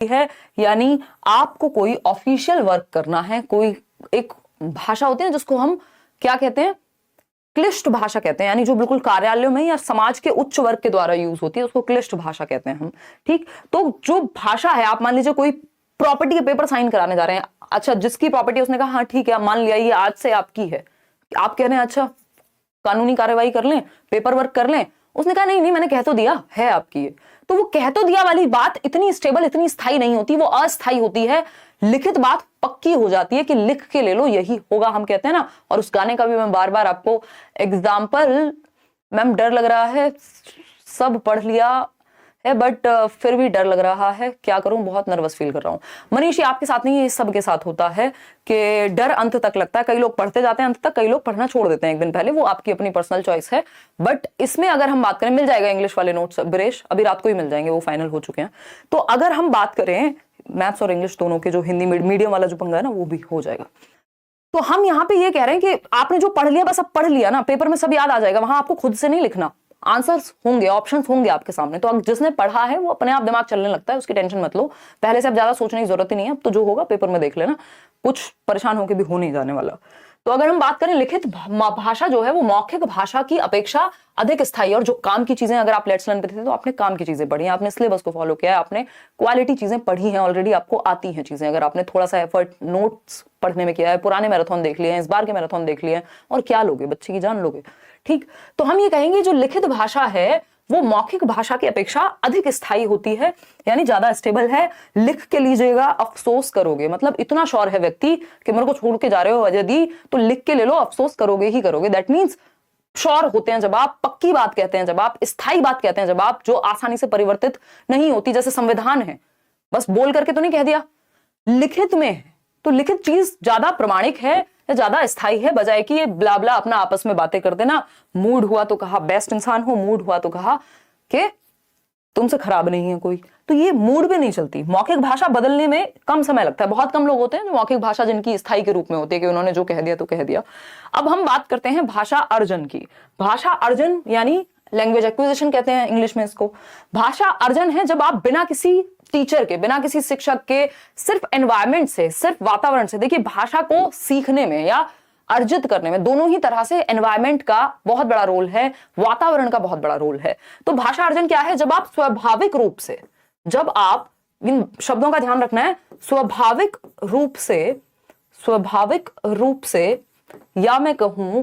है, यानी आपको कोई ऑफिशियल वर्क करना है, कोई एक भाषा होती है जिसको हम क्या कहते हैं, क्लिष्ट भाषा कहते हैं, यानी जो बिल्कुल कार्यालयों में या समाज के उच्च वर्ग के द्वारा यूज होती है उसको क्लिष्ट भाषा कहते हैं हम। ठीक, तो जो भाषा है, आप मान लीजिए कोई प्रॉपर्टी के पेपर साइन कराने जा रहे हैं, अच्छा जिसकी प्रॉपर्टी, उसने कहा हाँ ठीक है मान लिया ये आज से आपकी है, आप कह रहे हैं अच्छा कानूनी कार्रवाई कर लें, पेपर वर्क कर लें, उसने कहा नहीं नहीं मैंने कह तो दिया है आपकी है। तो वो कह तो दिया वाली बात इतनी स्टेबल, इतनी स्थायी नहीं होती, वो अस्थायी होती है। लिखित बात पक्की हो जाती है कि लिख के ले लो यही होगा, हम कहते हैं ना। और उस गाने का भी मैं बार बार आपको एग्जाम्पल, मैम डर लग रहा है, सब पढ़ लिया है बट फिर भी डर लग रहा है, क्या करूं, बहुत नर्वस फील कर रहा हूं। मनीष आपके साथ नहीं, ये सब के साथ होता है कि डर अंत तक लगता है। कई लोग पढ़ते जाते हैं अंत तक, कई लोग पढ़ना छोड़ देते हैं एक दिन पहले, वो आपकी अपनी पर्सनल चॉइस है। बट इसमें अगर हम बात करें, मिल जाएगा इंग्लिश वाले नोट्स ब्रेश, अभी रात को ही मिल जाएंगे, वो फाइनल हो चुके हैं। तो अगर हम बात करें मैथ्स और इंग्लिश दोनों के, जो हिंदी मीडियम वाला जो पंगा है ना, वो भी हो जाएगा। तो हम यहाँ पे ये कह रहे हैं कि आपने जो पढ़ लिया बस अब पढ़ लिया ना, पेपर में सब याद आ जाएगा, वहां आपको खुद से नहीं लिखना, आंसर्स होंगे, ऑप्शंस होंगे आपके सामने। तो अब जिसने पढ़ा है वो अपने आप दिमाग चलने लगता है, उसकी टेंशन मत लो, पहले से अब ज्यादा सोचने की जरूरत ही नहीं है। अब तो जो होगा पेपर में देख लेना, कुछ परेशान होकर भी हो नहीं जाने वाला। तो अगर हम बात करें लिखित भाषा जो है वो मौखिक भाषा की अपेक्षा अधिक स्थायी, और जो काम की चीजें, अगर आप लेट्स लर्न पे थे तो आपने काम की चीजें पढ़ी हैं, आपने सिलेबस को फॉलो किया है, आपने क्वालिटी चीजें पढ़ी हैं ऑलरेडी, आपको आती हैं चीजें। अगर आपने थोड़ा सा एफर्ट नोट्स पढ़ने में किया है, पुराने मैराथन देख लिए हैं, इस बार के मैराथन देख लिए हैं, और क्या लोगे, बच्चे की जान लोगे। ठीक, तो हम ये कहेंगे जो लिखित भाषा है वो मौखिक भाषा की अपेक्षा अधिक स्थायी होती है, यानी ज्यादा स्टेबल है। लिख के लीजिएगा, अफसोस करोगे, मतलब इतना श्योर है व्यक्ति कि मेरे को छोड़ के जा रहे हो वजह दी, तो लिख के ले लो, अफसोस करोगे ही करोगे। दैट मीन्स श्योर होते हैं जब आप, पक्की बात कहते हैं जब आप, स्थायी बात कहते हैं जब आप, जो आसानी से परिवर्तित नहीं होती। जैसे संविधान है, बस बोल करके तो नहीं कह दिया, लिखित में है, तो लिखित चीज ज्यादा प्रमाणिक है, ज्यादा स्थायी है, बजाय कि ये ब्ला ब्ला अपना आपस में बातें कर देना। मूड हुआ तो कहा बेस्ट इंसान हो, मूड हुआ तो कहा कि तुमसे खराब नहीं है कोई, तो ये मूड पे नहीं चलती। मौखिक भाषा बदलने में कम समय लगता है, बहुत कम लोग होते हैं जो मौखिक भाषा जिनकी स्थायी के रूप में होती है कि उन्होंने जो कह दिया तो कह दिया। अब हम बात करते हैं भाषा अर्जन की। भाषा अर्जन यानी लैंग्वेज एक्विजिशन कहते हैं इंग्लिश में इसको। भाषा अर्जन है जब आप बिना किसी टीचर के, बिना किसी शिक्षक के, सिर्फ एनवायरमेंट से, सिर्फ वातावरण से, देखिए भाषा को सीखने में या अर्जित करने में दोनों ही तरह से एनवायरमेंट का बहुत बड़ा रोल है, वातावरण का बहुत बड़ा रोल है। तो भाषा अर्जन क्या है, जब आप स्वाभाविक रूप से, जब आप, इन शब्दों का ध्यान रखना है, स्वाभाविक रूप से या मैं कहूं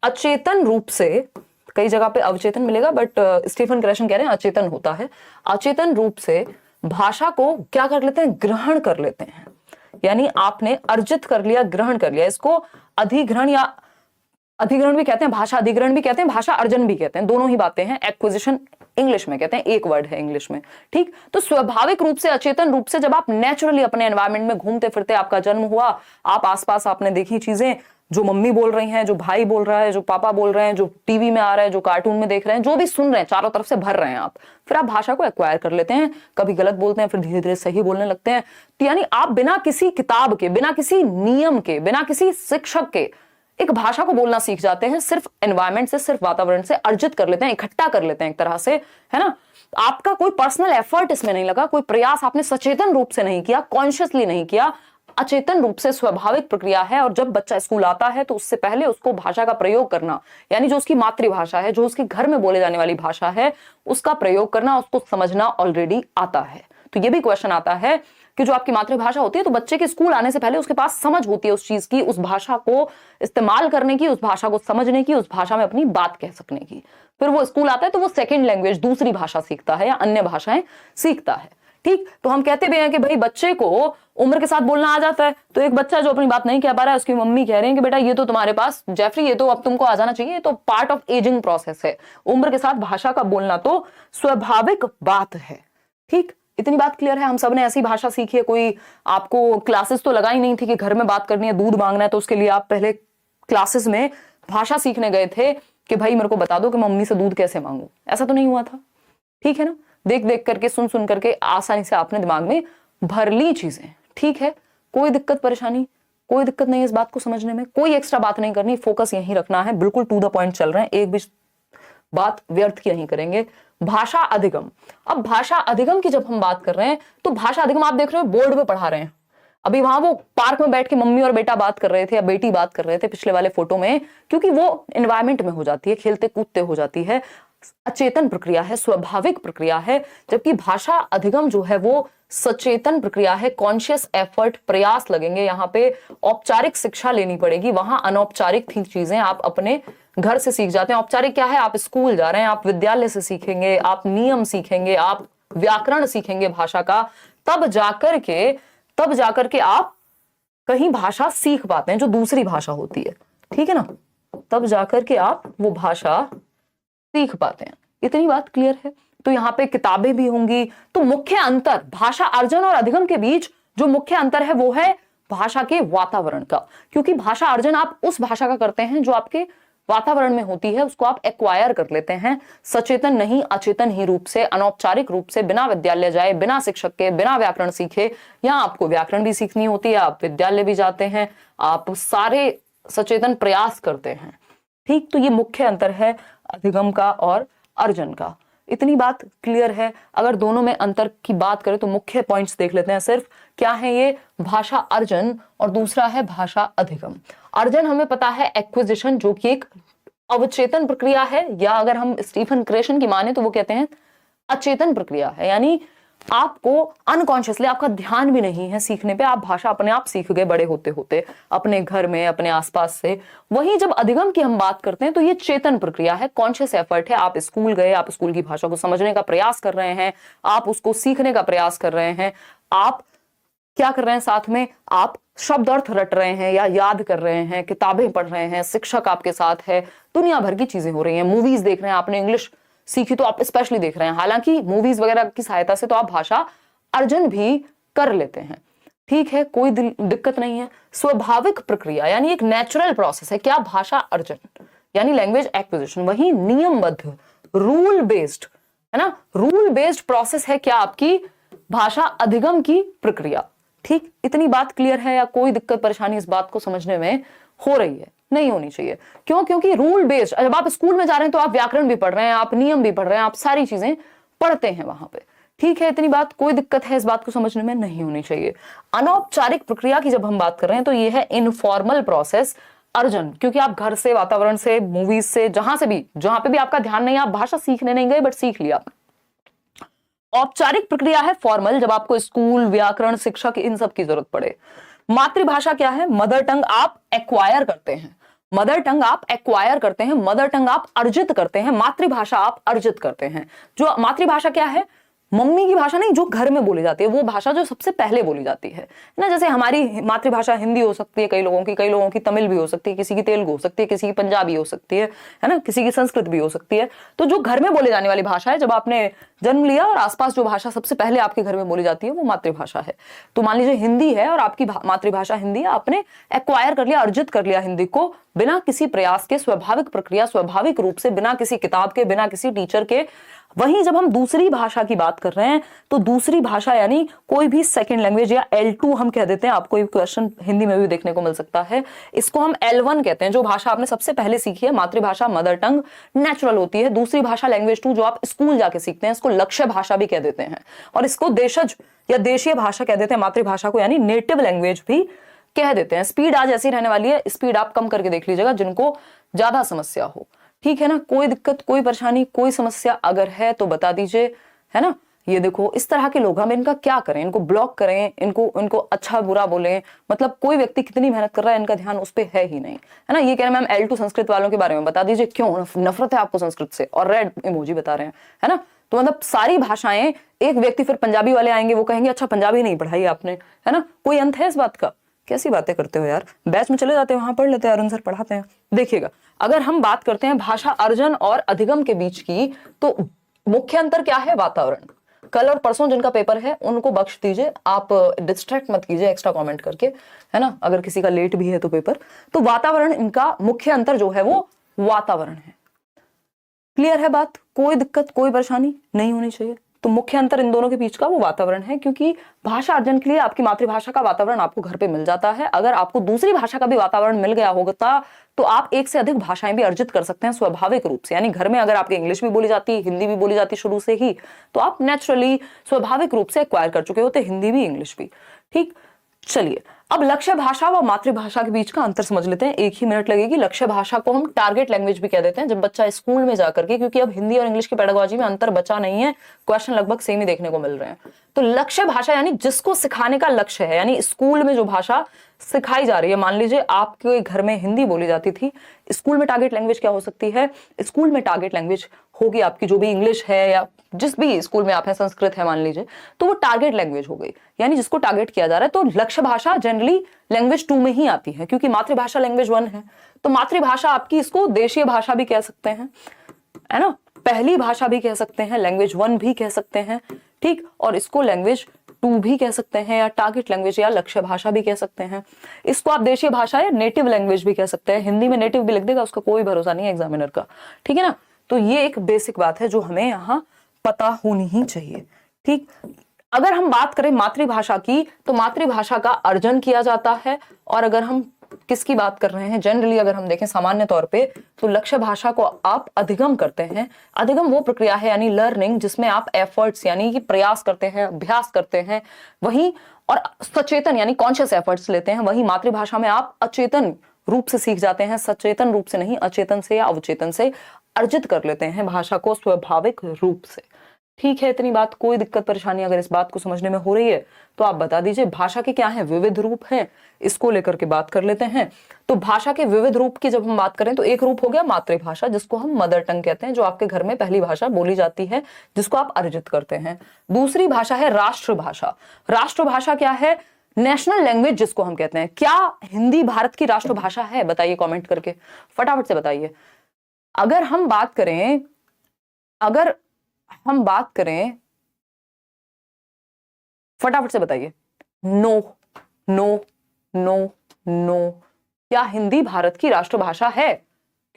अचेतन रूप से, कई जगह पे अवचेतन मिलेगा बट स्टीफन ग्रेशन कह रहे हैं अचेतन होता है, अचेतन रूप से भाषा को क्या कर लेते हैं, ग्रहण कर लेते हैं। यानी आपने अर्जित कर लिया, ग्रहण कर लिया। इसको अधिग्रहण या अधिग्रहण भी कहते हैं, भाषा अधिग्रहण भी कहते हैं, भाषा अर्जन भी कहते हैं, दोनों ही बातें हैं। एक्विजिशन इंग्लिश में कहते हैं, एक वर्ड है इंग्लिश में। ठीक, तो स्वाभाविक रूप से, अचेतन रूप से, जब आप नेचुरली अपने एनवायरमेंट में घूमते फिरते, आपका जन्म हुआ, आप आसपास आपने देखी चीजें, जो मम्मी बोल रही हैं, जो भाई बोल रहा है, जो पापा बोल रहे हैं, जो टीवी में आ रहा है, जो कार्टून में देख रहे हैं, जो भी सुन रहे हैं, चारों तरफ से भर रहे हैं आप, फिर आप भाषा को एक्वायर कर लेते हैं। कभी गलत बोलते हैं, फिर धीरे धीरे सही बोलने लगते हैं। तो यानी आप बिना किसी किताब के, बिना किसी नियम के, बिना किसी शिक्षक के एक भाषा को बोलना सीख जाते हैं। सिर्फ एनवायरमेंट से, सिर्फ वातावरण से अर्जित कर लेते हैं, इकट्ठा कर लेते हैं एक तरह से, है ना। आपका कोई पर्सनल एफर्ट इसमें नहीं लगा, कोई प्रयास आपने सचेतन रूप से नहीं किया, कॉन्शियसली नहीं किया, अचेतन रूप से स्वाभाविक प्रक्रिया है। और जब बच्चा स्कूल आता है तो उससे पहले उसको भाषा का प्रयोग करना, यानी जो उसकी मातृभाषा है, जो उसके घर में बोले जाने वाली भाषा है, उसका प्रयोग करना, उसको समझना ऑलरेडी आता है। तो ये भी क्वेश्चन आता है कि जो आपकी मातृभाषा होती है, तो बच्चे के स्कूल आने से पहले उसके पास समझ होती है उस चीज की, उस भाषा को इस्तेमाल करने की, उस भाषा को समझने की, उस भाषा में अपनी बात कह सकने की। फिर वो स्कूल आता है तो वो सेकेंड लैंग्वेज, दूसरी भाषा सीखता है या अन्य भाषाएं सीखता है। ठीक, तो हम कहते भी हैं कि भाई बच्चे को उम्र के साथ बोलना आ जाता है। तो एक बच्चा जो अपनी बात नहीं कह पा रहा है, उसकी मम्मी कह रही है कि बेटा ये तो तुम्हारे पास, जेफरी ये तो अब तुमको आ जाना चाहिए, ये तो पार्ट ऑफ एजिंग प्रोसेस है। उम्र के साथ भाषा का बोलना तो स्वाभाविक बात है। ठीक, इतनी बात क्लियर है। हम सब ने ऐसी भाषा सीखी है, कोई आपको क्लासेस तो लगाई नहीं थी कि घर में बात करनी है, दूध मांगना है तो उसके लिए आप पहले क्लासेस में भाषा सीखने गए थे कि भाई मेरे को बता दो कि मम्मी से दूध कैसे मांगू। ऐसा तो नहीं हुआ था, ठीक है ना। देख देख करके, सुन सुन करके आसानी से आपने दिमाग में भर ली चीजें। ठीक है, कोई दिक्कत परेशानी, कोई दिक्कत नहीं है इस बात को समझने में, कोई एक्स्ट्रा बात नहीं करनी, फोकस यहीं रखना है, बिल्कुल टू द पॉइंट चल रहे हैं, एक भी बात व्यर्थ की नहीं करेंगे। भाषा अधिगम। अब भाषा अधिगम की जब हम बात कर रहे हैं तो भाषा अधिगम आप देख रहे हो बोर्ड पे पढ़ा रहे हैं। अभी वहां वो पार्क में बैठ के मम्मी और बेटा बात कर रहे थे या बेटी बात कर रहे थे पिछले वाले फोटो में, क्योंकि वो एनवायरमेंट में हो जाती है, खेलते कूदते हो जाती है, अचेतन प्रक्रिया है, स्वाभाविक प्रक्रिया है। जबकि भाषा अधिगम जो है वो सचेतन प्रक्रिया है, कॉन्शियस एफर्ट, प्रयास लगेंगे। यहाँ पे औपचारिक शिक्षा लेनी पड़ेगी, वहां अनौपचारिक थी चीजें आप अपने घर से सीख जाते हैं। औपचारिक क्या है, आप स्कूल जा रहे हैं, आप विद्यालय से सीखेंगे, आप नियम सीखेंगे, आप व्याकरण सीखेंगे भाषा का, तब जाकर के आप कहीं भाषा सीख पाते हैं जो दूसरी भाषा होती है, ठीक है ना, तब जाकर के आप वो भाषा सीख पाते हैं। इतनी बात क्लियर है। तो यहाँ पे किताबें भी होंगी। तो मुख्य अंतर भाषा अर्जन और अधिगम के बीच जो मुख्य अंतर है वो है भाषा के वातावरण का, क्योंकि भाषा अर्जन आप उस भाषा का करते हैं जो आपके वातावरण में होती है, उसको आप एक्वायर कर लेते हैं, सचेतन नहीं अचेतन ही रूप से, अनौपचारिक रूप से, बिना विद्यालय जाए, बिना शिक्षक के, बिना व्याकरण सीखे। यहाँ आपको व्याकरण भी सीखनी होती है, आप विद्यालय भी जाते हैं, आप सारे सचेतन प्रयास करते हैं, ठीक। तो ये मुख्य अंतर है अधिगम का और अर्जन का। इतनी बात क्लियर है। अगर दोनों में अंतर की बात करें तो मुख्य पॉइंट्स देख लेते हैं सिर्फ। क्या है ये, भाषा अर्जन और दूसरा है भाषा अधिगम। अर्जन हमें पता है एक्विजिशन, जो कि एक अवचेतन प्रक्रिया है, या अगर हम स्टीफन क्रेशन की माने तो वो कहते हैं अचेतन प्रक्रिया है, यानी आपको अनकॉन्शियसली, आपका ध्यान भी नहीं है सीखने पे, आप भाषा अपने आप सीख गए बड़े होते होते अपने घर में, अपने आसपास से। वहीं जब अधिगम की हम बात करते हैं तो ये चेतन प्रक्रिया है, कॉन्शियस एफर्ट है। आप स्कूल गए, आप स्कूल की भाषा को समझने का प्रयास कर रहे हैं, आप उसको सीखने का प्रयास कर रहे हैं, आप क्या कर रहे हैं, साथ में आप शब्द अर्थ रट रहे हैं या याद कर रहे हैं, किताबें पढ़ रहे हैं, शिक्षक आपके साथ है, दुनिया भर की चीजें हो रही हैं, मूवीज देख रहे हैं, आपने इंग्लिश सीखी तो आप स्पेशली देख रहे हैं। हालांकि मूवीज वगैरह की सहायता से तो आप भाषा अर्जन भी कर लेते हैं, ठीक है, कोई दिक्कत नहीं है। स्वाभाविक प्रक्रिया यानी एक नेचुरल प्रोसेस है क्या, भाषा अर्जन यानी लैंग्वेज एक्विजिशन। वही नियमबद्ध, रूल बेस्ड, है ना, रूल बेस्ड प्रोसेस है क्या आपकी भाषा अधिगम की प्रक्रिया, ठीक। इतनी बात क्लियर है या कोई दिक्कत परेशानी इस बात को समझने में हो रही है? नहीं होनी चाहिए। क्यों? क्योंकि रूल बेस्ड, जब आप स्कूल में जा रहे हैं तो आप व्याकरण भी पढ़ रहे हैं, आप नियम भी पढ़ रहे हैं, आप सारी चीजें पढ़ते हैं वहां पे, ठीक है। इतनी बात, कोई दिक्कत है इस बात को समझने में नहीं होनी चाहिए। अनौपचारिक प्रक्रिया की जब हम बात कर रहे हैं तो ये है इनफॉर्मल प्रोसेस अर्जन, क्योंकि आप घर से, वातावरण से, मूवीज से, जहां पे भी आपका ध्यान नहीं, आप भाषा सीखने नहीं गए बट सीख लिया। औपचारिक प्रक्रिया है फॉर्मल, जब आपको स्कूल, व्याकरण, शिक्षक इन सब की जरूरत पड़े। मातृभाषा क्या है, मदर टंग आप एक्वायर करते हैं, मदर टंग आप एक्वायर करते हैं, मदर टंग आप अर्जित करते हैं, मातृभाषा आप अर्जित करते हैं। जो मातृभाषा क्या है, मम्मी की भाषा नहीं, जो घर में बोली जाती है, वो भाषा जो सबसे पहले बोली जाती है ना। जैसे हमारी मातृभाषा हिंदी हो सकती है कई लोगों की तमिल भी हो सकती है, किसी की तेलुगु हो सकती है, किसी की पंजाबी हो सकती है ना, किसी की संस्कृत भी हो सकती है। तो जो घर में बोले जाने वाली भाषा है, जब आपने जन्म लिया और आसपास जो भाषा सबसे पहले आपके घर में बोली जाती है वो मातृभाषा है। तो मान लीजिए हिंदी है और आपकी मातृभाषा हिंदी है, आपने एक्वायर कर लिया, अर्जित कर लिया हिंदी को बिना किसी प्रयास के, स्वाभाविक प्रक्रिया, स्वाभाविक रूप से, बिना किसी किताब के, बिना किसी टीचर के। वहीं जब हम दूसरी भाषा की बात कर रहे हैं तो दूसरी भाषा यानी कोई भी सेकंड लैंग्वेज या L2 हम कह देते हैं, आपको ये क्वेश्चन हिंदी में भी देखने को मिल सकता है, इसको हम L1 कहते हैं। जो भाषा आपने सबसे पहले सीखी है, मातृभाषा मदर टंग नेचुरल होती है। दूसरी भाषा लैंग्वेज 2 जो आप स्कूल जाके सीखते हैं, इसको लक्ष्य भाषा भी कह देते हैं, और इसको देशज या देशीय भाषा कह देते हैं मातृभाषा को, यानी नेटिव लैंग्वेज भी कह देते हैं। स्पीड आज ऐसी रहने वाली है, स्पीड आप कम करके देख लीजिएगा जिनको ज्यादा समस्या हो, ठीक है ना। कोई दिक्कत, कोई परेशानी, कोई समस्या अगर है तो बता दीजिए, है ना। ये देखो इस तरह के लोग, हम इनका क्या करें, इनको ब्लॉक करें, इनको अच्छा बुरा बोलें, मतलब कोई व्यक्ति कितनी मेहनत कर रहा है, इनका ध्यान उस पर है ही नहीं, है ना। ये कह रहे हैं मैम L2 संस्कृत वालों के बारे में बता दीजिए, क्यों नफरत है आपको संस्कृत से, और रेड इमोजी बता रहे हैं, है ना। तो मतलब सारी भाषाएं, एक व्यक्ति, फिर पंजाबी वाले आएंगे, वो कहेंगे अच्छा पंजाबी नहीं पढ़ाई आपने, है ना। कोई अंत है इस बात का? कैसी बातें करते हो यार, बैच में चले जाते हैं, वहां पढ़ लेते हैं, अरुण सर पढ़ाते हैं। देखिएगा, अगर हम बात करते हैं भाषा अर्जन और अधिगम के बीच की, तो मुख्य अंतर क्या है, वातावरण। कल और परसों जिनका पेपर है उनको बख्श दीजिए, आप डिस्ट्रैक्ट मत कीजिए एक्स्ट्रा कमेंट करके, है ना, अगर किसी का लेट भी है तो पेपर। तो वातावरण, इनका मुख्य अंतर जो है वो वातावरण है। क्लियर है बात? कोई दिक्कत, कोई परेशानी नहीं होनी चाहिए। तो मुख्य अंतर इन दोनों के बीच का वो वातावरण है, क्योंकि भाषा अर्जन के लिए आपकी मातृभाषा का वातावरण आपको घर पे मिल जाता है। अगर आपको दूसरी भाषा का भी वातावरण मिल गया होगा तो आप एक से अधिक भाषाएं भी अर्जित कर सकते हैं स्वाभाविक रूप से। यानी घर में अगर आपके इंग्लिश भी बोली जाती, हिंदी भी बोली जाती शुरू से ही, तो आप नेचुरली स्वाभाविक रूप से एक्वायर कर चुके होते हिंदी भी इंग्लिश भी। ठीक, चलिए अब लक्ष्य भाषा व मातृभाषा के बीच का अंतर समझ लेते हैं, एक ही मिनट लगेगी। लक्ष्य भाषा को हम टारगेट लैंग्वेज भी कह देते हैं जब बच्चा स्कूल में जाकर के, क्योंकि अब हिंदी और इंग्लिश की पेडागोजी में अंतर बचा नहीं है, क्वेश्चन लगभग सेम ही देखने को मिल रहे हैं। तो लक्ष्य भाषा यानी जिसको सिखाने का लक्ष्य है, यानी स्कूल में जो भाषा सिखाई जा रही है। मान लीजिए आपके घर में हिंदी बोली जाती थी, स्कूल में टारगेट लैंग्वेज क्या हो सकती है? स्कूल में टारगेट लैंग्वेज होगी आपकी जो भी इंग्लिश है, या जिस भी स्कूल में आप हैं, संस्कृत है मान लीजिए, तो वो टारगेट लैंग्वेज हो गई, यानी जिसको टारगेट किया जा रहा है। तो लक्ष्य भाषा जनरली लैंग्वेज 2 में ही आती है, क्योंकि मातृभाषा लैंग्वेज 1 है। तो मातृभाषा आपकी, इसको देशीय भाषा भी कह सकते हैं, है ना, पहली भाषा भी कह सकते हैं, लैंग्वेज 1 भी कह सकते हैं। ठीक, और इसको लैंग्वेज 2 भी कह सकते हैं, या टारगेट लैंग्वेज या लक्ष्य भाषा भी कह सकते हैं। इसको आप देशीय भाषा या नेटिव लैंग्वेज भी कह सकते हैं। हिंदी में नेटिव भी लिख देगा, उसका कोई भरोसा नहीं है एग्जामिनर का, ठीक है ना। तो ये एक बेसिक बात है जो हमें यहाँ पता होनी ही चाहिए। ठीक, अगर हम बात करें मातृभाषा की, तो मातृभाषा का अर्जन किया जाता है। और अगर हम किसकी बात कर रहे हैं, जनरली अगर हम देखें सामान्य तौर पे, तो लक्ष्य भाषा को आप अधिगम करते हैं। अधिगम वो प्रक्रिया है यानी लर्निंग, जिसमें आप एफर्ट्स यानी कि प्रयास करते हैं, अभ्यास करते हैं, वहीं और सचेतन यानी कॉन्शियस एफर्ट्स लेते हैं। वहीं मातृभाषा में आप अचेतन रूप से सीख जाते हैं, सचेतन रूप से नहीं, अचेतन से या अवचेतन से अर्जित कर लेते हैं भाषा को स्वाभाविक रूप से। ठीक है, इतनी बात, कोई दिक्कत परेशानी अगर इस बात को समझने में हो रही है तो आप बता दीजिए। भाषा के क्या हैं? विविध रूप हैं, इसको लेकर के बात कर लेते हैं। तो भाषा के विविध रूप की जब हम बात करें तो एक रूप हो गया मातृभाषा, जिसको हम मदर टंग कहते हैं, जो आपके घर में पहली भाषा बोली जाती है, जिसको आप अर्जित करते हैं। दूसरी भाषा है राष्ट्रभाषा। राष्ट्रभाषा क्या है? नेशनल लैंग्वेज जिसको हम कहते हैं। क्या हिंदी भारत की राष्ट्रभाषा है? बताइए कमेंट करके, फटाफट से बताइए। अगर हम बात करें फटाफट से बताइए, नो नो नो नो। क्या हिंदी भारत की राष्ट्रभाषा है?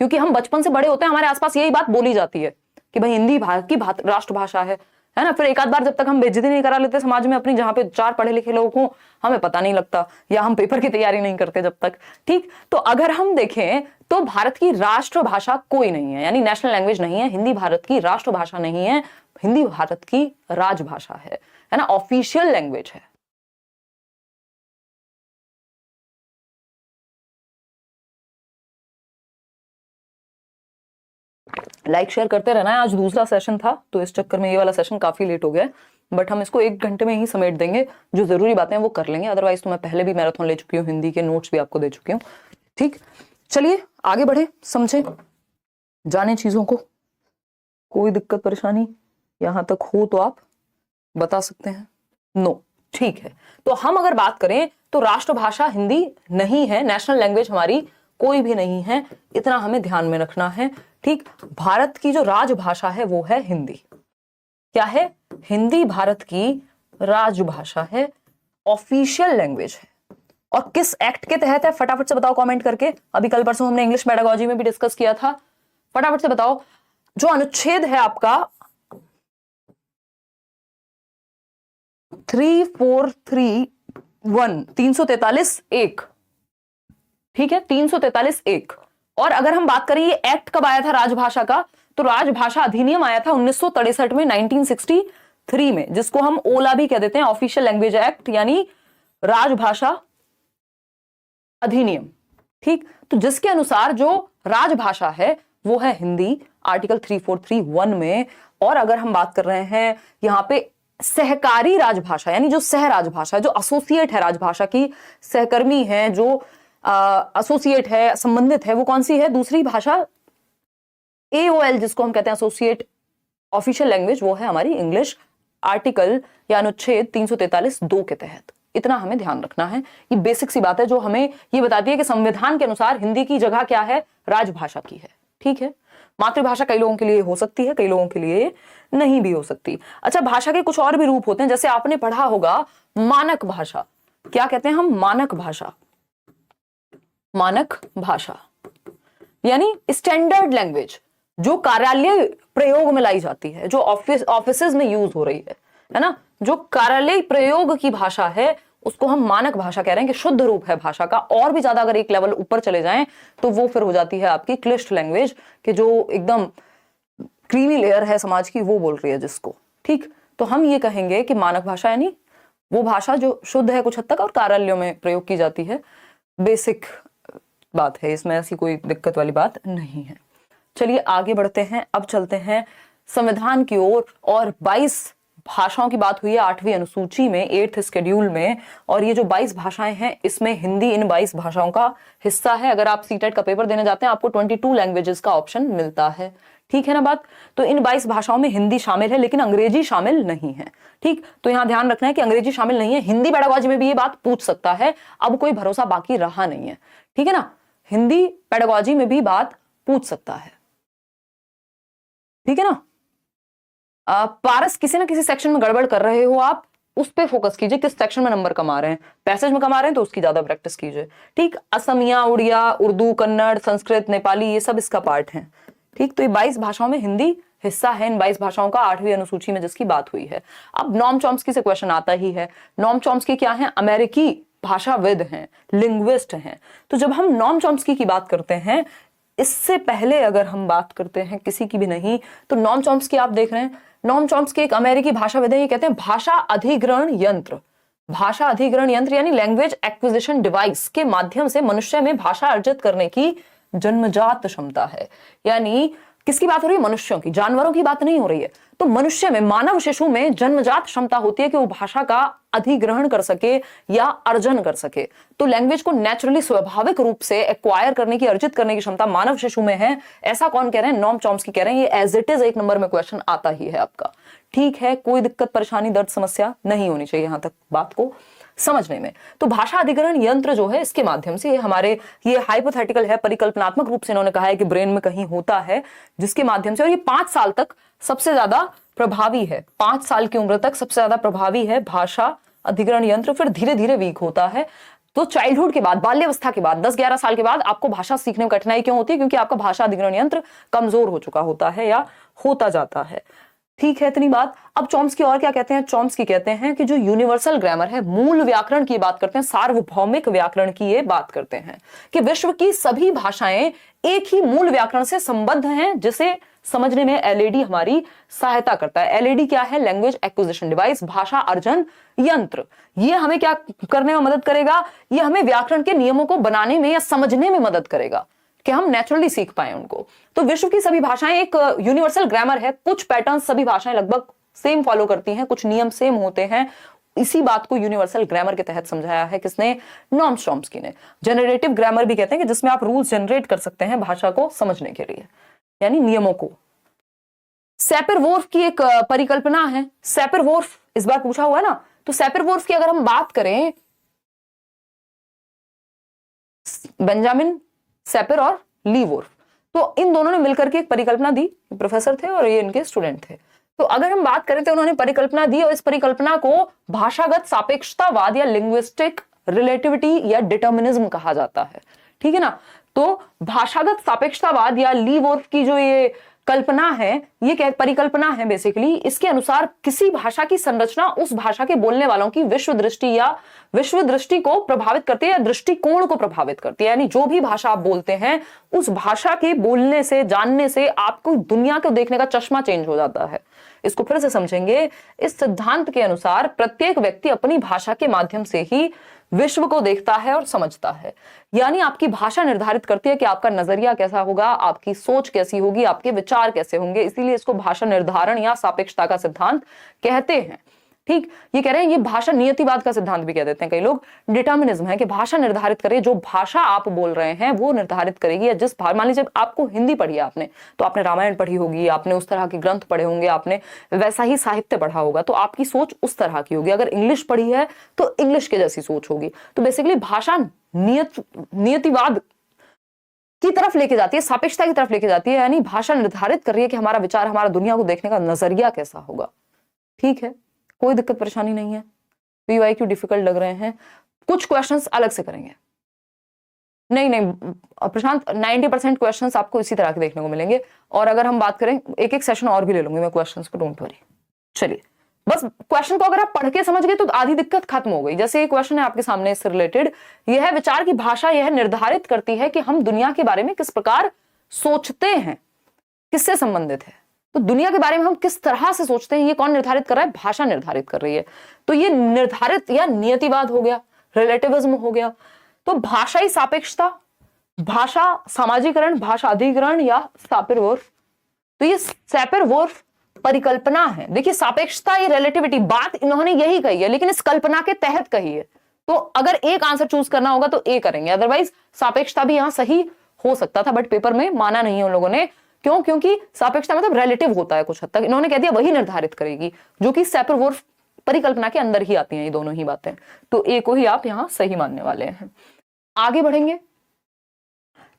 क्योंकि हम बचपन से बड़े होते हैं, हमारे आसपास यही बात बोली जाती है कि भाई हिंदी भारत की राष्ट्रभाषा है ना। फिर एक आध बार जब तक हम बेइज्जती नहीं करा लेते समाज में अपनी, जहां पे 4 पढ़े लिखे लोग हों, हमें पता नहीं लगता, या हम पेपर की तैयारी नहीं करते जब तक। ठीक, तो अगर हम देखें तो भारत की राष्ट्रभाषा कोई नहीं है, यानी नेशनल लैंग्वेज नहीं है। हिंदी भारत की राष्ट्रभाषा नहीं है, हिंदी भारत की राजभाषा है ना, ऑफिशियल लैंग्वेज है। लाइक शेयर करते रहना है। आज दूसरा सेशन था तो इस चक्कर में ये वाला सेशन काफी लेट हो गया, बट हम इसको 1 घंटे में ही समेट देंगे। जो जरूरी बातें हैं वो कर लेंगे, अदरवाइज तो मैं पहले भी मैराथन ले चुकी हूँ, हिंदी के नोट्स भी आपको दे चुकी हूँ। ठीक, चलिए आगे बढ़े, समझे, जाने चीजों को। कोई दिक्कत परेशानी यहां तक हो तो आप बता सकते हैं। नो, ठीक है। तो हम अगर बात करें तो राष्ट्रभाषा हिंदी नहीं है, नेशनल लैंग्वेज हमारी कोई भी नहीं है, इतना हमें ध्यान में रखना है। ठीक, भारत की जो राजभाषा है वो है हिंदी। क्या है? हिंदी भारत की राजभाषा है, ऑफिशियल लैंग्वेज है। और किस एक्ट के तहत है? फटाफट से बताओ कमेंट करके। अभी कल परसों हमने इंग्लिश पेडागोजी में भी डिस्कस किया था, फटाफट से बताओ। जो अनुच्छेद है आपका 343(1) ठीक है, 343(1). और अगर हम बात करें ये एक्ट कब आया था राजभाषा का, तो राजभाषा अधिनियम आया था 1963 में, 1963 में, जिसको हम ओला भी कह देते हैं, ऑफिशियल लैंग्वेज एक्ट, यानी राजभाषा अधिनियम। ठीक, तो जिसके अनुसार जो राजभाषा है वो है हिंदी, आर्टिकल 343(1) में। और अगर हम बात कर रहे हैं यहां पे सहकारी राजभाषा, यानी जो सह राजभाषा, जो एसोसिएट है राजभाषा की, सहकर्मी है, जो एसोसिएट है, संबंधित है, वो कौन सी है? दूसरी भाषा AOL जिसको हम कहते हैं एसोसिएट ऑफिशियल लैंग्वेज, वो है हमारी इंग्लिश, आर्टिकल या अनुच्छेद 343(2) के तहत। इतना हमें ध्यान रखना है। ये बेसिक सी बात है जो हमें ये बताती है कि संविधान के अनुसार हिंदी की जगह क्या है? राजभाषा की है। ठीक है, मातृभाषा कई लोगों के लिए हो सकती है, कई लोगों के लिए नहीं भी हो सकती। अच्छा, भाषा के कुछ और भी रूप होते हैं, जैसे आपने पढ़ा होगा मानक भाषा। क्या कहते हैं हम? मानक भाषा। मानक भाषा यानी स्टैंडर्ड लैंग्वेज, जो कार्यालय प्रयोग में लाई जाती है, जो ऑफिसेज में यूज हो रही है ना, जो कार्यालय प्रयोग की भाषा है उसको हम मानक भाषा कह रहे हैं कि शुद्ध रूप है भाषा का। और भी ज्यादा अगर एक लेवल ऊपर चले जाएं तो वो फिर हो जाती है आपकी क्लिष्ट लैंग्वेज, कि जो एकदम क्रीमी लेयर है समाज की वो बोल रही है जिसको। ठीक, तो हम ये कहेंगे कि मानक भाषा यानी वो भाषा जो शुद्ध है कुछ हद तक और कार्यालयों में प्रयोग की जाती है। बेसिक बात है, इसमें ऐसी कोई दिक्कत वाली बात नहीं है। चलिए आगे बढ़ते हैं, अब चलते हैं संविधान की ओर। और 22 भाषाओं की बात हुई है 8वीं अनुसूची में, 8th शेड्यूल में, और ये जो 22 भाषाएं हैं इसमें हिंदी इन 22 भाषाओं का हिस्सा है। अगर आप सीटेट का पेपर देने जाते हैं आपको 22 लैंग्वेजेस का ऑप्शन मिलता है। ठीक है ना बात। तो इन 22 भाषाओं में हिंदी शामिल है लेकिन अंग्रेजी शामिल नहीं है। ठीक, तो यहां ध्यान रखना है कि अंग्रेजी शामिल नहीं है। हिंदी पेडागोजी में भी ये बात पूछ सकता है, अब कोई भरोसा बाकी रहा नहीं है। ठीक है ना, हिंदी पेडागोजी में भी बात पूछ सकता है। ठीक है ना। पारस, किसी ना किसी सेक्शन में गड़बड़ कर रहे हो आप, उस पे फोकस कीजिए, किस सेक्शन में नंबर कमा रहे हैं। पैसेज में कमा रहे हैं तो उसकी ज्यादा प्रैक्टिस कीजिए। ठीक, असमिया, उड़िया, उर्दू, कन्नड़, संस्कृत, नेपाली, ये सब इसका पार्ट है। ठीक, तो ये 22 भाषाओं में हिंदी हिस्सा है, इन 22 भाषाओं का 8वीं अनुसूची में जिसकी बात हुई है। अब नॉम चॉम्स्की से क्वेश्चन आता ही है। नॉम चॉम्स्की क्या है? अमेरिकी भाषाविद हैं, लिंग्विस्ट हैं। तो जब हम नॉम चॉम्स्की की बात करते हैं, इससे पहले अगर हम बात करते हैं किसी की भी नहीं, तो नॉम चॉम्स्की आप देख रहे हैं, नॉम चॉम्स्की एक अमेरिकी भाषाविद है। ये कहते हैं भाषा अधिग्रहण यंत्र, भाषा अधिग्रहण यंत्र यानी लैंग्वेज एक्विजिशन डिवाइस के माध्यम से मनुष्य में भाषा अर्जित करने की जन्मजात क्षमता है। यानी किसकी बात हो रही है? मनुष्यों की, जानवरों की बात नहीं हो रही है। तो मनुष्य में, मानव शिशु में जन्मजात क्षमता होती है कि वो भाषा का अधिग्रहण कर सके या अर्जन कर सके। तो लैंग्वेज को नेचुरली, स्वाभाविक रूप से एक्वायर करने की, अर्जित करने की क्षमता मानव शिशु में है। ऐसा कौन कह रहे हैं? नॉम चॉम्स्की कह रहे हैं। ये एज इट इज 1 नंबर में क्वेश्चन आता ही है आपका। ठीक है, कोई दिक्कत, परेशानी, दर्द, समस्या नहीं होनी चाहिए यहां तक बात को समझने में। तो भाषा अधिग्रहण यंत्र जो है, इसके माध्यम से हमारे, ये हाइपोथेटिकल है, परिकल्पनात्मक रूप से इन्होंने कहा है कि ब्रेन में कहीं होता है, जिसके माध्यम से, और ये 5 साल तक सबसे ज्यादा प्रभावी है, 5 साल की उम्र तक सबसे ज्यादा प्रभावी है भाषा अधिग्रहण यंत्र। फिर धीरे धीरे वीक होता है। तो चाइल्डहुड के बाद, बाल्यावस्था के बाद, 10-11 साल के बाद आपको भाषा सीखने में कठिनाई क्यों होती है? क्योंकि आपका भाषा अधिग्रहण यंत्र कमजोर हो चुका होता है या होता जाता है। ठीक है, इतनी बात। अब चॉम्स्की और क्या कहते हैं? चॉम्स्की कहते हैं कि जो यूनिवर्सल ग्रामर है, मूल व्याकरण की बात करते हैं, सार्वभौमिक व्याकरण की ये बात करते हैं कि विश्व की सभी भाषाएं एक ही मूल व्याकरण से संबद्ध हैं, जिसे समझने में एलएडी हमारी सहायता करता है। एलएडी क्या है? लैंग्वेज एक्विजिशन डिवाइस, भाषा अर्जन यंत्र। ये हमें क्या करने में मदद करेगा? ये हमें व्याकरण के नियमों को बनाने में या समझने में मदद करेगा कि हम नेचुरली सीख पाए उनको। तो विश्व की सभी भाषाएं एक यूनिवर्सल ग्रामर है, कुछ पैटर्न सभी भाषाएं लगभग सेम फॉलो करती हैं, कुछ नियम सेम होते हैं। इसी बात को यूनिवर्सल ग्रामर के तहत समझाया है किसने? नॉम चॉम्स्की ने। जनरेटिव ग्रामर भी कहते हैं कि जिसमें आप रूल्स जनरेट कर सकते हैं भाषा को समझने के लिए, यानी नियमों को। सैपर-वोल्फ की एक परिकल्पना है। सैपर-वोल्फ इस बार पूछा हुआ है ना, तो सैपर-वोल्फ की अगर हम बात करें, बेंजामिन सैपर और ली वोल्फ, तो इन दोनों ने मिलकर के एक परिकल्पना दी। प्रोफेसर थे और ये इनके स्टूडेंट थे। तो अगर हम बात करें तो उन्होंने परिकल्पना दी, और इस परिकल्पना को भाषागत सापेक्षतावाद या लिंग्विस्टिक रिलेटिविटी या डिटर्मिनिज्म कहा जाता है। ठीक है ना। तो भाषागत सापेक्षतावाद या ली वोल्फ की जो ये कल्पना है, ये क्या परिकल्पना है बेसिकली, इसके अनुसार किसी भाषा की संरचना उस भाषा के बोलने वालों की विश्व दृष्टि या विश्व दृष्टि को प्रभावित करती है या दृष्टिकोण को प्रभावित करती है। यानी जो भी भाषा आप बोलते हैं, उस भाषा के बोलने से, जानने से आपको दुनिया को देखने का चश्मा चेंज हो जाता है। इसको फिर से समझेंगे। इस सिद्धांत के अनुसार प्रत्येक व्यक्ति अपनी भाषा के माध्यम से ही विश्व को देखता है और समझता है। यानी आपकी भाषा निर्धारित करती है कि आपका नजरिया कैसा होगा, आपकी सोच कैसी होगी, आपके विचार कैसे होंगे। इसीलिए इसको भाषा निर्धारण या सापेक्षता का सिद्धांत कहते हैं। ठीक, ये कह रहे हैं, ये भाषा नियतिवाद का सिद्धांत भी कह देते हैं कई लोग। डिटर्मिनिज्म है कि भाषा निर्धारित करे, जो भाषा आप बोल रहे हैं वो निर्धारित करेगी। या जिस मान लीजिए आपको हिंदी पढ़ी है आपने, तो आपने रामायण पढ़ी होगी, आपने उस तरह के ग्रंथ पढ़े होंगे, आपने वैसा ही साहित्य पढ़ा होगा, तो आपकी सोच उस तरह की होगी। अगर इंग्लिश पढ़ी है तो इंग्लिश के जैसी सोच होगी। तो बेसिकली भाषा नियतिवाद की तरफ लेके जाती है, सापेक्षता की तरफ लेके जाती है। यानी भाषा निर्धारित कर रही है कि हमारा विचार, हमारा दुनिया को देखने का नजरिया कैसा होगा। ठीक है, कोई दिक्कत परेशानी नहीं है। पीवाईक्यू डिफिकल्ट लग रहे हैं, कुछ क्वेश्चंस अलग से करेंगे। नहीं नहीं प्रशांत, 90% क्वेश्चंस आपको इसी तरह के देखने को मिलेंगे। और अगर हम बात करें, एक एक सेशन और भी ले लूंगी मैं क्वेश्चंस को, डोंट वरी। चलिए, बस क्वेश्चन को अगर आप पढ़ के समझ गए तो आधी दिक्कत खत्म हो गई। जैसे ये क्वेश्चन है आपके सामने इससे रिलेटेड, यह है विचार की भाषा यह निर्धारित करती है कि हम दुनिया के बारे में किस प्रकार सोचते हैं। किससे संबंधित है? तो दुनिया के बारे में हम किस तरह से सोचते हैं, ये कौन निर्धारित कर रहा है? भाषा निर्धारित कर रही है। तो ये निर्धारित या नियतिवाद हो गया, रिलेटिविज्म हो गया। तो भाषाई सापेक्षता, भाषा सामाजिकरण, भाषा अधिकरण या सापेर-वुर्फ। तो ये सैपर-वुर्फ परिकल्पना है। देखिए सापेक्षता, ये रिलेटिविटी, बात इन्होंने यही कही है लेकिन इस कल्पना के तहत कही है। तो अगर एक आंसर चूज करना होगा तो ए करेंगे, अदरवाइज सापेक्षता भी यहां सही हो सकता था बट पेपर में माना नहीं है उन लोगों ने। क्यों? क्योंकि सापेक्षता मतलब रिलेटिव होता है कुछ हद तक, इन्होंने कह दिया वही निर्धारित करेगी, जो कि सैपर-वुर्फ परिकल्पना के अंदर ही आती हैं ये दोनों ही बातें। तो ए को ही आप यहां सही मानने वाले हैं। आगे बढ़ेंगे,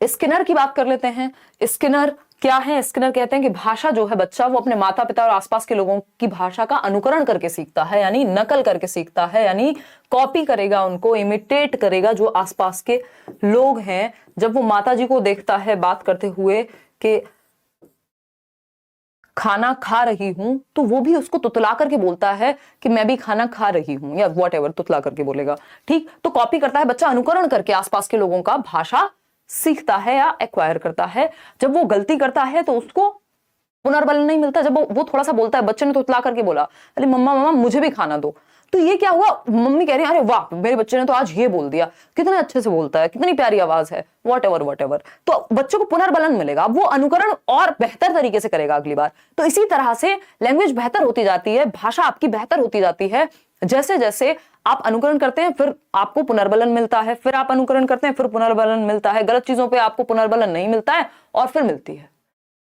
स्किनर की बात कर लेते हैं। स्किनर क्या है? स्किनर कहते हैं कि भाषा जो है बच्चा वो अपने माता पिता और आसपास के लोगों की भाषा का अनुकरण करके सीखता है, यानी नकल करके सीखता है, यानी कॉपी करेगा, उनको इमिटेट करेगा जो आसपास के लोग हैं। जब वो माता जी को देखता है बात करते हुए कि खाना खा रही हूं, तो वो भी उसको तुतला करके बोलता है कि मैं भी खाना खा रही हूं, या व्हाटएवर तुतला करके बोलेगा। ठीक, तो कॉपी करता है बच्चा, अनुकरण करके आसपास के लोगों का भाषा सीखता है या एक्वायर करता है। जब वो गलती करता है तो उसको पुनर्बल नहीं मिलता। जब वो थोड़ा सा बोलता है, बच्चे ने तुतला करके बोला अरे मम्मा मम्मा मुझे भी खाना दो, तो ये क्या हुआ? मम्मी कह रही है अरे वाह मेरे बच्चे ने तो आज ये बोल दिया, कितने अच्छे से बोलता है, कितनी प्यारी आवाज है, व्हाटएवर व्हाटएवर। तो बच्चों को पुनर्बलन मिलेगा, वो अनुकरण और बेहतर तरीके से करेगा अगली बार। तो इसी तरह से लैंग्वेज बेहतर होती जाती है, भाषा आपकी बेहतर होती जाती है जैसे जैसे आप अनुकरण करते हैं, फिर आपको पुनर्बलन मिलता है, फिर आप अनुकरण करते हैं, फिर पुनर्बलन मिलता है। गलत चीजों पे आपको पुनर्बलन नहीं मिलता है और फिर मिलती है।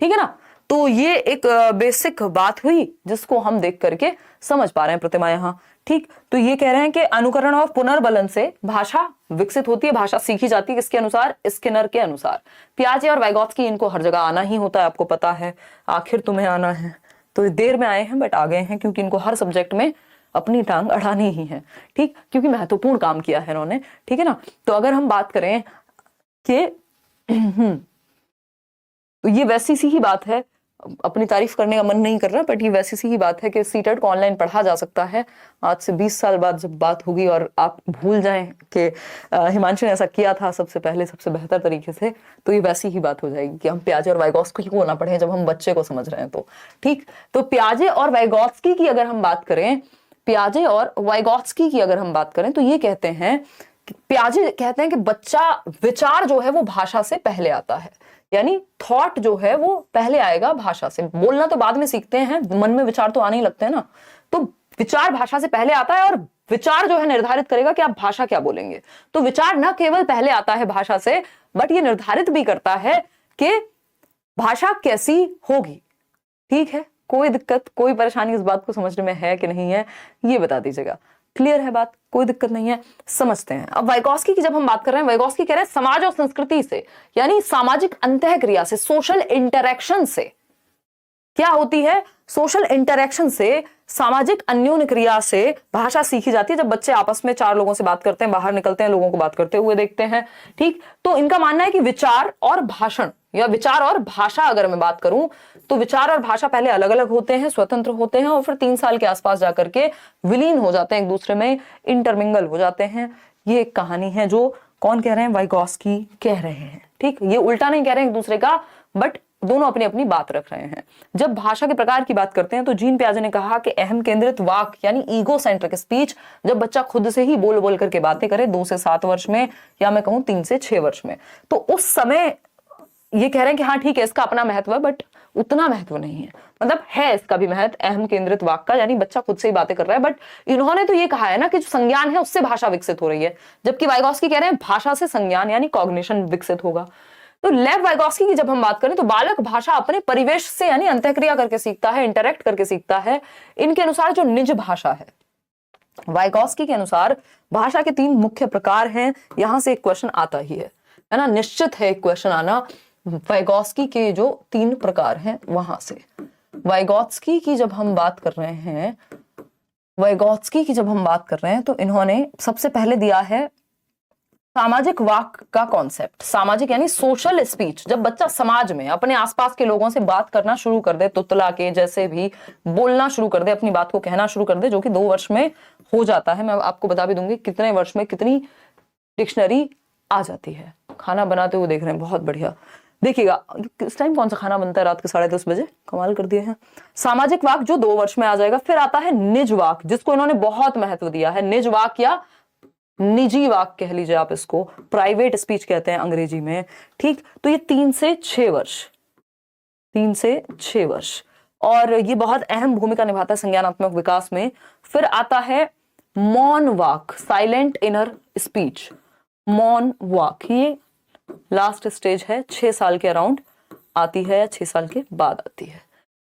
ठीक है ना? तो ये एक बेसिक बात हुई जिसको हम देख करके समझ पा रहे हैं प्रतिमा यहाँ। ठीक, तो ये कह रहे हैं कि अनुकरण और पुनर्बलन से भाषा विकसित होती है, भाषा सीखी जाती है। किसके अनुसार? स्किनर के अनुसार। पियाजे और वाइगोत्स्की, इनको हर जगह आना ही होता है, आपको पता है। आखिर तुम्हें आना है, तो देर में आए हैं बट आ गए हैं, क्योंकि इनको हर सब्जेक्ट में अपनी टांग अड़ानी ही है। ठीक, क्योंकि महत्वपूर्ण काम किया है इन्होंने। ठीक है ना? तो अगर हम बात करें कि तो ये वैसी सी ही बात है, अपनी तारीफ करने का मन नहीं कर रहा बट ये वैसी सी ही बात है कि सीटेट को ऑनलाइन पढ़ा जा सकता है। आज से 20 साल बाद जब बात होगी और आप भूल जाएं कि हिमांशु ने ऐसा किया था सबसे पहले सबसे बेहतर तरीके से, तो ये वैसी ही बात हो जाएगी कि हम पियाजे और वाइगोत्स्की को ना पढ़ें जब हम बच्चे को समझ रहे हैं तो। ठीक, तो पियाजे और वाइगोत्स्की की अगर हम बात करें, पियाजे और वाइगोत्स्की की अगर हम बात करें तो ये कहते हैं, पियाजे कहते हैं कि बच्चा विचार जो है वो भाषा से पहले आता है, यानी थॉट जो है वो पहले आएगा भाषा से। बोलना तो बाद में सीखते हैं, मन में विचार तो आने ही लगते हैं ना। तो विचार भाषा से पहले आता है और विचार जो है निर्धारित करेगा कि आप भाषा क्या बोलेंगे। तो विचार न केवल पहले आता है भाषा से, बट ये निर्धारित भी करता है कि भाषा कैसी होगी। ठीक है, कोई दिक्कत कोई परेशानी इस बात को समझने में है कि नहीं है, ये बता दीजिएगा। क्लियर है बात? कोई दिक्कत नहीं है, समझते हैं। अब वाइगोत्स्की की जब हम बात कर रहे हैं, वाइगोत्स्की कह रहे हैं समाज और संस्कृति से, यानी सामाजिक अंतःक्रिया से, सोशल इंटरेक्शन से। क्या होती है? सोशल इंटरेक्शन से, सामाजिक अन्योन्य क्रिया से भाषा सीखी जाती है। जब बच्चे आपस में चार लोगों से बात करते हैं, बाहर निकलते हैं, लोगों को बात करते हुए देखते हैं। ठीक, तो इनका मानना है कि विचार और भाषण या विचार और भाषा, अगर मैं बात करूं तो विचार और भाषा पहले अलग अलग होते हैं, स्वतंत्र होते हैं, और फिर 3 साल के आसपास जाकर के विलीन हो जाते हैं, एक दूसरे में इंटरमिंगल हो जाते हैं। ये एक कहानी है जो कौन कह रहे हैं? वाइगोत्स्की कह रहे हैं। ठीक, ये उल्टा नहीं कह रहे हैं एक दूसरे का, बट दोनों अपनी अपनी बात रख रहे हैं। जब भाषा के प्रकार की बात करते हैं तो जीन पियाजे ने कहा कि अहम केंद्रित वाक यानी ईगो सेंट्रिक स्पीच, जब बच्चा खुद से ही बोल बोल करके बातें करे 2 से 7 वर्ष में, या मैं कहूं 3 से 6 वर्ष में, तो उस समय ये कह रहे हैं कि हाँ ठीक है इसका अपना महत्व है, बट उतना महत्व नहीं है। मतलब है इसका भी महत्व अहम केंद्रित वाक का, यानी बच्चा खुद से ही बातें कर रहा है, बट इन्होंने तो ये कहा है ना कि जो संज्ञान है उससे भाषा विकसित हो रही है, जबकि वाइगोत्स्की कह रहे हैं भाषा से संज्ञान यानी कॉग्निशन विकसित होगा। तो लेव वाइगोत्स्की की जब हम बात करें तो बालक भाषा अपने परिवेश से यानी अंतःक्रिया करके सीखता है, इंटरेक्ट करके सीखता है। इनके अनुसार जो निज भाषा है, वाइगोत्स्की के अनुसार भाषा के 3 मुख्य प्रकार हैं। यहां से एक क्वेश्चन आता ही है ना, निश्चित है एक क्वेश्चन आना। वाइगोत्स्की के जो 3 प्रकार हैं वहां से, वाइगोत्स्की की जब हम बात कर रहे हैं, वाइगोत्स्की की जब हम बात कर रहे हैं तो इन्होंने सबसे पहले दिया है सामाजिक वाक का कॉन्सेप्ट, सामाजिक यानी सोशल स्पीच, जब बच्चा समाज में अपने आसपास के लोगों से बात करना शुरू कर दे, तुतला के जैसे भी बोलना शुरू कर दे, अपनी बात को कहना शुरू कर दे, जो कि 2 वर्ष में हो जाता है। मैं आपको बता भी दूंगी कितने वर्ष में कितनी डिक्शनरी आ जाती है। खाना बनाते हुए देख रहे हैं, बहुत बढ़िया। देखिएगा इस टाइम कौन सा खाना बनता है, रात के 10:30 बजे, कमाल कर दिए हैं। सामाजिक वाक जो 2 वर्ष में आ जाएगा। फिर आता है निज वाक, जिसको इन्होंने बहुत महत्व दिया है। निज वाक या निजी वाक कह लीजिए आप इसको, प्राइवेट स्पीच कहते हैं अंग्रेजी में, ठीक। तो ये 3 से 6 वर्ष, 3 से 6 वर्ष, और ये बहुत अहम भूमिका निभाता है संज्ञानात्मक विकास में। फिर आता है मौन वाक, साइलेंट इनर स्पीच, मौन वाक, ये लास्ट स्टेज है, 6 साल के अराउंड आती है या 6 साल के बाद आती है,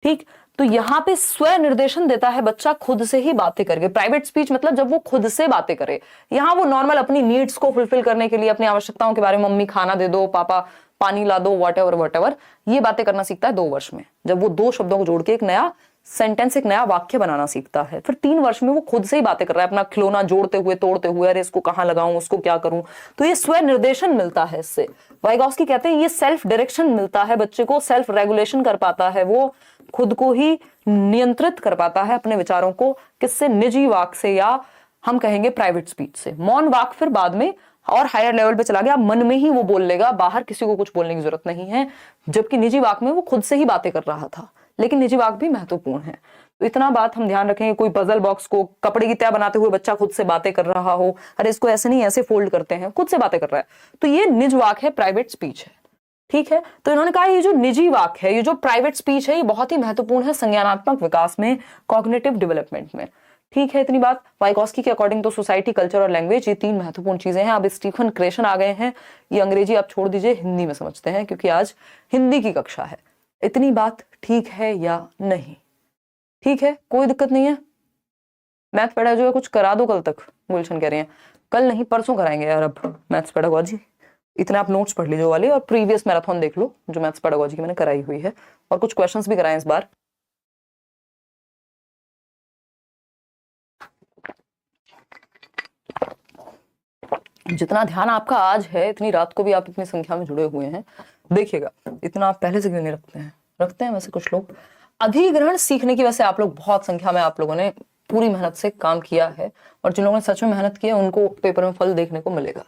ठीक। तो यहां पे स्व निर्देशन देता है बच्चा, खुद से ही बातें करके। प्राइवेट स्पीच मतलब जब वो खुद से बातें करे, यहां वो नॉर्मल अपनी नीड्स को फुलफिल करने के लिए, अपनी आवश्यकताओं के बारे में, मम्मी खाना दे दो, पापा पानी ला दो, वट एवर, ये बातें करना सीखता है 2 वर्ष में, जब वो 2 शब्दों को जोड़ के एक नया सेंटेंस, एक नया वाक्य बनाना सीखता है। फिर 3 वर्ष में वो खुद से ही बातें कर रहा है, अपना खिलौना जोड़ते हुए, तोड़ते हुए, अरे इसको कहां लगाऊं, उसको क्या करूं। तो ये स्व निर्देशन मिलता है इससे। वाइगॉस्की कहते हैं ये सेल्फ डायरेक्शन मिलता है बच्चे को, सेल्फ रेगुलेशन कर पाता है, वो खुद को ही नियंत्रित कर पाता है अपने विचारों को, किससे, निजी वाक से, या हम कहेंगे प्राइवेट स्पीच से। मौन वाक फिर बाद में और हायर लेवल पे चला गया, मन में ही वो बोल लेगा, बाहर किसी को कुछ बोलने की जरूरत नहीं है। जबकि निजी वाक में वो खुद से ही बातें कर रहा था, लेकिन निजी वाक भी महत्वपूर्ण है। तो इतना बात हम ध्यान रखेंगे। कोई पजल बॉक्स को कपड़े की तह बनाते हुए बच्चा खुद से बातें कर रहा हो, अरे इसको ऐसे नहीं ऐसे फोल्ड करते हैं, खुद से बातें कर रहा है, तो ये निज वाक है, प्राइवेट स्पीच है, ठीक है। तो इन्होंने कहा ये जो निजी वाक है, ये जो प्राइवेट स्पीच है, ये बहुत ही महत्वपूर्ण है संज्ञानात्मक विकास में, कॉग्निटिव डेवलपमेंट में, ठीक है। इतनी बात। वाइगॉस्की के अकॉर्डिंग तो सोसाइटी, कल्चर और लैंग्वेज, ये 3 महत्वपूर्ण चीजें हैं। अब स्टीफन क्रेशन आ गए हैं, ये अंग्रेजी आप छोड़ दीजिए, हिंदी में समझते हैं, क्योंकि आज हिंदी की कक्षा है। इतनी बात ठीक है या नहीं? ठीक है, कोई दिक्कत नहीं है। मैथ पेडागोजी कुछ करा दो कल तक, गुलशन कह रहे हैं। कल नहीं, परसों कराएंगे यार अब मैथ्स पेडागोजी। इतने आप नोट्स पढ़ लीजिए वाले, और प्रीवियस मैराथन देख लो जो मैथ्स पेडागोजी की मैंने कराई हुई है, और कुछ क्वेश्चंस भी कराए इस बार। जितना ध्यान आपका आज है, इतनी रात को भी आप इतनी संख्या में जुड़े हुए हैं, देखिएगा इतना आप पहले से क्यों नहीं रखते हैं? रखते हैं वैसे कुछ लोग। अधिग्रहण सीखने की वैसे आप लोग बहुत संख्या में, आप लोगों ने पूरी मेहनत से काम किया है, और जिन लोगों ने सच में मेहनत की है उनको पेपर में फल देखने को मिलेगा,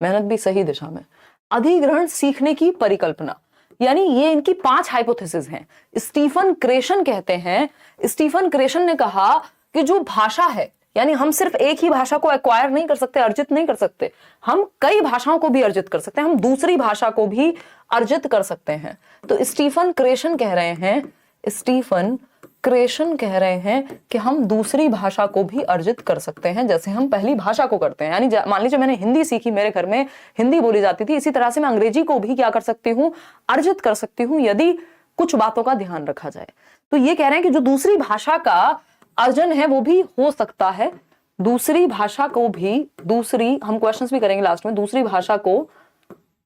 मेहनत भी सही दिशा में। अधिग्रहण सीखने की परिकल्पना, यानी ये इनकी 5 हाइपोथेसिस हैं। स्टीफन क्रेशन कहते हैं, स्टीफन क्रेशन ने कहा कि जो भाषा है, यानी हम सिर्फ एक ही भाषा को एक्वायर नहीं कर सकते, अर्जित नहीं कर सकते, हम कई भाषाओं को भी अर्जित कर सकते हैं, हम दूसरी भाषा को भी अर्जित कर सकते हैं। तो स्टीफन क्रेशन कह रहे हैं, स्टीफन क्रेशन कह रहे हैं कि हम दूसरी भाषा को भी अर्जित कर सकते हैं, जैसे हम पहली भाषा को करते हैं। यानी मान लीजिए मैंने हिंदी सीखी, मेरे घर में हिंदी बोली जाती थी, इसी तरह से मैं अंग्रेजी को भी क्या कर सकती हूँ, अर्जित कर सकती हूँ, यदि कुछ बातों का ध्यान रखा जाए। तो ये कह रहे हैं कि जो दूसरी भाषा का अर्जन है वो भी हो सकता है, दूसरी भाषा को भी, दूसरी, हम क्वेश्चंस भी करेंगे लास्ट में, दूसरी भाषा को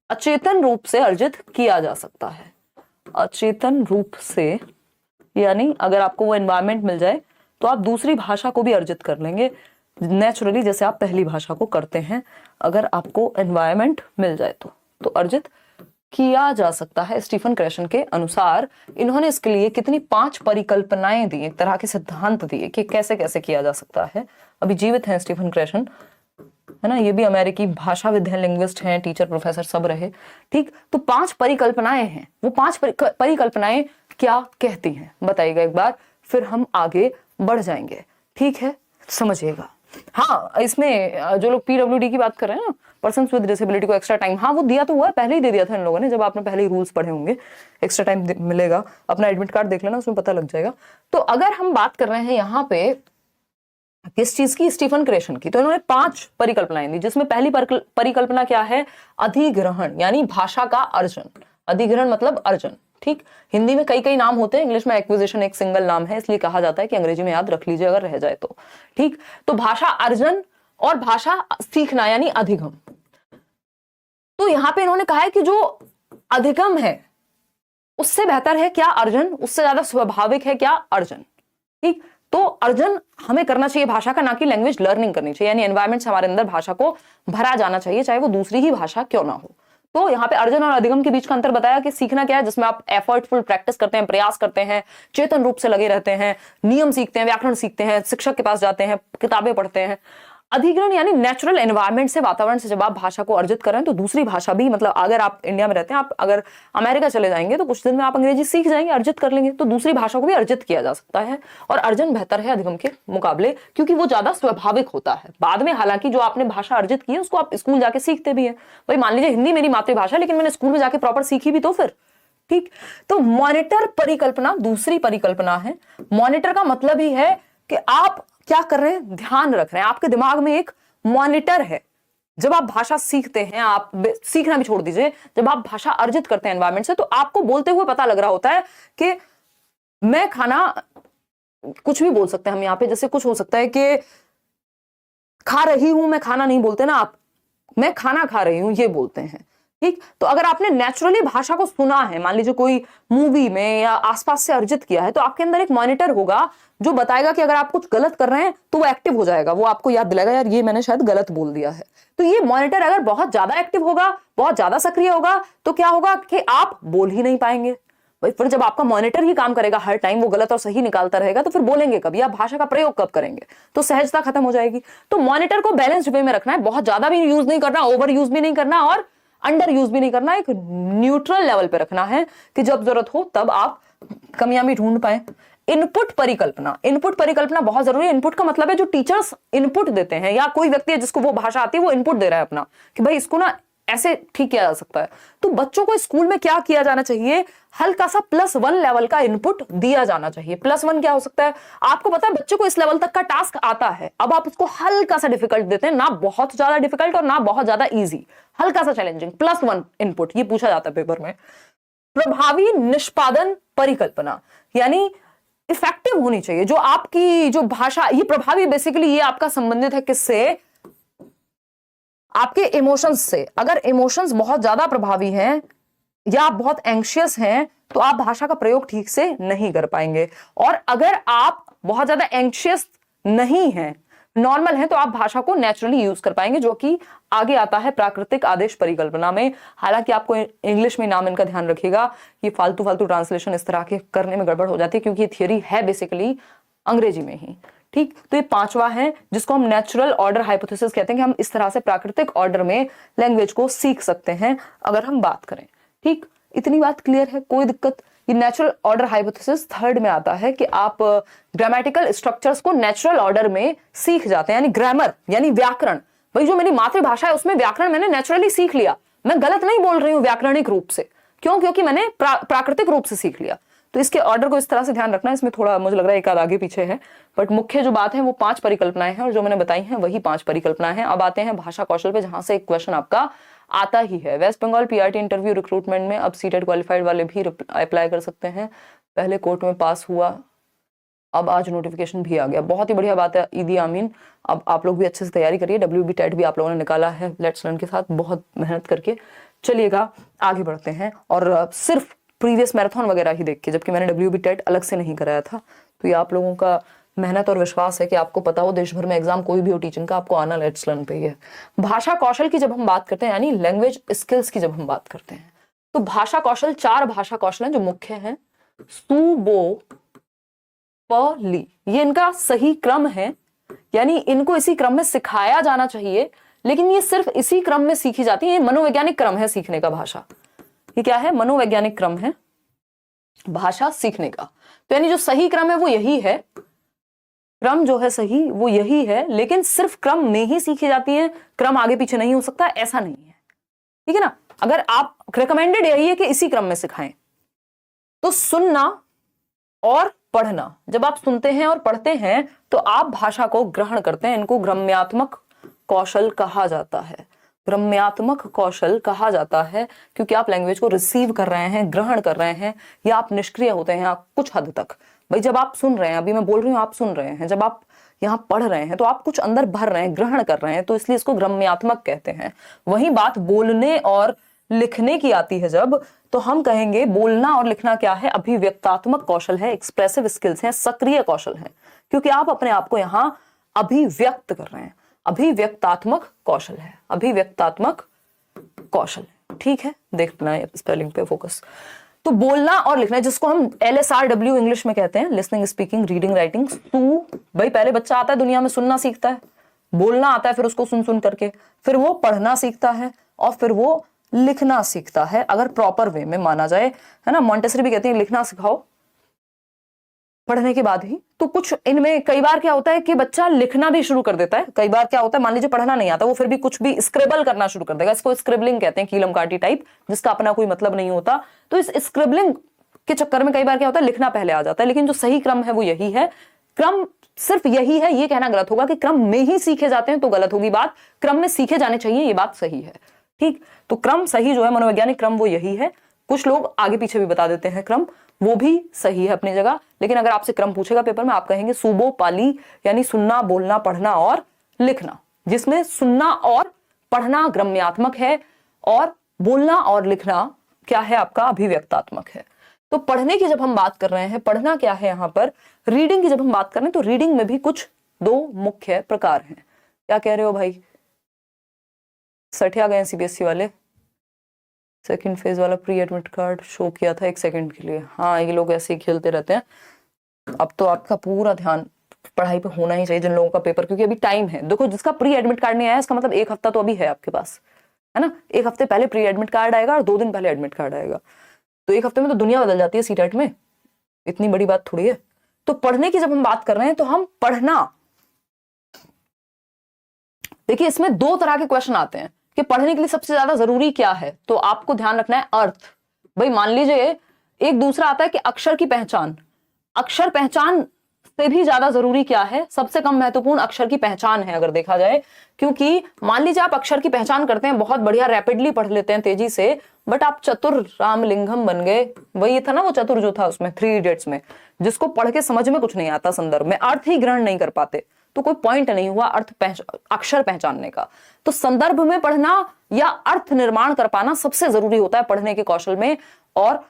अचेतन रूप से अर्जित किया जा सकता है, अचेतन रूप से। यानी अगर आपको वो एनवायरनमेंट मिल जाए तो आप दूसरी भाषा को भी अर्जित कर लेंगे नेचुरली, जैसे आप पहली भाषा को करते हैं। अगर आपको एनवायरनमेंट मिल जाए तो अर्जित किया जा सकता है। स्टीफन क्रेशन के अनुसार इन्होंने इसके लिए कितनी 5 परिकल्पनाएं दी, एक तरह के सिद्धांत दिए कि कैसे कैसे किया जा सकता है। अभी जीवित हैं स्टीफन क्रेशन, है ना, ये भी अमेरिकी भाषा विद्या लिंग्विस्ट हैं, टीचर प्रोफेसर सब रहे, ठीक। तो 5 परिकल्पनाएं हैं, वो 5 परिकल्पनाएं क्या कहती हैं बताइएगा एक बार, फिर हम आगे बढ़ जाएंगे, ठीक है, समझिएगा। हाँ, इसमें जो लोग पीडब्ल्यूडी की बात कर रहे हैं ना, पर्सन विद डिसेबिलिटी को एक्स्ट्रा टाइम, हाँ वो दिया तो हुआ है, पहले ही दे दिया था इन लोगों ने, जब आपने पहले ही रूल्स पढ़े होंगे, एक्स्ट्रा टाइम मिलेगा। अपना एडमिट कार्ड देख लेना, उसमें पता लग जाएगा। तो अगर हम बात कर रहे हैं यहाँ पे किस चीज की, स्टीफन क्रेशन की, तो इन्होंने 5 परिकल्पनाएं दी, जिसमें पहली परिकल्पना क्या है, अधिग्रहण, यानी भाषा का अर्जन। अधिग्रहण मतलब अर्जन, ठीक। हिंदी में कई कई नाम होते हैं, इंग्लिश में एक्विजिशन एक सिंगल नाम है, इसलिए कहा जाता है कि अंग्रेजी में याद रख लीजिए अगर रह जाए तो, ठीक। तो भाषा अर्जन और भाषा सीखना यानी अधिगम। तो यहां पे इन्होंने कहा है कि जो अधिगम है उससे बेहतर है क्या अर्जन, उससे ज्यादा स्वाभाविक है क्या अर्जन, ठीक। तो अर्जन हमें करना चाहिए भाषा का, ना कि लैंग्वेज लर्निंग करनी चाहिए। यानी एनवायरमेंट से हमारे अंदर भाषा को भरा जाना चाहिए, चाहे वो दूसरी ही भाषा क्यों ना हो। तो यहाँ पे अर्जन और अधिगम के बीच का अंतर बताया कि सीखना क्या है, जिसमें आप एफर्टफुल प्रैक्टिस करते हैं, प्रयास करते हैं, चेतन रूप से लगे रहते हैं, नियम सीखते हैं, व्याकरण सीखते हैं, शिक्षक के पास जाते हैं, किताबें पढ़ते हैं। अधिग्रहण यानी नेचुरल एनवायरनमेंट से, वातावरण से जब आप भाषा को अर्जित कर रहे हैं तो दूसरी भाषा भी, मतलब अगर आप इंडिया में रहते हैं, आप अगर अमेरिका चले जाएंगे तो कुछ दिन में आप अंग्रेजी सीख जाएंगे, अर्जित कर लेंगे, तो दूसरी भाषा को भी अर्जित किया जा सकता है। और अर्जन बेहतर है अधिगम के मुकाबले, क्योंकि वो ज्यादा स्वाभाविक होता है। बाद में हालांकि जो आपने भाषा अर्जित की है उसको आप स्कूल जाके सीखते भी है। भाई मान लीजिए हिंदी मेरी मातृभाषा, लेकिन मैंने स्कूल में जाके प्रॉपर सीखी भी तो फिर ठीक। तो मॉनिटर परिकल्पना दूसरी परिकल्पना है। मॉनिटर का मतलब ही है कि आप क्या कर रहे हैं, ध्यान रख रहे हैं, आपके दिमाग में एक मॉनिटर है। जब आप भाषा सीखते हैं, आप सीखना भी छोड़ दीजिए, जब आप भाषा अर्जित करते हैं एनवायरमेंट से, तो आपको बोलते हुए पता लग रहा होता है कि मैं खाना, कुछ भी बोल सकते हैं हम यहाँ पे, जैसे कुछ हो सकता है कि खा रही हूं, मैं खाना नहीं बोलते ना आप, मैं खाना खा रही हूं ये बोलते हैं, ठीक। तो अगर आपने नेचुरली भाषा को सुना है, मान लीजिए कोई मूवी में या आसपास से अर्जित किया है, तो आपके अंदर एक मॉनिटर होगा जो बताएगा कि अगर आप कुछ गलत कर रहे हैं तो वो एक्टिव हो जाएगा, वो आपको याद दिलाएगा यार ये मैंने शायद गलत बोल दिया है। तो ये मॉनिटर अगर बहुत ज्यादा एक्टिव होगा, बहुत ज्यादा सक्रिय होगा, तो क्या होगा कि आप बोल ही नहीं पाएंगे। भाई फिर जब आपका मॉनिटर ही काम करेगा हर टाइम, वो गलत और सही निकालता रहेगा, तो फिर बोलेंगे कब या भाषा का प्रयोग कब करेंगे, तो सहजता खत्म हो जाएगी। तो मॉनिटर को बैलेंस्ड वे में रखना है, बहुत ज्यादा भी यूज नहीं करना, ओवर यूज भी नहीं करना और अंडर यूज भी नहीं करना, एक न्यूट्रल लेवल पे रखना है कि जब जरूरत हो तब आप कमियां भी ढूंढ पाए। इनपुट परिकल्पना, इनपुट परिकल्पना बहुत जरूरी है। इनपुट का मतलब है जो टीचर्स इनपुट देते हैं, या कोई व्यक्ति है जिसको वो भाषा आती है वो इनपुट दे रहा है अपना कि भाई इसको ना ऐसे ठीक किया जा सकता है। तो बच्चों को स्कूल में क्या किया जाना चाहिए, हल्का सा +1 लेवल का इनपुट दिया जाना चाहिए। +1 क्या हो सकता है, आपको पता है बच्चे को इस लेवल तक का टास्क आता है, अब आप उसको हल्का सा डिफिकल्ट देते हैं, ना बहुत ज्यादा डिफिकल्ट और ना बहुत ज्यादा इजी, हल्का सा चैलेंजिंग, +1 इनपुट, ये पूछा जाता है पेपर में। प्रभावी निष्पादन परिकल्पना यानी इफेक्टिव होनी चाहिए जो आपकी जो भाषा, ये प्रभावी बेसिकली ये आपका संबंधित है किससे, आपके इमोशंस से। अगर इमोशंस बहुत ज्यादा प्रभावी हैं या आप बहुत एंग्शियस हैं तो आप भाषा का प्रयोग ठीक से नहीं कर पाएंगे। और अगर आप बहुत ज्यादा एंग्शियस नहीं हैं, नॉर्मल है, तो आप भाषा को नेचुरली यूज कर पाएंगे, जो कि आगे आता है प्राकृतिक आदेश परिकल्पना में। हालांकि आपको इंग्लिश में नाम इनका ध्यान रखिएगा, ये फालतू फालतू ट्रांसलेशन इस तरह के करने में गड़बड़ हो जाती है, क्योंकि ये थियोरी है बेसिकली अंग्रेजी में ही, ठीक। तो ये 5वां है जिसको हम नेचुरल ऑर्डर हाइपोथेसिस कहते हैं, कि हम इस तरह से प्राकृतिक ऑर्डर में लैंग्वेज को सीख सकते हैं अगर हम बात करें, ठीक। इतनी बात क्लियर है, कोई दिक्कत। ये नेचुरल ऑर्डर हाइपोथेसिस 3rd में आता है कि आप ग्रामेटिकल स्ट्रक्चर्स को नेचुरल ऑर्डर में सीख जाते हैं, यानी ग्रामर यानी व्याकरण। भाई जो मेरी मातृभाषा है उसमें व्याकरण मैंने नेचुरली सीख लिया, मैं गलत नहीं बोल रही हूँ व्याकरणिक रूप से, क्यों, क्योंकि मैंने प्राकृतिक रूप से सीख लिया। तो इसके ऑर्डर को इस तरह से ध्यान रखना, इसमें थोड़ा मुझे लग रहा है एक आध आगे पीछे है, बट मुख्य जो बात है वो 5 परिकल्पनाएं हैं, और जो मैंने बताई हैं वही 5 परिकल्पनाएं हैं। अब आते हैं भाषा कौशल पे, जहां से एक क्वेश्चन आपका आता ही है। West Bengal PRT interview recruitment में अब सीटेट क्वालिफाइड वाले भी अप्लाई कर सकते हैं। पहले कोर्ट में पास हुआ, अब आज नोटिफिकेशन भी आ गया, बहुत ही बढ़िया बात है, ईदी आमीन। अब आप लोग भी अच्छे से तैयारी करिए, WB टेट भी आप लोगों ने निकाला है लेट्स लर्न के साथ, बहुत मेहनत करके चलिएगा, आगे बढ़ते हैं। और सिर्फ प्रीवियस मैराथन वगैरह ही देख के, जबकि मैंने WB टेट अलग से नहीं कराया था, तो ये आप लोगों का मेहनत और विश्वास है कि आपको पता हो, देश भर में एग्जाम कोई भी हो टीचिंग का, आपको आना लेट्स लर्न पे ही है। भाषा कौशल की जब हम बात करते हैं, यानी लैंग्वेज स्किल्स की जब हम बात करते हैं, तो भाषा कौशल 4 भाषा कौशल हैं जो मुख्य हैं। सु, बो, प, ली, ये इनका सही क्रम है, यानी इनको इसी क्रम में सिखाया जाना चाहिए, लेकिन ये सिर्फ इसी क्रम में सीखी जाती है। ये मनोवैज्ञानिक क्रम है सीखने का भाषा, ये क्या है, मनोवैज्ञानिक क्रम है भाषा सीखने का। तो यानी जो सही क्रम है वो यही है, क्रम जो है सही वो यही है, लेकिन सिर्फ क्रम में ही सीखी जाती है, क्रम आगे पीछे नहीं हो सकता, ऐसा नहीं है, ठीक है ना। अगर आप रिकमेंडेड यही है कि इसी क्रम में सिखाएं। तो सुनना और पढ़ना, जब आप सुनते हैं और पढ़ते हैं तो आप भाषा को ग्रहण करते हैं, इनको ग्रम्यात्मक कौशल कहा जाता है। ग्रम्यात्मक कौशल कहा जाता है क्योंकि आप लैंग्वेज को रिसीव कर रहे हैं, ग्रहण कर रहे हैं, या आप निष्क्रिय होते हैं कुछ हद तक। भाई जब आप सुन रहे हैं, अभी मैं बोल रही हूँ आप सुन रहे हैं, जब आप यहाँ पढ़ रहे हैं तो आप कुछ अंदर भर रहे हैं, ग्रहण कर रहे हैं, तो इसलिए इसको ग्रम्यात्मक कहते हैं। वही बात बोलने और लिखने की आती है जब, तो हम कहेंगे बोलना और लिखना क्या है, अभिव्यक्तात्मक कौशल है, एक्सप्रेसिव स्किल्स हैं, सक्रिय कौशल है। क्योंकि आप अपने आप को यहां अभिव्यक्त कर रहे हैं। अभिव्यक्तात्मक कौशल है, अभिव्यक्तात्मक कौशल, ठीक है। देखना है स्पेलिंग पे फोकस। तो बोलना और लिखना, जिसको हम LSRW इंग्लिश में कहते हैं, लिसनिंग, स्पीकिंग, रीडिंग, राइटिंग। भाई पहले बच्चा आता है दुनिया में, सुनना सीखता है, बोलना आता है, फिर उसको सुन सुन करके, फिर वो पढ़ना सीखता है और फिर वो लिखना सीखता है, अगर प्रॉपर वे में माना जाए, है ना। मॉन्टेसरी भी कहती है लिखना सिखाओ पढ़ने के बाद ही। तो कुछ इनमें कई बार क्या होता है कि बच्चा लिखना भी शुरू कर देता है। कई बार क्या होता है, मान लीजिए पढ़ना नहीं आता, वो फिर भी कुछ भी स्क्रिबल करना शुरू कर देगा। इसको स्क्रिबलिंग कहते हैं, कीलम काटी टाइप, जिसका अपना कोई मतलब नहीं होता। तो इस स्क्रिबलिंग के चक्कर में कई बार क्या होता है, लिखना पहले आ जाता है। लेकिन जो सही क्रम है वो यही है। क्रम सिर्फ यही है, ये कहना गलत होगा कि क्रम में ही सीखे जाते हैं, तो गलत होगी बात। क्रम में सीखे जाने चाहिए, ये बात सही है, ठीक। तो क्रम सही जो है, मनोवैज्ञानिक क्रम वो यही है। कुछ लोग आगे पीछे भी बता देते हैं क्रम, वो भी सही है अपनी जगह। लेकिन अगर आपसे क्रम पूछेगा पेपर में, आप कहेंगे सूबो पाली, यानी सुनना, बोलना, पढ़ना और लिखना, जिसमें सुनना और पढ़ना ग्रम्यात्मक है और बोलना और लिखना क्या है, आपका अभिव्यक्तात्मक है। तो पढ़ने की जब हम बात कर रहे हैं, पढ़ना क्या है यहाँ पर, रीडिंग की जब हम बात कर रहे हैं, तो रीडिंग में भी कुछ दो मुख्य प्रकार हैं। क्या कह रहे हो भाई, सठिया गए CBSE वाले, सेकंड फेज वाला प्री एडमिट कार्ड शो किया था 1 सेकंड के लिए। हाँ, ये लोग ऐसे ही खेलते रहते हैं। अब तो आपका पूरा ध्यान पढ़ाई पे होना ही चाहिए, जिन लोगों का पेपर, क्योंकि अभी टाइम है। देखो, जिसका प्री एडमिट कार्ड नहीं आया, इसका मतलब 1 हफ्ता तो अभी है आपके पास, है ना। 1 हफ्ते पहले प्री एडमिट कार्ड आएगा और 2 दिन पहले एडमिट कार्ड आएगा। तो 1 हफ्ते में तो दुनिया बदल जाती है सीटेट में, इतनी बड़ी बात थोड़ी है। तो पढ़ने की जब हम बात कर रहे हैं, तो हम पढ़ना, देखिए इसमें 2 तरह के क्वेश्चन आते हैं कि पढ़ने के लिए सबसे ज्यादा जरूरी क्या है। तो आपको ध्यान रखना है अर्थ। भाई मान लीजिए एक दूसरा आता है कि अक्षर की पहचान। अक्षर पहचान से भी ज्यादा जरूरी क्या है, सबसे कम महत्वपूर्ण अक्षर की पहचान है अगर देखा जाए। क्योंकि मान लीजिए आप अक्षर की पहचान करते हैं, बहुत बढ़िया, रैपिडली पढ़ लेते हैं तेजी से, बट आप चतुर रामलिंगम बन गए। वही था ना वो चतुर जो था उसमें 3 इडियट्स में, जिसको पढ़ के समझ में कुछ नहीं आता, संदर्भ में अर्थ ही ग्रहण नहीं कर पाते, तो कोई पॉइंट नहीं हुआ अक्षर पहचानने का। तो संदर्भ में पढ़ना या अर्थ निर्माण कर पाना सबसे जरूरी होता है पढ़ने के कौशल में, और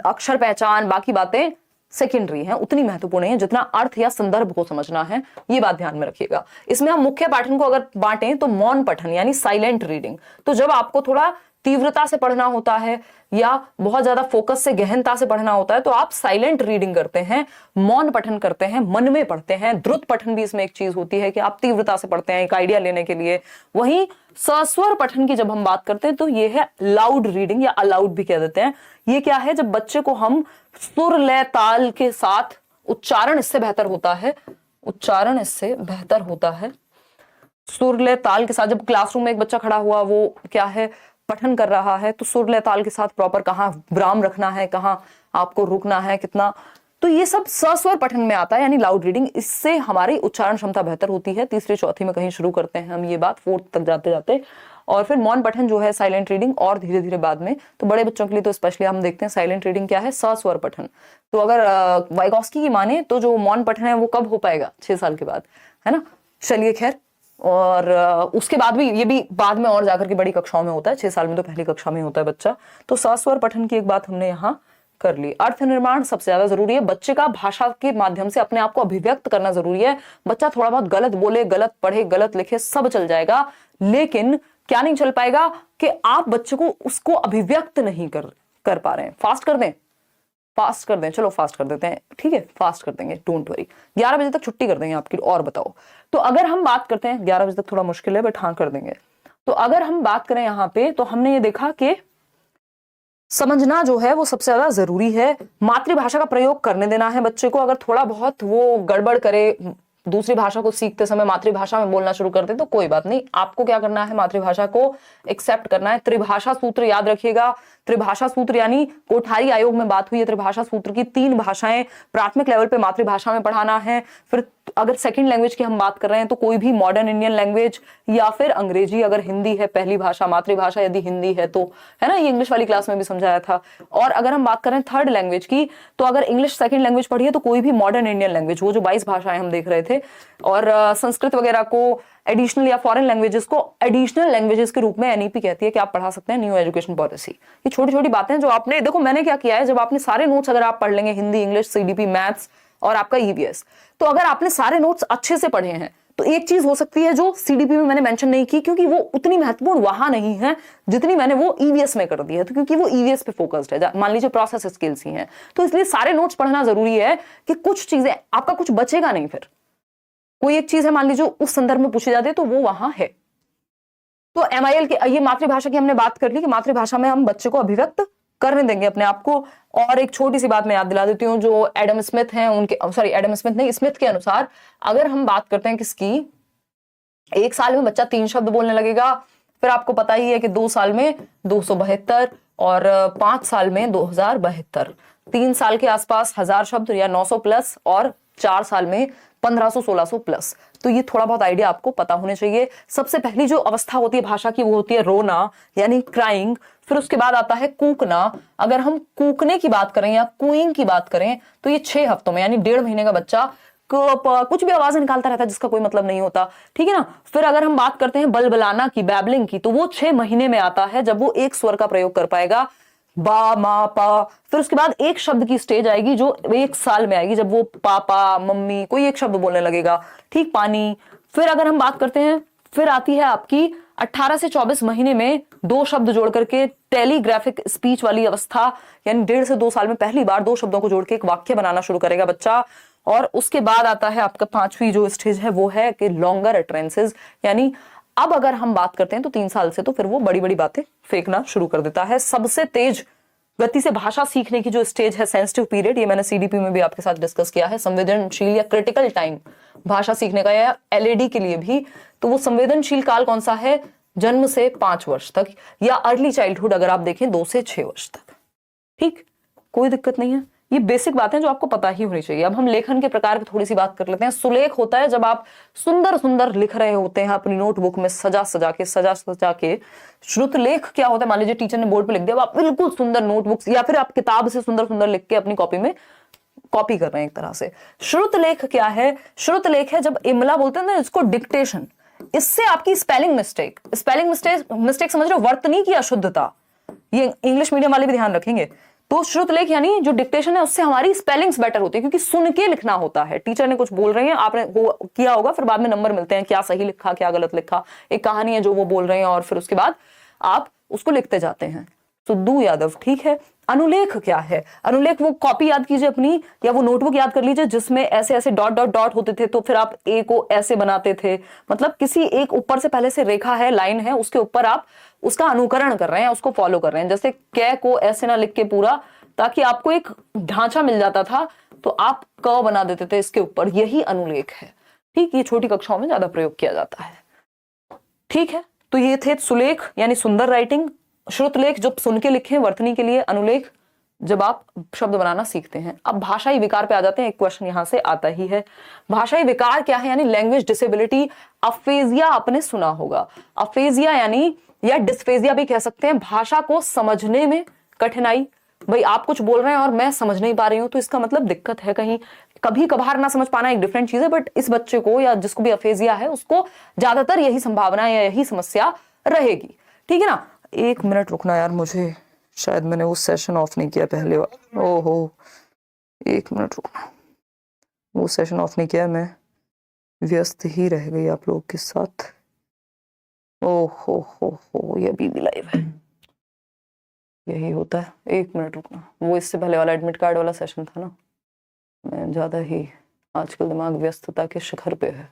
अक्षर पहचान बाकी बातें सेकेंडरी हैं, उतनी महत्वपूर्ण नहीं है जितना अर्थ या संदर्भ को समझना है। ये बात ध्यान में रखिएगा। इसमें हम मुख्य पाठन को अगर बांटें तो मौन पठन यानी साइलेंट रीडिंग। तो जब आपको थोड़ा तीव्रता से पढ़ना होता है या बहुत ज्यादा फोकस से, गहनता से पढ़ना होता है, तो आप साइलेंट रीडिंग करते हैं, मौन पठन करते हैं, मन में पढ़ते हैं। द्रुत पठन भी इसमें एक चीज होती है कि आप तीव्रता से पढ़ते हैं एक आइडिया लेने के लिए। वहीं सस्वर पठन की जब हम बात करते हैं तो ये है लाउड रीडिंग या अलाउड भी कह देते हैं। ये क्या है, जब बच्चे को हम सुर लय ताल के साथ, उच्चारण इससे बेहतर होता है, उच्चारण इससे बेहतर होता है, सुर लय ताल के साथ। जब क्लासरूम में एक बच्चा खड़ा हुआ, वो क्या है, पठन कर रहा है, तो सुर लय ताल के साथ प्रॉपर कहाँ विराम रखना है, कहाँ आपको रुकना है, कितना, तो ये सब सस्वर पठन में आता है, यानी लाउड रीडिंग। इससे हमारी उच्चारण क्षमता बेहतर होती है। तीसरे चौथी में कहीं शुरू करते हैं हम ये बात, 4th तक जाते जाते। और फिर मौन पठन जो है साइलेंट रीडिंग, और धीरे धीरे बाद में। तो बड़े बच्चों के लिए तो स्पेशली हम देखते हैं साइलेंट रीडिंग क्या है, सस्वर पठन। तो अगर वाइगॉस्की की माने तो जो मौन पठन है वो कब हो पाएगा, 6 साल के बाद, है ना। चलिए खैर, और उसके बाद भी, ये भी बाद में और जाकर के बड़ी कक्षाओं में होता है, 6 साल में तो पहली कक्षा में होता है बच्चा। तो सस्वर पठन की एक बात हमने यहाँ कर ली। अर्थ निर्माण सबसे ज्यादा जरूरी है। बच्चे का भाषा के माध्यम से अपने आप को अभिव्यक्त करना जरूरी है। बच्चा थोड़ा बहुत गलत बोले, गलत पढ़े, गलत लिखे, सब चल जाएगा, लेकिन क्या नहीं चल पाएगा कि आप बच्चे को उसको अभिव्यक्त नहीं कर पा रहे हैं। फास्ट कर दें, फास्ट कर दें, चलो फास्ट कर देते हैं, ठीक है, फास्ट कर देंगे, डोंट वरी। 11 बजे तक छुट्टी कर देंगे आपकी। और बताओ, तो अगर हम बात करते हैं, 11 बजे तक थोड़ा मुश्किल है बट हाँ कर देंगे। तो अगर हम बात करें यहाँ पे, तो हमने ये देखा कि समझना जो है वो सबसे ज्यादा जरूरी है। मातृभाषा का प्रयोग करने देना है बच्चे को। अगर थोड़ा बहुत वो गड़बड़ करे, दूसरी भाषा को सीखते समय मातृभाषा में बोलना शुरू कर दे, तो कोई बात नहीं। आपको क्या करना है, मातृभाषा को एक्सेप्ट करना है। त्रिभाषा सूत्र याद रखिएगा। त्रिभाषा सूत्र यानी कोठारी आयोग में बात हुई है त्रिभाषा सूत्र की। 3 भाषाएं प्राथमिक लेवल पे मातृभाषा में पढ़ाना है। फिर अगर सेकंड लैंग्वेज की हम बात कर रहे हैं तो कोई भी मॉडर्न इंडियन लैंग्वेज या फिर अंग्रेजी, अगर हिंदी है पहली भाषा, मातृभाषा यदि हिंदी है तो, है ना, ये इंग्लिश वाली क्लास में भी समझाया था। और अगर हम बात करें थर्ड लैंग्वेज की, तो अगर इंग्लिश सेकंड लैंग्वेज पढ़ी है तो कोई भी मॉडर्न इंडियन लैंग्वेज, वो जो 22 भाषाएं हम देख रहे थे, और संस्कृत वगैरह को एडिशनल या फॉरेन लैंग्वेजेस को एडिशनल लैंग्वेजेस के रूप में एनईपी कहती है कि आप पढ़ा सकते हैं, न्यू एजुकेशन पॉलिसी। ये छोटी छोटी बातें जो आपने, देखो मैंने क्या किया है, जब आपने सारे नोट्स अगर आप पढ़ लेंगे, हिंदी, इंग्लिश, सीडीपी, मैथ्स और आपका ईवीएस। तो अगर आपने सारे नोट्स अच्छे से पढ़े हैं तो एक चीज हो सकती है जो सीडीपी में मैंने मेंशन नहीं की, क्योंकि वो उतनी महत्वपूर्ण वहां नहीं है जितनी मैंने वो ईवीएस में कर दी है, तो क्योंकि वो ईवीएस पे फोकस्ड है, मान लीजिए प्रोसेस स्किल्स ही हैं, तो इसलिए सारे नोट्स पढ़ना जरूरी है कि कुछ चीजें आपका कुछ बचेगा नहीं। फिर कोई एक चीज है मान लीजिए उस संदर्भ में पूछी जाती है तो वो वहां है। तो एमआईएल के ये मातृभाषा की हमने बात कर ली कि मातृभाषा में हम बच्चे को अभिव्यक्त करने देंगे अपने आप को। और एक छोटी सी बात मैं याद दिला देती हूँ, जो एडम स्मिथ हैं उनके, सॉरी एडम स्मिथ नहीं, स्मिथ के अनुसार अगर हम बात करते हैं किसकी, एक साल में बच्चा 3 शब्द बोलने लगेगा, फिर आपको पता ही है कि 2 साल में 272 और 5 साल में 2072, 3 साल के आसपास 1000 शब्द या 900 प्लस, और 4 साल में 1500-1600 प्लस। तो ये थोड़ा बहुत आइडिया आपको पता होने चाहिए। सबसे पहली जो अवस्था होती है भाषा की वो होती है रोना यानी क्राइंग, फिर उसके बाद आता है कूकना। अगर हम कूकने की बात करें या कूइंग की बात करें तो ये 6 हफ्तों में यानी 1.5 महीने का बच्चा कुछ भी आवाज निकालता रहता है जिसका कोई मतलब नहीं होता, ठीक है ना। फिर अगर हम बात करते हैं बलबलाना की, बैबलिंग की, तो वो 6 महीने में आता है जब वो एक स्वर का प्रयोग कर पाएगा, बा मा पा। फिर उसके बाद एक शब्द की स्टेज आएगी जो 1 साल में आएगी जब वो पापा मम्मी कोई एक शब्द बोलने लगेगा, ठीक, पानी। फिर अगर हम बात करते हैं, फिर आती है आपकी 18 से 24 महीने में 2 शब्द जोड़ करके टेलीग्राफिक स्पीच वाली अवस्था, यानी 1.5 से 2 साल में पहली बार 2 शब्दों को जोड़ के एक वाक्य बनाना शुरू करेगा बच्चा। और उसके बाद आता है आपका 5वीं जो स्टेज है वो है कि लॉन्गर अटरेंसेस, यानी अब अगर हम बात करते हैं तो 3 साल से तो फिर वो बड़ी बड़ी बातें फेंकना शुरू कर देता है। सबसे तेज गति से भाषा सीखने की जो स्टेज है सेंसिटिव पीरियड, ये मैंने सीडीपी में भी आपके साथ डिस्कस किया है, संवेदनशील या क्रिटिकल टाइम भाषा सीखने का, या एलएडी के लिए भी। तो वो संवेदनशील काल कौन सा है, जन्म से 5 वर्ष तक, या अर्ली चाइल्डहुड अगर आप देखें 2 से 6 वर्ष तक, ठीक, कोई दिक्कत नहीं है। ये बेसिक बातें जो आपको पता ही होनी चाहिए। अब हम लेखन के प्रकार पे थोड़ी सी बात कर लेते हैं। सुलेख होता है जब आप सुंदर सुंदर लिख रहे होते हैं अपनी नोटबुक में सजा सजा के। श्रुतलेख क्या होता है, मान लीजिए टीचर ने बोर्ड पे लिख दिया, आप बिल्कुल सुंदर नोटबुक्स या फिर आप किताब से सुंदर सुंदर लिख के अपनी कॉपी में कॉपी कर रहे हैं एक तरह से। श्रुतलेख क्या है, श्रुतलेख है जब इमला बोलते हैं ना इसको, डिक्टेशन, इससे आपकी स्पेलिंग मिस्टेक समझ रहे हो, वर्तनी की अशुद्धता, ये इंग्लिश मीडियम वाले भी ध्यान रखेंगे। तो श्रुतलेख यानी जो डिक्टेशन है उससे हमारी स्पेलिंग्स बेटर होती है, क्योंकि सुन के लिखना होता है। टीचर ने कुछ बोल रहे हैं, आपने वो किया होगा, फिर बाद में नंबर मिलते हैं, क्या सही लिखा क्या गलत लिखा, एक कहानी है जो वो बोल रहे हैं और फिर उसके बाद आप उसको लिखते जाते हैं। सुद्धू यादव, ठीक है। अनुलेख क्या है, अनुलेख वो कॉपी याद कीजिए अपनी, या वो नोटबुक याद कर लीजिए जिसमें ऐसे ऐसे डॉट डॉट डॉट होते थे, तो फिर आप ए को ऐसे बनाते थे, मतलब किसी एक ऊपर से पहले से रेखा है, लाइन है, उसके ऊपर आप उसका अनुकरण कर रहे हैं, उसको फॉलो कर रहे हैं। जैसे कै को ऐसे ना लिख के पूरा, ताकि आपको एक ढांचा मिल जाता था, तो आप क बना देते थे इसके ऊपर, यही अनुलेख है, ठीक। ये छोटी कक्षाओं में ज्यादा प्रयोग किया जाता है, ठीक है। तो ये थे सुलेख यानी सुंदर राइटिंग, श्रुतलेख जब सुन के लिखें वर्तनी के लिए, अनुलेख जब आप शब्द बनाना सीखते हैं। अब भाषाई विकार पे आ जाते हैं, एक क्वेश्चन यहां से आता ही है, भाषाई विकार क्या है, यानी लैंग्वेज डिसेबिलिटी। अफेजिया आपने सुना होगा, अफेजिया यानी या डिस्फेजिया भी कह सकते हैं, भाषा को समझने में कठिनाई। भाई आप कुछ बोल रहे हैं और मैं समझ नहीं पा रही हूं, तो इसका मतलब दिक्कत है कहीं। कभी कभार ना समझ पाना एक डिफरेंट चीज है, बट इस बच्चे को या जिसको भी अफेजिया है उसको ज्यादातर यही संभावना या यही समस्या रहेगी, ठीक है ना। 1 मिनट रुकना यार, मुझे शायद मैंने वो सेशन ऑफ नहीं किया पहले, ओहो 1 मिनट रुकना, वो सेशन ऑफ नहीं किया, मैं व्यस्त ही रह गई आप लोगों के साथ। ओहो ये अभी भी लाइव है, यही होता है। 1 मिनट रुकना, वो इससे पहले वाला एडमिट कार्ड वाला सेशन था ना, मैं ज्यादा ही आजकल दिमाग व्यस्तता के शिखर पे है।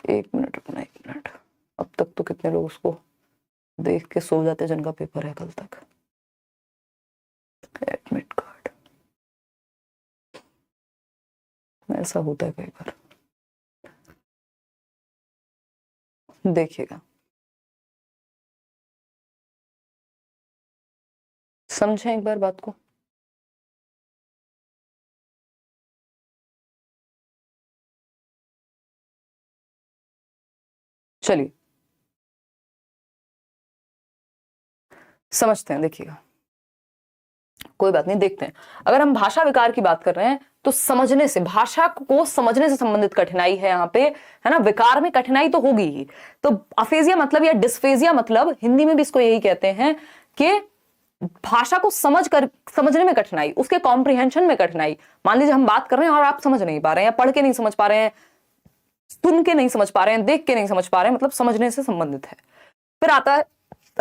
1 मिनट रुकना, 1 मिनट। अब तक तो कितने लोग उसको देख के सो जाते जिनका पेपर है कल तक। एडमिट कार्ड, ऐसा होता है कई बार, देखिएगा, समझें एक बार बात को। चलिए समझते हैं, देखिएगा, कोई बात नहीं, देखते हैं। अगर हम भाषा विकार की बात कर रहे हैं तो समझने से, भाषा को समझने से संबंधित कठिनाई है यहाँ पे, है ना। विकार में कठिनाई तो होगी ही। तो अफेजिया मतलब या डिस्फेजिया मतलब, हिंदी में भी इसको यही कहते हैं कि भाषा को समझने में कठिनाई, उसके कॉम्प्रिहेंशन में कठिनाई। मान लीजिए हम बात कर रहे हैं और आप समझ नहीं पा रहे हैं, पढ़ के नहीं समझ पा रहे हैं, सुन के नहीं समझ पा रहे हैं, देख के नहीं समझ पा रहे हैं, मतलब समझने से संबंधित है। फिर आता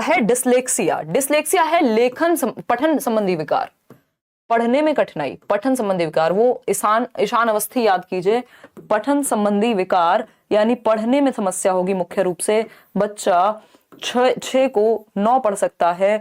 है डिसलेक्सिया। डिसलेक्सिया है लेखन पठन संबंधी विकार, पढ़ने में कठिनाई, पठन संबंधी विकार। वो ईशान अवस्थी याद कीजिए, पठन संबंधी विकार यानी पढ़ने में समस्या होगी मुख्य रूप से। बच्चा 6 को 9 पढ़ सकता है,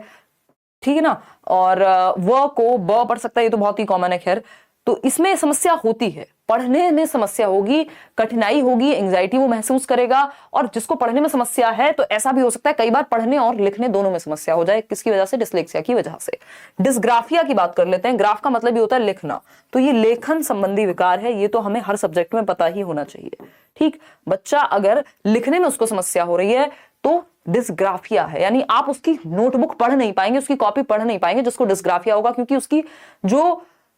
ठीक है ना, और व को ब पढ़ सकता है, ये तो बहुत ही कॉमन है। खैर, तो इसमें समस्या होती है, पढ़ने में समस्या होगी, कठिनाई होगी, एंजाइटी वो महसूस करेगा। और जिसको पढ़ने में समस्या है तो ऐसा भी हो सकता है कई बार पढ़ने और लिखने दोनों में समस्या हो जाए। किसकी वजह से? डिसलेक्सिया की वजह से। डिसग्राफिया की बात कर लेते हैं। ग्राफ का मतलब ये होता है लिखना, तो ये लेखन संबंधी विकार है। ये तो हमें हर सब्जेक्ट में पता ही होना चाहिए, ठीक। बच्चा अगर लिखने में उसको समस्या हो रही है तो डिसग्राफिया है, यानी आप उसकी नोटबुक पढ़ नहीं पाएंगे, उसकी कॉपी पढ़ नहीं पाएंगे, जिसको डिसग्राफिया होगा, क्योंकि उसकी जो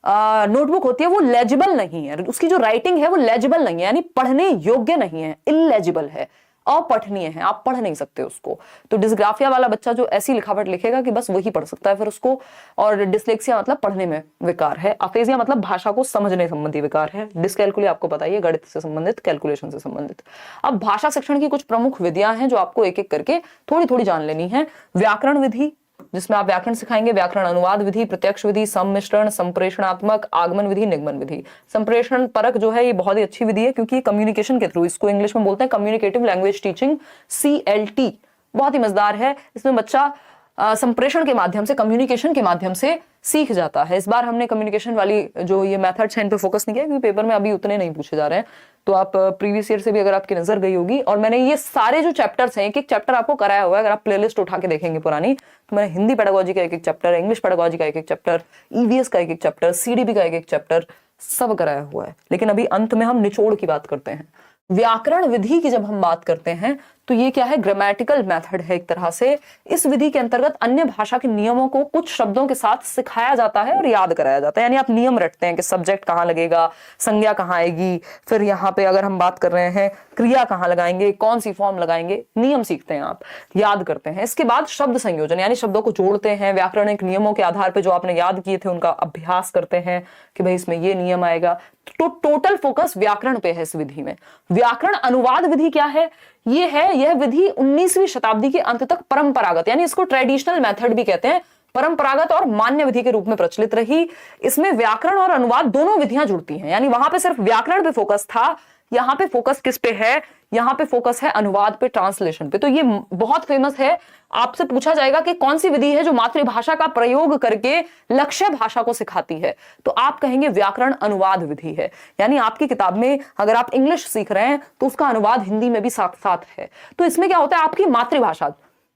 नोटबुक होती है वो लेजिबल नहीं है, उसकी जो राइटिंग है वो लेजिबल नहीं है, यानी पढ़ने योग्य नहीं है, इलेजिबल है, अपठनीय है, आप पढ़ नहीं सकते उसको। तो डिसग्राफिया वाला बच्चा जो ऐसी लिखावट लिखेगा कि बस वही पढ़ सकता है फिर उसको। और डिसलेक्सिया मतलब पढ़ने में विकार है। अफेजिया मतलब भाषा को समझने संबंधी विकार है। डिसकैलकुलिया आपको पता ही है, गणित से संबंधित, कैलकुलेशन से संबंधित। अब भाषा शिक्षण की कुछ प्रमुख विधियां हैं जो आपको एक एक करके थोड़ी थोड़ी जान लेनी है। व्याकरण विधि, जिसमें आप व्याकरण सिखाएंगे, व्याकरण अनुवाद विधि, प्रत्यक्ष विधि, सम्मिश्रण, संप्रेषणात्मक, आगमन विधि, निगमन विधि। संप्रेषण परक जो है ये बहुत ही अच्छी विधि है, क्योंकि कम्युनिकेशन के थ्रू, इसको इंग्लिश में बोलते हैं कम्युनिकेटिव लैंग्वेज टीचिंग, CLT, बहुत ही मजेदार है। इसमें बच्चा संप्रेषण के माध्यम से, कम्युनिकेशन के माध्यम से सीख जाता है। इस बार हमने कम्युनिकेशन वाली जो ये मेथड्स हैं इन पे फोकस नहीं किया, क्योंकि पेपर में अभी उतने नहीं पूछे जा रहे हैं। तो आप प्रीवियस ईयर से भी अगर आपकी नजर गई होगी, और मैंने ये सारे जो चैप्टर्स हैं, एक एक चैप्टर आपको कराया हुआ है। अगर आप प्लेलिस्ट उठा के देखेंगे पुरानी, तो मैंने हिंदी पेडागोजी का एक एक चैप्टर, इंग्लिश पेडागोजी का एक एक चैप्टर, EVS का एक एक चैप्टर, CDP का एक एक चैप्टर, सब कराया हुआ है। लेकिन अभी अंत में हम निचोड़ की बात करते हैं। व्याकरण विधि की जब हम बात करते हैं तो ये क्या है? ग्रामेटिकल मेथड है एक तरह से। इस विधि के अंतर्गत अन्य भाषा के नियमों को कुछ शब्दों के साथ सिखाया जाता है और याद कराया जाता है। यानी आप नियम रटते हैं कि सब्जेक्ट कहाँ लगेगा, संज्ञा कहाँ आएगी, फिर यहाँ पे अगर हम बात कर रहे हैं क्रिया कहाँ लगाएंगे, कौन सी फॉर्म लगाएंगे, नियम सीखते हैं आप, याद करते हैं। इसके बाद शब्द संयोजन, यानी शब्दों को जोड़ते हैं, व्याकरणिक नियमों के आधार पर जो आपने याद किए थे उनका अभ्यास करते हैं कि भाई इसमें ये नियम आएगा। तो टोटल फोकस व्याकरण पे है इस विधि में। व्याकरण अनुवाद विधि क्या है? यह विधि 19वीं शताब्दी के अंत तक परंपरागत, यानी इसको ट्रेडिशनल मेथड भी कहते हैं, परंपरागत और मान्य विधि के रूप में प्रचलित रही। इसमें व्याकरण और अनुवाद दोनों विधियां जुड़ती हैं, यानी वहां पे सिर्फ व्याकरण पे फोकस था, यहां पे फोकस किस पे है? यहां पे फोकस है अनुवाद पे, ट्रांसलेशन पे। तो ये बहुत फेमस है। आपसे पूछा जाएगा कि कौन सी विधि है जो मातृभाषा का प्रयोग करके लक्ष्य भाषा को सिखाती है, तो आप कहेंगे व्याकरण अनुवाद विधि है। यानी आपकी किताब में अगर आप इंग्लिश सीख रहे हैं तो उसका अनुवाद हिंदी में भी साथ साथ है। तो इसमें क्या होता है? आपकी मातृभाषा,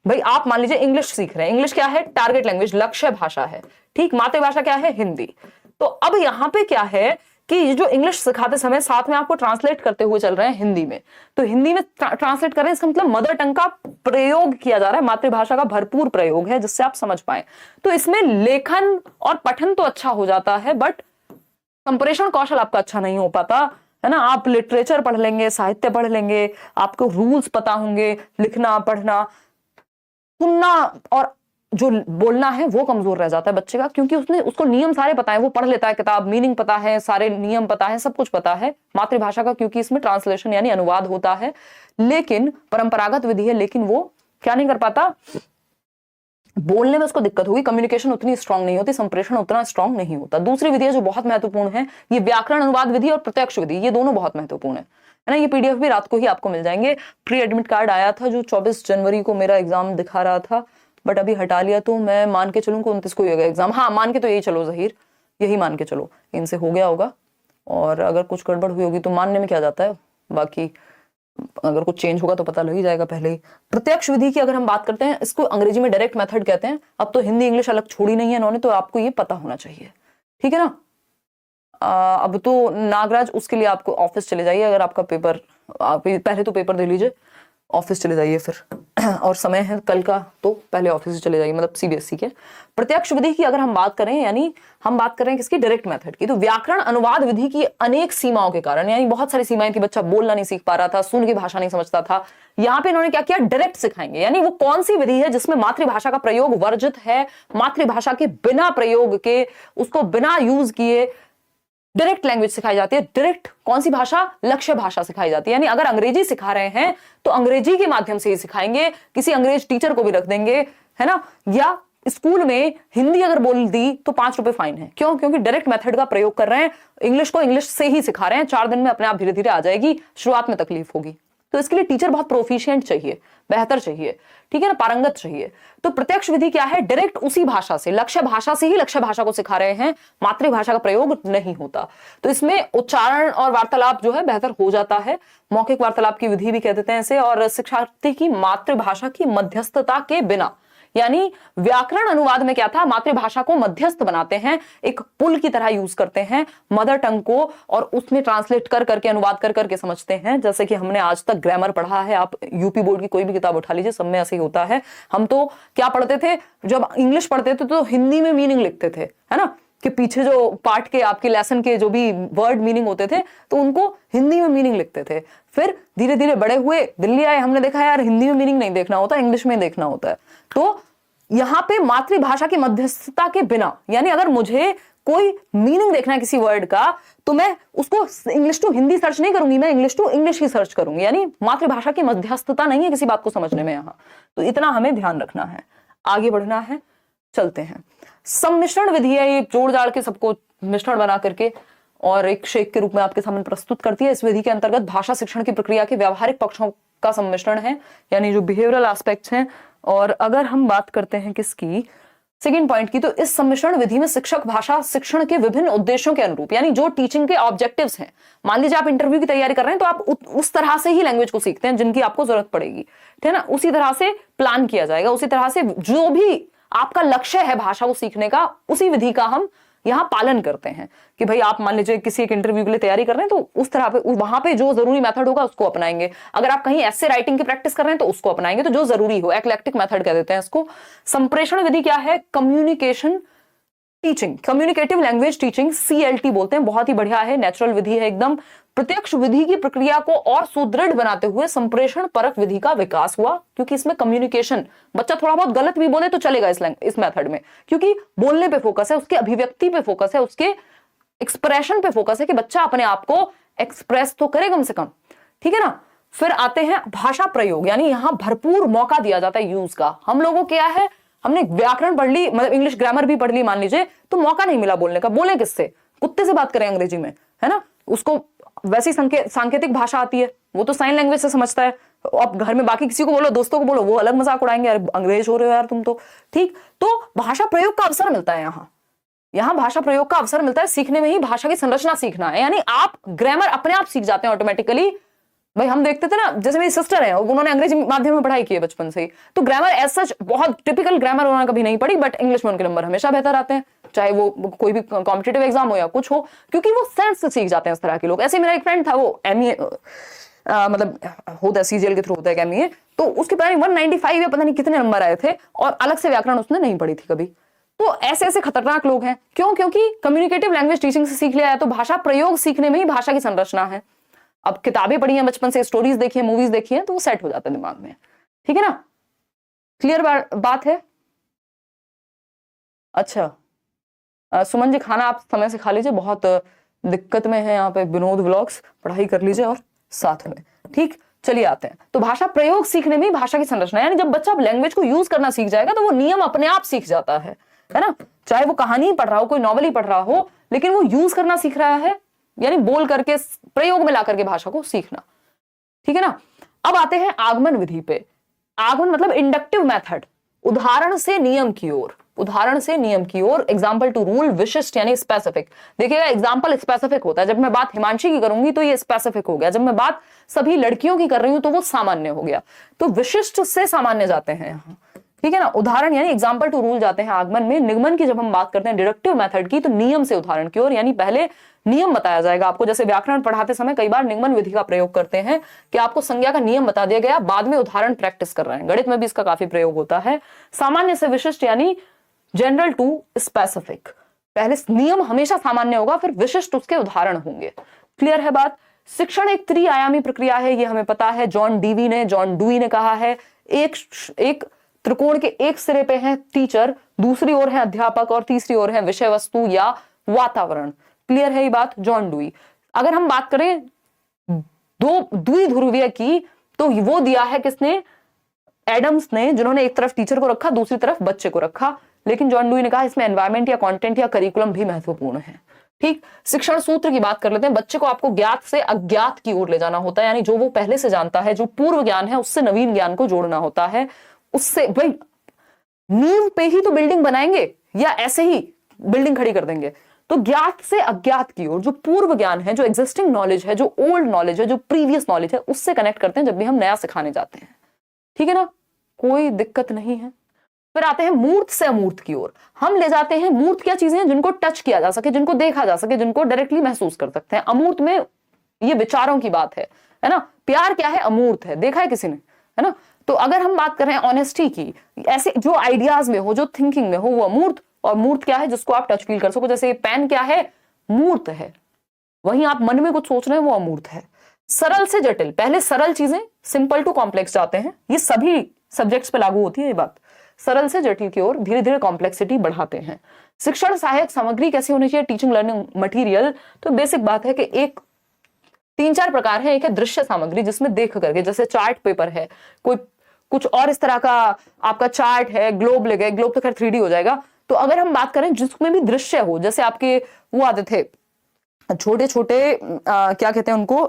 भाई आप मान लीजिए इंग्लिश सीख रहे हैं, इंग्लिश क्या है? टारगेट लैंग्वेज, लक्ष्य भाषा है, ठीक। मातृभाषा क्या है? हिंदी। तो अब यहां पे क्या है कि जो इंग्लिश सिखाते समय साथ में आपको ट्रांसलेट करते हुए चल रहे हैं हिंदी में, तो हिंदी में ट्रांसलेट कर रहे हैं, इसका मतलब मदर टंग का प्रयोग किया जा रहा है, मातृभाषा का भरपूर प्रयोग है, जिससे आप समझ पाए। तो इसमें लेखन और पठन तो अच्छा हो जाता है, बट संप्रेषण कौशल आपका अच्छा नहीं हो पाता, है ना। आप लिटरेचर पढ़ लेंगे, साहित्य पढ़ लेंगे, आपको रूल्स पता होंगे, लिखना, पढ़ना, सुनना और जो बोलना है वो कमजोर रह जाता है बच्चे का, क्योंकि उसको नियम सारे पता है, वो पढ़ लेता है किताब, मीनिंग पता है, सारे नियम पता है, सब कुछ पता है मातृभाषा का, क्योंकि इसमें ट्रांसलेशन यानी अनुवाद होता है। लेकिन परंपरागत विधि है, लेकिन वो क्या नहीं कर पाता? बोलने में उसको दिक्कत होगी, कम्युनिकेशन उतनी स्ट्रांग नहीं होती, संप्रेषण उतना स्ट्रांग नहीं होता। दूसरी विधि जो बहुत महत्वपूर्ण है, ये व्याकरण अनुवाद विधि और प्रत्यक्ष विधि, ये दोनों बहुत महत्वपूर्ण है ना। ये PDF भी रात को ही आपको मिल जाएंगे। प्री एडमिट कार्ड आया था जो 24 जनवरी को मेरा एग्जाम दिखा रहा था, बट अभी हटा लिया, तो मैं मान के चलूं 29 को ही होगा एग्जाम। हाँ, मान के तो यही चलो जहीर, यही मान के चलो, इनसे हो गया होगा, और अगर कुछ गड़बड़ हुई होगी तो मानने में क्या जाता है, बाकी अगर कुछ चेंज होगा तो पता लग ही जाएगा पहले ही। प्रत्यक्ष विधि की अगर हम बात करते हैं, इसको अंग्रेजी में डायरेक्ट मेथड कहते हैं। अब तो हिंदी इंग्लिश अलग छोड़ी नहीं है इन्होंने, तो आपको ये पता होना चाहिए, ठीक है ना। अब तो नागराज, उसके लिए आपको ऑफिस चले जाइए, अगर आपका पेपर, आप पहले तो पेपर दे लीजिए ऑफिस चले जाइए फिर और समय है कल का, तो पहले ऑफिस चले जाइए, मतलब सीबीएसई के। प्रत्यक्ष विधि की अगर हम बात करें, यानी हम बात करें किसकी, डायरेक्ट मेथड की, तो व्याकरण अनुवाद विधि की अनेक सीमाओं के कारण, यानी बहुत सारी सीमाएं थी, बच्चा बोलना नहीं सीख पा रहा था, सुन की भाषा नहीं समझता था, यहाँ पे इन्होंने क्या किया, डायरेक्ट सिखाएंगे। यानी वो कौन सी विधि है जिसमें मातृभाषा का प्रयोग वर्जित है, मातृभाषा के बिना प्रयोग के, उसको बिना यूज किए डायरेक्ट लैंग्वेज सिखाई जाती है। डायरेक्ट कौन सी भाषा, लक्ष्य भाषा सिखाई जाती है। यानी अगर अंग्रेजी सिखा रहे हैं तो अंग्रेजी के माध्यम से ही सिखाएंगे, किसी अंग्रेज टीचर को भी रख देंगे, है ना, या स्कूल में हिंदी अगर बोल दी तो 5 रुपए फाइन है। क्यों? क्योंकि डायरेक्ट मेथड का प्रयोग कर रहे हैं, इंग्लिश को इंग्लिश से ही सिखा रहे हैं, 4 दिन में अपने आप धीरे धीरे आ जाएगी, शुरुआत में तकलीफ होगी। तो इसके लिए टीचर बहुत प्रोफिशिएंट चाहिए, बेहतर चाहिए, ठीक है ना, पारंगत चाहिए। तो प्रत्यक्ष विधि क्या है, डायरेक्ट उसी भाषा से, लक्ष्य भाषा से ही लक्ष्य भाषा को सिखा रहे हैं, मातृभाषा का प्रयोग नहीं होता। तो इसमें उच्चारण और वार्तालाप जो है बेहतर हो जाता है, मौखिक वार्तालाप की विधि भी कह देते हैं इसे, और शिक्षार्थी की मातृभाषा की मध्यस्थता के बिना, यानी व्याकरण अनुवाद में क्या था, मातृभाषा को मध्यस्थ बनाते हैं, एक पुल की तरह यूज करते हैं मदर टंग को, और उसमें ट्रांसलेट कर करके, अनुवाद कर करके समझते हैं। जैसे कि हमने आज तक ग्रामर पढ़ा है, आप यूपी बोर्ड की कोई भी किताब उठा लीजिए, सब में ऐसे ही होता है। हम तो क्या पढ़ते थे, जब इंग्लिश पढ़ते थे तो हिंदी में मीनिंग लिखते थे, है ना, कि पीछे जो पार्ट के आपके लेसन के जो भी वर्ड मीनिंग होते थे तो उनको हिंदी में मीनिंग लिखते थे। फिर धीरे धीरे बड़े हुए, दिल्ली आए, हमने देखा यार हिंदी में मीनिंग नहीं देखना होता, इंग्लिश में देखना होता है। तो यहां पे मातृभाषा की मध्यस्थता के बिना, यानी अगर मुझे कोई मीनिंग देखना है किसी वर्ड का तो मैं उसको इंग्लिश टू हिंदी सर्च नहीं करूंगी, मैं इंग्लिश टू इंग्लिश ही सर्च करूंगी। यानी मातृभाषा की मध्यस्थता नहीं है किसी बात को समझने में यहां। तो इतना हमें ध्यान रखना है, आगे बढ़ना है, चलते हैं। सम्मिश्रण विधि है, ये जोड़ जाड़ के सबको मिश्रण बना करके और एक शेक के रूप में आपके सामने प्रस्तुत करती है। इस विधि के अंतर्गत भाषा शिक्षण की प्रक्रिया के व्यावहारिक पक्षों का सम्मिश्रण है, यानी जो बिहेवियरल एस्पेक्ट्स हैं। और अगर हम बात करते हैं किसकी, सेकेंड पॉइंट की, तो इस सम्मिश्रण विधि में शिक्षक भाषा शिक्षण के विभिन्न उद्देश्यों के अनुरूप, यानी जो टीचिंग के ऑब्जेक्टिव्स हैं, मान लीजिए आप इंटरव्यू की तैयारी कर रहे हैं तो आप उस तरह से ही लैंग्वेज को सीखते हैं जिनकी आपको जरूरत पड़ेगी, ठीक है ना, उसी तरह से प्लान किया जाएगा, उसी तरह से जो भी आपका लक्ष्य है भाषा को सीखने का, उसी विधि का हम यहां पालन करते हैं। कि भाई आप मान लीजिए किसी एक इंटरव्यू के लिए तैयारी कर रहे हैं तो उस तरह पे वहां पे जो जरूरी मेथड होगा उसको अपनाएंगे। अगर आप कहीं ऐसे राइटिंग की प्रैक्टिस कर रहे हैं तो उसको अपनाएंगे, तो जो जरूरी हो, एक्लेक्टिक मेथड कह देते हैं इसको। संप्रेषण विधि क्या है, communication teaching, communicative language teaching, CLT बोलते हैं, बहुत ही बढ़िया है, नेचुरल विधि है एकदम। प्रत्यक्ष विधि की प्रक्रिया को और सुदृढ़ बनाते हुए संप्रेषण परक विधि का विकास हुआ, क्योंकि इसमें कम्युनिकेशन, बच्चा थोड़ा बहुत गलत भी बोले तो चलेगा इस मेथड में, क्योंकि बोलने पे फोकस है, उसके अभिव्यक्ति पे फोकस है, उसके एक्सप्रेशन पे फोकस है कि बच्चा अपने आप को एक्सप्रेस तो करे कम से कम, ठीक है ना। फिर आते हैं भाषा प्रयोग, यानी यहां भरपूर मौका दिया जाता है यूज का। हम लोगों क्या है, हमने व्याकरण पढ़ ली, मतलब इंग्लिश ग्रामर भी पढ़ ली मान लीजिए, तो मौका नहीं मिला बोलने का। बोले किससे, कुत्ते से बात करें अंग्रेजी में, है ना, उसको वैसी सांकेतिक भाषा आती है, वो तो साइन लैंग्वेज से समझता है। अब घर में बाकी किसी को बोलो, दोस्तों को बोलो, वो अलग मजाक उड़ाएंगे, यार अंग्रेज हो रहे हो यार तुम तो, ठीक। तो भाषा प्रयोग का अवसर मिलता है यहाँ भाषा प्रयोग का अवसर मिलता है, सीखने में ही भाषा की संरचना सीखना है, यानी आप ग्रामर अपने आप सीख जाते हैं ऑटोमेटिकली। भाई हम देखते थे ना, जैसे मेरी सिस्टर है, उन्होंने अंग्रेजी माध्यम में पढ़ाई की है बचपन से ही, तो ग्रामर एज सच बहुत टिपिकल ग्रामर उन्होंने कभी नहीं पढ़ी, बट इंग्लिश में उनके नंबर हमेशा बेहतर आते हैं, चाहे वो कोई भी कॉम्पिटिटिव एग्जाम हो या कुछ हो, क्योंकि वो सेंस से सीख जाते हैं इस तरह के लोग। ऐसे मेरा एक फ्रेंड था, वो ME मतलब होता है CGL के थ्रू होता है ME, तो उसके पता नहीं 195 या पता नहीं कितने नंबर आए थे, और अलग से व्याकरण उसने नहीं पढ़ी थी कभी। तो ऐसे ऐसे खतरनाक लोग हैं, क्यों, क्योंकि कम्युनिकेटिव लैंग्वेज टीचिंग से सीख लिया है। तो भाषा प्रयोग सीखने में ही भाषा की संरचना है। अब किताबें पढ़ी हैं बचपन से, स्टोरीज देखी है, मूवीज देखी है, तो वो सेट हो जाता है दिमाग में, ठीक है ना। क्लियर बात है। अच्छा सुमन जी, खाना आप समय से खा लीजिए, बहुत दिक्कत में है यहाँ पे विनोद व्लॉग्स, पढ़ाई कर लीजिए और साथ में, ठीक। चलिए आते हैं, तो भाषा प्रयोग सीखने में ही भाषा की संरचना, यानी जब बच्चा लैंग्वेज को यूज करना सीख जाएगा तो वो नियम अपने आप सीख जाता है ना। चाहे वो कहानी ही पढ़ रहा हो, कोई नॉवल ही पढ़ रहा हो, लेकिन वो यूज करना सीख रहा है, यानी बोल करके, प्रयोग में ला करके भाषा को सीखना, ठीक है ना। अब आते हैं आगमन विधि पे। आगमन मतलब इंडक्टिव मेथड, उदाहरण से नियम की ओर, उदाहरण से नियम की ओर, एग्जाम्पल टू रूल, विशिष्ट यानी स्पेसिफिक। देखिएगा एग्जाम्पल स्पेसिफिक होता है, जब मैं बात हिमांशी की करूंगी तो ये स्पेसिफिक हो गया, जब मैं बात सभी लड़कियों की कर रही हूं तो वो सामान्य हो गया। तो विशिष्ट से सामान्य जाते हैं यहाँ, ठीक है ना। उदाहरण यानी एग्जाम्पल टू रूल जाते हैं आगमन में। निगमन की जब हम बात करते हैं डिडक्टिव मेथड की, तो नियम से उदाहरण की ओर, यानी पहले नियम बताया जाएगा आपको। जैसे व्याकरण पढ़ाते समय कई बार निगमन विधि का प्रयोग करते हैं कि आपको संज्ञा का नियम बता दिया गया, बाद में उदाहरण प्रैक्टिस कर रहे हैं। गणित में भी इसका काफी प्रयोग होता है। सामान्य से विशिष्ट यानी जनरल टू स्पेसिफिक, पहले नियम हमेशा सामान्य होगा, फिर विशिष्ट उसके उदाहरण होंगे। क्लियर है बात। शिक्षण एक त्रिआयामी प्रक्रिया है, ये हमें पता है। जॉन डुई ने कहा है, एक त्रिकोण के एक सिरे पे है टीचर, दूसरी ओर है अध्यापक और तीसरी ओर है विषय वस्तु या वातावरण। क्लियर है ये बात, जॉन डुई। अगर हम बात करें दो द्विध्रुवीय की, तो वो दिया है किसने, एडम्स ने, जिन्होंने एक तरफ टीचर को रखा, दूसरी तरफ बच्चे को रखा। लेकिन जॉन डुई ने कहा इसमें एनवायरमेंट या कंटेंट या करिकुलम भी महत्वपूर्ण है। ठीक। शिक्षण सूत्र की बात कर लेते हैं। बच्चे को आपको ज्ञात से अज्ञात की ओर ले जाना होता है, यानी जो वो पहले से जानता है, जो पूर्व ज्ञान है, उससे नवीन ज्ञान को जोड़ना होता है। उससे भाई नींव पे ही तो बिल्डिंग बनाएंगे या ऐसे ही बिल्डिंग खड़ी कर देंगे। तो ज्ञात से अज्ञात की ओर, जो पूर्व ज्ञान है, जो एग्जिस्टिंग नॉलेज है, जो ओल्ड नॉलेज है, जो प्रीवियस नॉलेज है, उससे कनेक्ट करते हैं जब भी हम नया सिखाने जाते हैं। ठीक है ना, कोई दिक्कत नहीं है। फिर आते हैं मूर्त से अमूर्त की ओर। हम ले जाते हैं, मूर्त क्या चीजें हैं, जिनको टच किया जा सके, जिनको देखा जा सके, जिनको डायरेक्टली महसूस कर सकते हैं। अमूर्त में ये विचारों की बात है ना। प्यार क्या है, अमूर्त है, देखा है किसी ने, है ना। तो अगर हम बात कर रहे हैं ऑनेस्टी की, ऐसे जो आइडियाज में हो, जो थिंकिंग में हो, वो अमूर्त। और मूर्त क्या है, जिसको आप टच फील कर सको। जैसे पेन क्या है, मूर्त है। वहीं आप मन में कुछ सोच रहे हैं, वो अमूर्त है। सरल से जटिल, पहले सरल चीजें, सिंपल टू कॉम्प्लेक्स जाते हैं। ये सभी सब्जेक्ट्स पे लागू होती है ये बात। सरल से जटिल की ओर धीरे धीरे कॉम्प्लेक्सिटी बढ़ाते हैं। शिक्षण सहायक सामग्री कैसी होनी चाहिए, टीचिंग लर्निंग मटेरियल। तो बेसिक बात है कि एक 3-4 प्रकार है। एक है दृश्य सामग्री, जिसमें देख करके, जैसे चार्ट पेपर है, कोई कुछ और इस तरह का आपका चार्ट है, ग्लोब ले गए, ग्लोब तो खैर 3D हो जाएगा। तो अगर हम बात करें जिसमें भी दृश्य हो, जैसे आपके वो आते थे छोटे छोटे क्या कहते हैं उनको,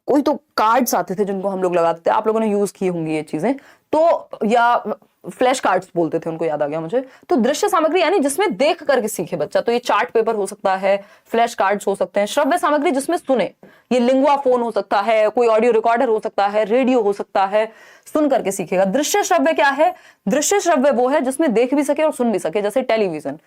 कोई तो कार्ड्स आते थे जिनको हम लोग लगाते थे, आप लोगों ने यूज की होंगी ये चीजें, तो या फ्लैश कार्ड्स बोलते थे उनको, याद आ गया मुझे। तो दृश्य सामग्री यानी जिसमें देख करके सीखे बच्चा, तो ये चार्ट पेपर हो सकता है, फ्लैश कार्ड्स हो सकते हैं। श्रव्य सामग्री जिसमें सुने, ये लिंगुआ फोन हो सकता है, कोई ऑडियो रिकॉर्डर हो सकता है, रेडियो हो सकता है, सुन करके सीखेगा। दृश्य श्रव्य क्या है, दृश्य श्रव्य वो है जिसमें देख भी सके और सुन भी सके, जैसे टेलीविजन,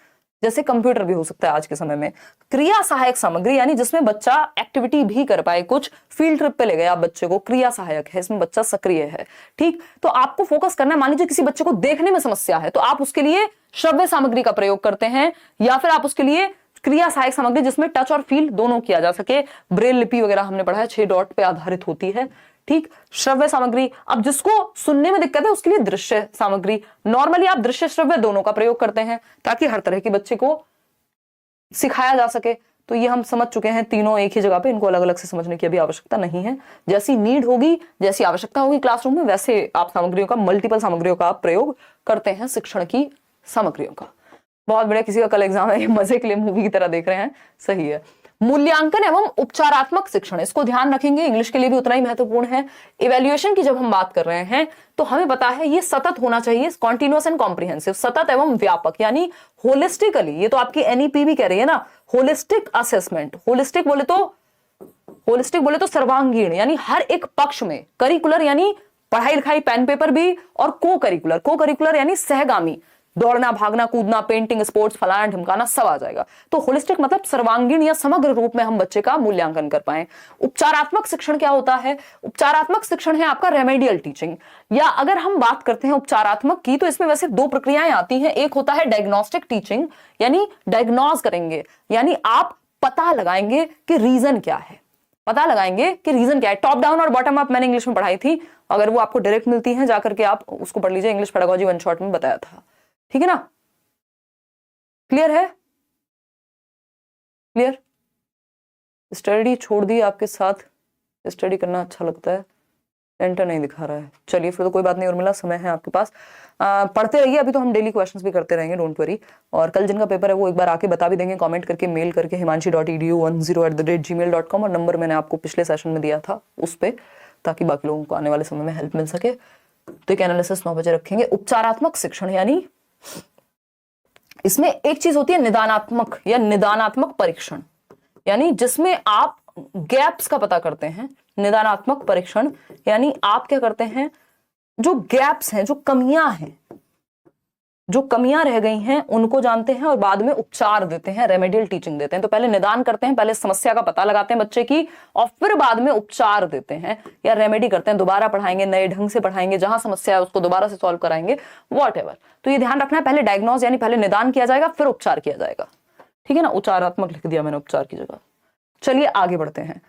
जैसे कंप्यूटर भी हो सकता है आज के समय में। क्रिया सहायक सामग्री यानी जिसमें बच्चा एक्टिविटी भी कर पाए, कुछ फील्ड ट्रिप पे ले गए आप बच्चे को, क्रिया सहायक है, इसमें बच्चा सक्रिय है। ठीक। तो आपको फोकस करना है, मान लीजिए किसी बच्चे को देखने में समस्या है, तो आप उसके लिए श्रव्य सामग्री का प्रयोग करते हैं, या फिर आप उसके लिए क्रिया सहायक सामग्री जिसमें टच और फील दोनों किया जा सके। ब्रेल लिपि वगैरह हमने पढ़ा है, 6 डॉट पे आधारित होती है। ठीक। श्रव्य सामग्री, अब जिसको सुनने में दिक्कत है उसके लिए दृश्य सामग्री। नॉर्मली आप दृश्य श्रव्य दोनों का प्रयोग करते हैं ताकि हर तरह के बच्चे को सिखाया जा सके। तो ये हम समझ चुके हैं, तीनों एक ही जगह पे, इनको अलग अलग से समझने की अभी आवश्यकता नहीं है। जैसी नीड होगी, जैसी आवश्यकता होगी क्लासरूम में, वैसे आप सामग्रियों का, मल्टीपल सामग्रियों का आप प्रयोग करते हैं शिक्षण की सामग्रियों का। बहुत बढ़िया। किसी का कल एग्जाम है, मजे के लिए मूवी की तरह देख रहे हैं, सही है। मूल्यांकन एवं उपचारात्मक शिक्षण, इसको ध्यान रखेंगे, इंग्लिश के लिए भी उतना ही महत्वपूर्ण है। इवैल्यूएशन की जब हम बात कर रहे हैं तो हमें पता है ये सतत होना चाहिए, कॉन्टिन्यूअस एंड कॉम्प्रिहेंसिव, सतत एवं व्यापक, यानी होलिस्टिकली। ये तो आपकी एनईपी भी कह रही है ना, होलिस्टिक असेसमेंट। होलिस्टिक बोले तो सर्वांगीण, यानी हर एक पक्ष में। करिकुलर यानी पढ़ाई लिखाई, पेन पेपर भी, और को करिकुलर यानी सहगामी, दौड़ना, भागना, कूदना, पेंटिंग, स्पोर्ट्स, फलाना ढिमकाना, सब आ जाएगा। तो होलिस्टिक मतलब सर्वांगीण या समग्र रूप में हम बच्चे का मूल्यांकन कर पाए। उपचारात्मक शिक्षण क्या होता है, उपचारात्मक शिक्षण है आपका रेमेडियल टीचिंग, या अगर हम बात करते हैं उपचारात्मक की, तो इसमें वैसे 2 प्रक्रियाएं आती हैं। एक होता है डायग्नोस्टिक टीचिंग, यानी डायग्नोज करेंगे, यानी आप पता लगाएंगे कि रीजन क्या है, टॉप डाउन और बॉटम अप मैंने इंग्लिश में पढ़ाई थी, अगर वो आपको डायरेक्ट मिलती है जाकर के आप उसको पढ़ लीजिए, इंग्लिश पेडागोजी 1 शॉट में बताया था। ठीक है ना, क्लियर है, क्लियर। स्टडी छोड़ दी आपके साथ, स्टडी करना अच्छा लगता है, एंटर नहीं दिखा रहा है, चलिए फिर तो कोई बात नहीं, और मिला समय है आपके पास, पढ़ते रहिए। अभी तो हम डेली क्वेश्चंस भी करते रहेंगे, डोंट वरी। और कल जिनका पेपर है वो एक बार आके बता भी देंगे, कमेंट करके, मेल करके, himanshi.edu10@gmail.com, और नंबर मैंने आपको पिछले सेशन में दिया था उस पे, ताकि बाकी लोगों को आने वाले समय में हेल्प मिल सके। तो एक एनालिसिस 9 बजे रखेंगे। उपचारात्मक शिक्षण यानी इसमें एक चीज होती है निदानात्मक या निदानात्मक परीक्षण, यानी जिसमें आप गैप्स का पता करते हैं। निदानात्मक परीक्षण यानी आप क्या करते हैं, जो गैप्स हैं, जो कमियां रह गई हैं उनको जानते हैं और बाद में उपचार देते हैं, रेमेडियल टीचिंग देते हैं। तो पहले निदान करते हैं, पहले समस्या का पता लगाते हैं बच्चे की, और फिर बाद में उपचार देते हैं या रेमेडी करते हैं, दोबारा पढ़ाएंगे, नए ढंग से पढ़ाएंगे, जहां समस्या है उसको दोबारा से सॉल्व कराएंगे, वॉटएवर। तो ये ध्यान रखना है, पहले डायग्नोज यानी पहले निदान किया जाएगा, फिर उपचार किया जाएगा। ठीक है ना, उच्चारात्मक लिख दिया मैंने उपचार की जगह। चलिए आगे बढ़ते हैं।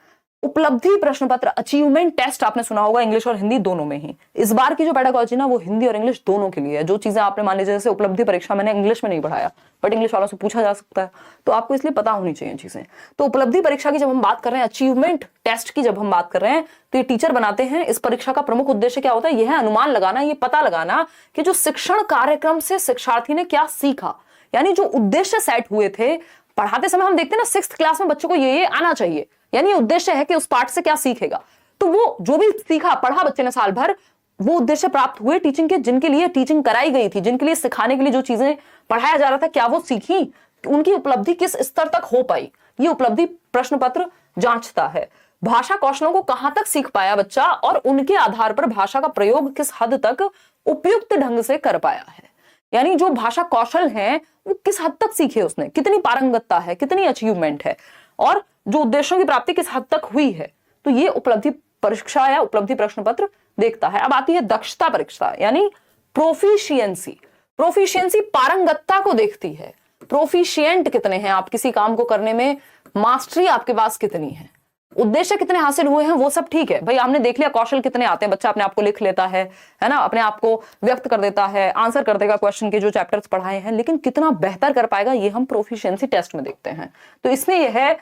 उपलब्धि प्रश्न पत्र, अचीवमेंट टेस्ट आपने सुना होगा इंग्लिश और हिंदी दोनों में ही। इस बार की जो पेडागोजी ना वो हिंदी और इंग्लिश दोनों के लिए है। जो चीजें आपने मान लीजिए जैसे उपलब्धि परीक्षा मैंने इंग्लिश में नहीं पढ़ाया, बट इंग्लिश वालों से पूछा जा सकता है, तो आपको इसलिए पता होनी चाहिए चीजें। तो उपलब्धि परीक्षा की जब हम बात कर रहे हैं, अचीवमेंट टेस्ट की जब हम बात कर रहे हैं, तो ये टीचर बनाते हैं। इस परीक्षा का प्रमुख उद्देश्य क्या होता है? यह है अनुमान लगाना, ये पता लगाना कि जो शिक्षण कार्यक्रम से शिक्षार्थी ने क्या सीखा, यानी जो उद्देश्य सेट हुए थे पढ़ाते समय। हम देखते हैं ना 6th क्लास में बच्चों को ये आना चाहिए, यानी उद्देश्य है कि उस पाठ से क्या सीखेगा। तो वो जो भी सीखा पढ़ा बच्चे ने साल भर, वो उद्देश्य प्राप्त हुए टीचिंग के, जिनके लिए टीचिंग कराई गई थी, जिनके लिए सिखाने के लिए जो चीजें पढ़ाया जा रहा था, क्या वो सीखी, उनकी उपलब्धि किस स्तर तक हो पाई, ये उपलब्धि प्रश्न पत्र जांचता है। भाषा कौशलों को कहां तक सीख पाया बच्चा, और उनके आधार पर भाषा का प्रयोग किस हद तक उपयुक्त ढंग से कर पाया है, यानी जो भाषा कौशल है वो किस हद तक सीखे उसने, कितनी पारंगतता है, कितनी अचीवमेंट है, और जो उद्देश्यों की प्राप्ति किस हद तक हुई है। तो ये उपलब्धि परीक्षा या उपलब्धि प्रश्न पत्र देखता है। अब आती है दक्षता परीक्षा, यानी प्रोफिशिएंसी। प्रोफिशिएंसी पारंगतता को देखती है, प्रोफिशिएंट कितने हैं आप किसी काम को करने में, मास्टरी आपके पास कितनी है, उद्देश्य कितने हासिल हुए हैं, वो सब ठीक है भाई। हमने देख लिया कौशल कितने आते हैं, बच्चा अपने आप को लिख लेता है ना, अपने आप को व्यक्त कर देता है, आंसर कर देगा क्वेश्चन के जो चैप्टर्स पढ़ाए हैं, लेकिन कितना बेहतर कर पाएगा ये हम प्रोफिशिएंसी टेस्ट में देखते हैं। तो इसमें यह है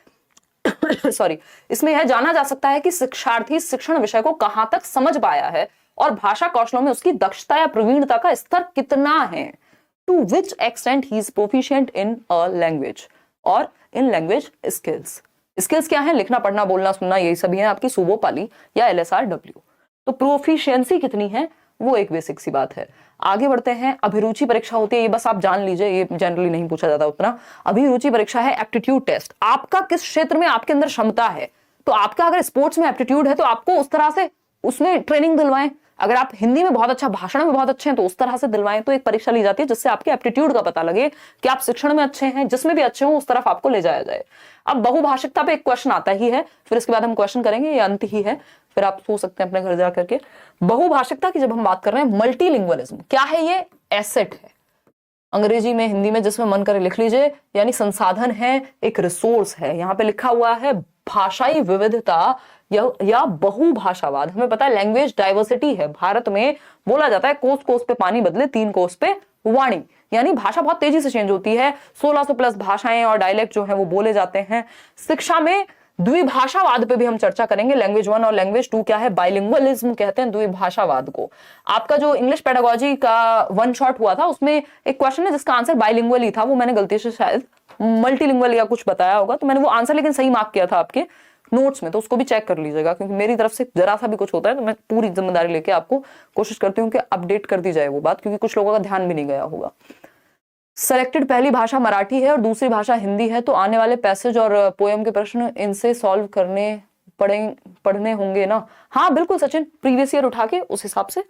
इसमें यह जाना जा सकता है कि शिक्षार्थी शिक्षण विषय को कहां तक समझ पाया है और भाषा कौशलों में उसकी दक्षता या प्रवीणता का स्तर कितना है, to which extent he is proficient in a language और इन लैंग्वेज स्किल्स। स्किल्स क्या है? लिखना, पढ़ना, बोलना, सुनना, यही सभी है आपकी सुबो पाली या LSRW। तो प्रोफिशिएंसी कितनी है वो एक बेसिक सी बात है। आगे बढ़ते हैं। अभिरुचि परीक्षा होती है, ये बस आप जान लीजिए, ये जनरली नहीं पूछा जाता उतना। अभिरुचि परीक्षा है एप्टीट्यूड टेस्ट, आपका किस क्षेत्र में आपके अंदर क्षमता है। तो आपका अगर स्पोर्ट्स में एप्टीट्यूड है तो आपको उस तरह से उसमें ट्रेनिंग दिलवाएं, अगर आप हिंदी में बहुत अच्छा, भाषण में बहुत अच्छे हैं तो उस तरह से दिलवाएं। तो एक परीक्षा ली जाती है जिससे आपके एप्टीट्यूड का पता लगे कि आप शिक्षण में अच्छे हैं, जिसमें भी अच्छे हो उस तरफ आपको ले जाया जाए। अब बहुभाषिकता पे एक क्वेश्चन आता ही है, फिर इसके बाद हम क्वेश्चन करेंगे, ये अंत ही है, फिर आप सोच सकते हैं अपने घर जा करके। बहुभाषिकता की जब हम बात कर रहे हैं, मल्टीलिंगुअलिज्म क्या है? ये एसेट है, अंग्रेजी में, हिंदी में, जिसमें मन करे लिख लीजिए, यानी संसाधन है, एक रिसोर्स है। यहाँ पे लिखा हुआ है भाषाई विविधता या बहुभाषावाद। हमें पता है लैंग्वेज डाइवर्सिटी है, भारत में बोला जाता है कोस कोस पे पानी बदले, 3 कोस पे वाणी, यानी भाषा बहुत तेजी से चेंज होती है। 1600 प्लस भाषाएं और डायलेक्ट जो है वो बोले जाते हैं। शिक्षा में द्विभाषावाद पे भी हम चर्चा करेंगे। लैंग्वेज 1 और लैंग्वेज 2 क्या है? बाइलिंगुअलिज्म कहते हैं द्विभाषावाद को। आपका जो इंग्लिश पेडागोजी का 1 शॉट हुआ था उसमें एक क्वेश्चन है जिसका आंसर बाइलिंगुअल ही था, वो मैंने गलती से शायद मल्टीलिंगुअल या कुछ बताया होगा, तो मैंने वो आंसर लेकिन सही मार्क किया था आपके नोट्स में, तो उसको भी चेक कर लीजिएगा, क्योंकि मेरी तरफ से जरा सा भी कुछ होता है तो मैं पूरी जिम्मेदारी लेके आपको कोशिश करती हूँ कि अपडेट कर दी जाए वो बात, क्योंकि कुछ लोगों का ध्यान भी नहीं गया होगा। सेलेक्टेड पहली भाषा मराठी है और दूसरी भाषा हिंदी है, तो आने वाले पैसेज और पोएम के प्रश्न इनसे सॉल्व करने पढ़ने होंगे ना? हाँ बिल्कुल सचिन, प्रीवियस ईयर उठा के उस हिसाब से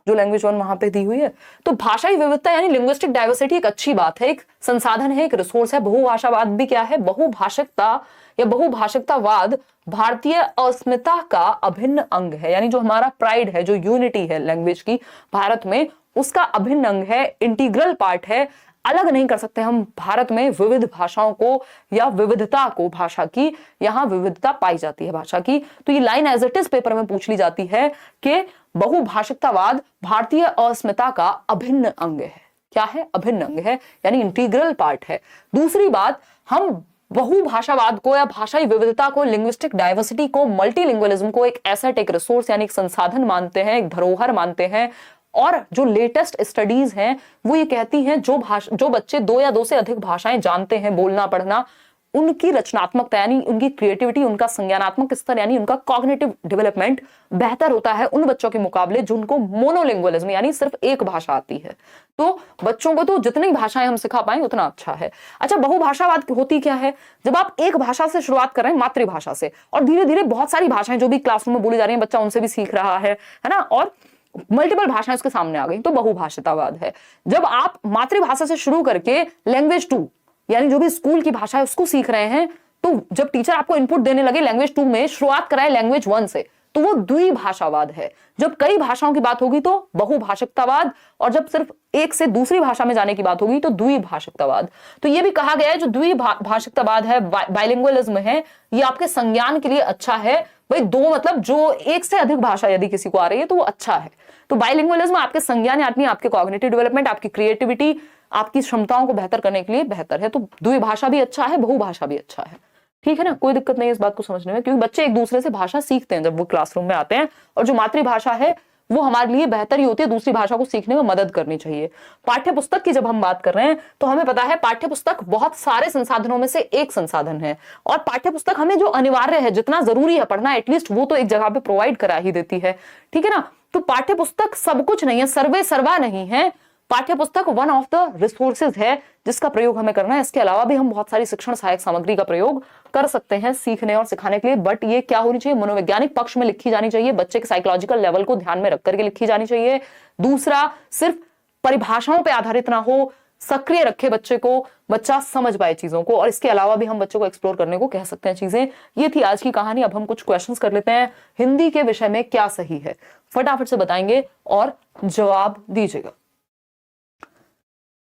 जो लैंग्वेज 1 वहां पे दी हुई है। तो भाषाई विविधता यानी लिंग्विस्टिक डाइवर्सिटी एक अच्छी बात है, एक संसाधन है, एक रिसोर्स है। बहुभाषावाद भी क्या है? बहुभाषिकता या बहुभाषिकतावाद भारतीय अस्मिता का अभिन्न अंग है, यानी जो हमारा प्राइड है, जो यूनिटी है लैंग्वेज की भारत में, उसका अभिन्न अंग है, इंटीग्रल पार्ट है। अलग नहीं कर सकते हम भारत में विविध भाषाओं को या विविधता को, भाषा की यहाँ विविधता पाई जाती है भाषा की। तो ये line as it is paper में पूछ ली जाती है कि बहुभाषिकतावाद भारतीय अस्मिता का अभिन्न अंग है। क्या है? अभिन्न अंग है, यानी इंटीग्रल पार्ट है। दूसरी बात, हम बहुभाषावाद को या भाषाई विविधता को, लिंग्विस्टिक डाइवर्सिटी को, मल्टीलिंगुअलिज्म को एक एसेट, एक रिसोर्स यानी एक संसाधन मानते हैं, एक धरोहर मानते हैं। और जो लेटेस्ट स्टडीज हैं वो ये कहती हैं जो बच्चे 2 या 2 से अधिक भाषाएं जानते हैं, बोलना पढ़ना, उनकी रचनात्मकता यानी उनकी क्रिएटिविटी, उनका संज्ञानात्मक स्तर यानी उनका कॉग्निटिव डेवलपमेंट बेहतर होता है उन बच्चों के मुकाबले जिनको मोनोलिंगुअलिज्म यानी सिर्फ एक भाषा आती है। तो बच्चों को तो जितनी भाषाएं हम सिखा पाएं उतना अच्छा है। अच्छा, बहुभाषावाद होती क्या है? जब आप एक भाषा से शुरुआत कर रहे हैं, मातृभाषा से, और धीरे धीरे बहुत सारी भाषाएं जो भी क्लासरूम में बोली जा रही हैं बच्चा उनसे भी सीख रहा है ना, और मल्टीपल भाषाएं उसके सामने आ गई तो बहुभाषितावाद है। जब आप मातृभाषा से शुरू करके लैंग्वेज 2 यानी जो भी स्कूल की भाषा है उसको सीख रहे हैं, तो जब टीचर आपको इनपुट देने लगे लैंग्वेज 2 में, शुरुआत कराए लैंग्वेज 1 से, तो वो द्विभाषावाद है। जब कई भाषाओं की बात होगी तो बहुभाषिकतावाद, और जब सिर्फ एक से दूसरी भाषा में जाने की बात होगी तो द्विभाषिकतावाद। तो ये भी कहा गया है जो द्विभाषिकतावाद है, बाइलिंगुअलिज्म है, ये आपके संज्ञान के लिए अच्छा है। भाई दो मतलब जो एक से अधिक भाषा यदि किसी को आ रही है तो वो अच्छा है। तो बाइलिंगुअलिज्म आपके संज्ञान यानी आपके कॉग्निटिव डेवलपमेंट, आपकी क्रिएटिविटी, आपकी क्षमताओं को बेहतर करने के लिए बेहतर है। तो द्विभाषा भी अच्छा है, बहुभाषा भी अच्छा है, ठीक है ना, कोई दिक्कत नहीं है इस बात को समझने में, क्योंकि बच्चे एक दूसरे से भाषा सीखते हैं जब वो क्लासरूम में आते हैं, और जो मातृभाषा है वो हमारे लिए बेहतर ही होती है, दूसरी भाषा को सीखने में मदद करनी चाहिए। पाठ्य पुस्तक की जब हम बात कर रहे हैं तो हमें पता है पाठ्य पुस्तक बहुत सारे संसाधनों में से एक संसाधन है, और पाठ्य पुस्तक हमें जो अनिवार्य है, जितना जरूरी है पढ़ना, एटलीस्ट वो तो एक जगह पे प्रोवाइड करा ही देती है, ठीक है ना। तो पाठ्य पुस्तक सब कुछ नहीं है, सर्वे सर्वा नहीं है। पाठ्य पुस्तक वन ऑफ द रिसोर्सेज है जिसका प्रयोग हमें करना है। इसके अलावा भी हम बहुत सारी शिक्षण सहायक सामग्री का प्रयोग कर सकते हैं सीखने और सिखाने के लिए, बट ये क्या होनी चाहिए, मनोवैज्ञानिक पक्ष में लिखी जानी चाहिए, बच्चे के साइकोलॉजिकल लेवल को ध्यान में रख करके लिखी जानी चाहिए। दूसरा, सिर्फ परिभाषाओं पर आधारित ना हो, सक्रिय रखे बच्चे को, बच्चा समझ पाए चीजों को, और इसके अलावा भी हम बच्चों को एक्सप्लोर करने को कह सकते हैं चीजें। ये थी आज की कहानी। अब हम कुछ क्वेश्चंस कर लेते हैं। हिंदी के विषय में क्या सही है, फटाफट से बताएंगे और जवाब दीजिएगा।